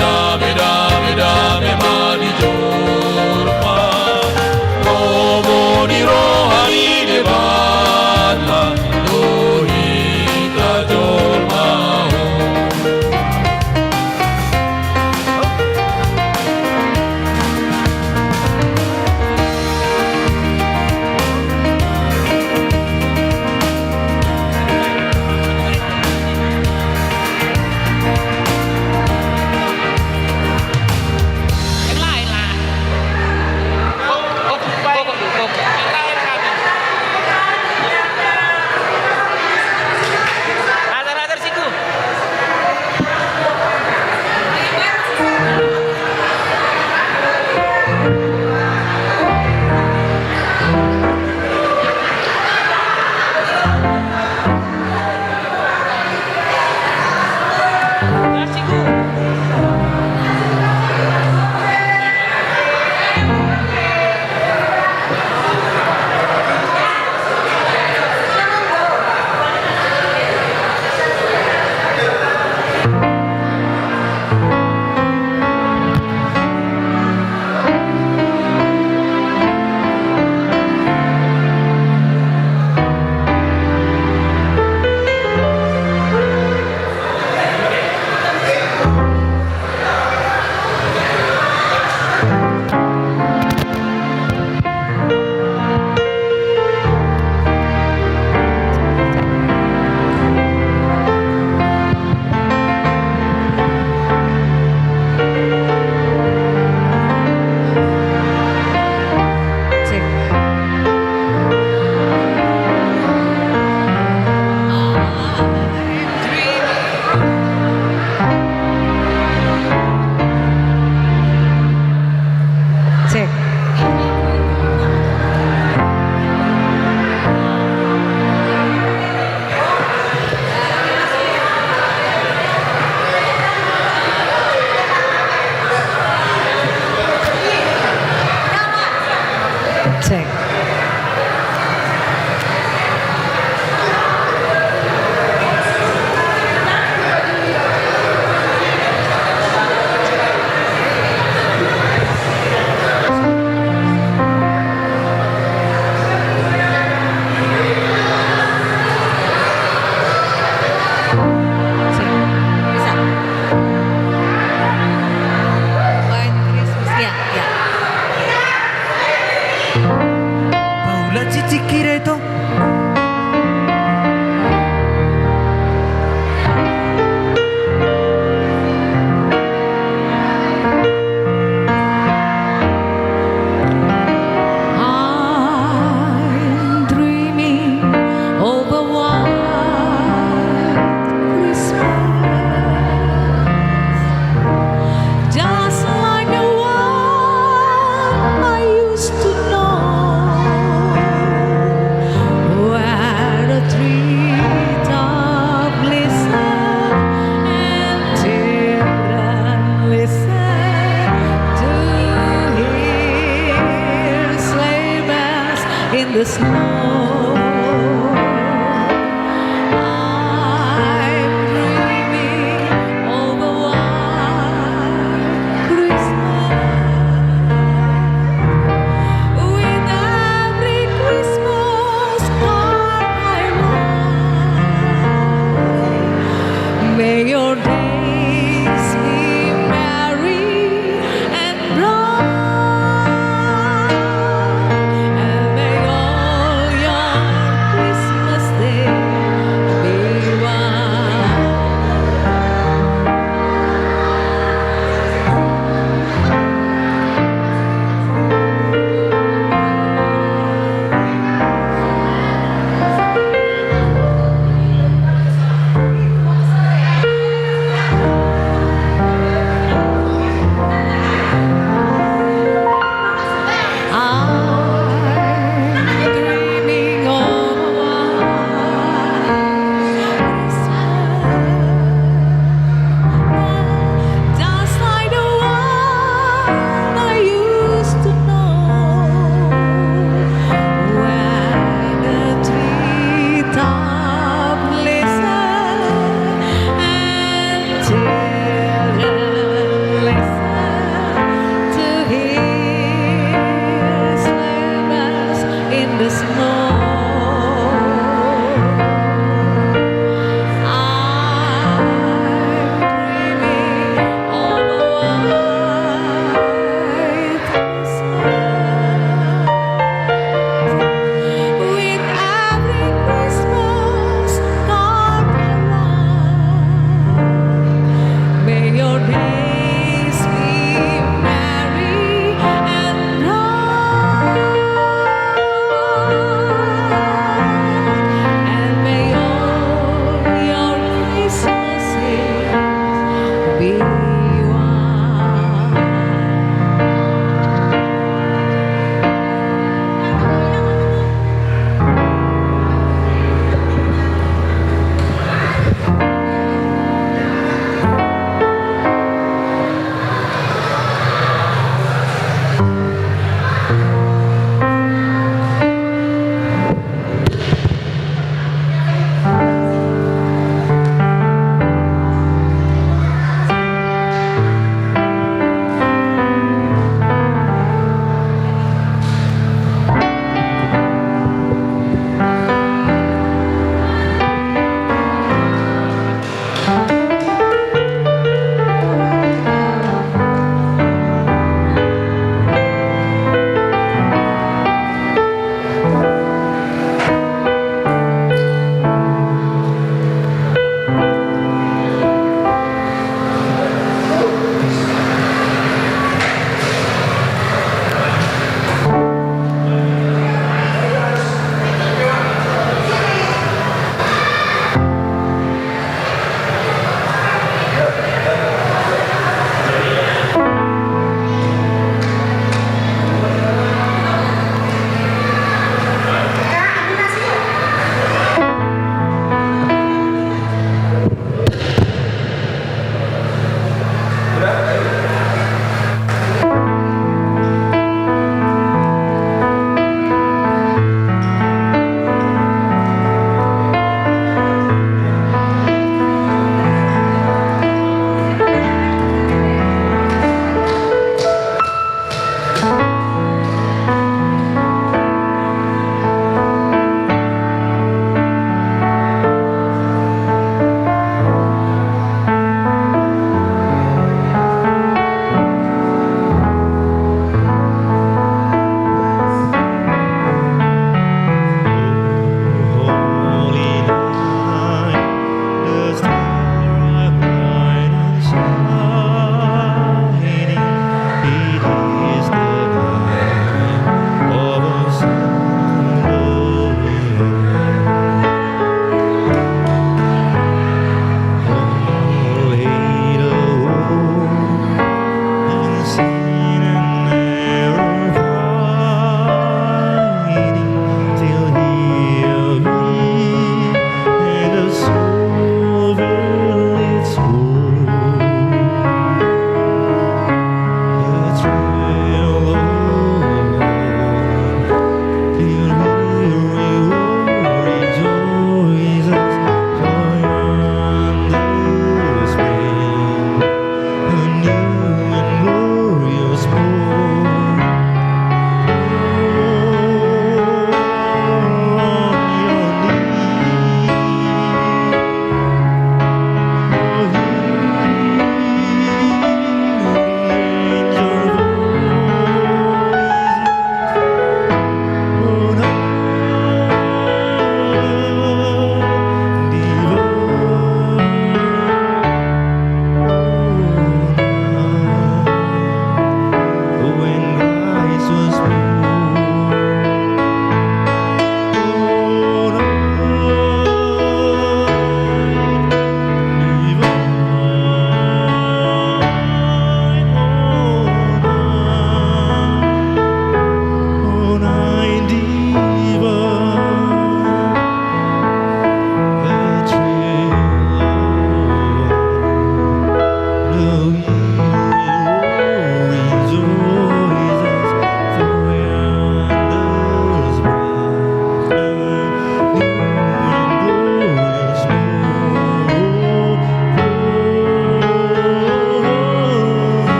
dame dame dame mani jorma komoni rohani debata dohita jorma in the snow.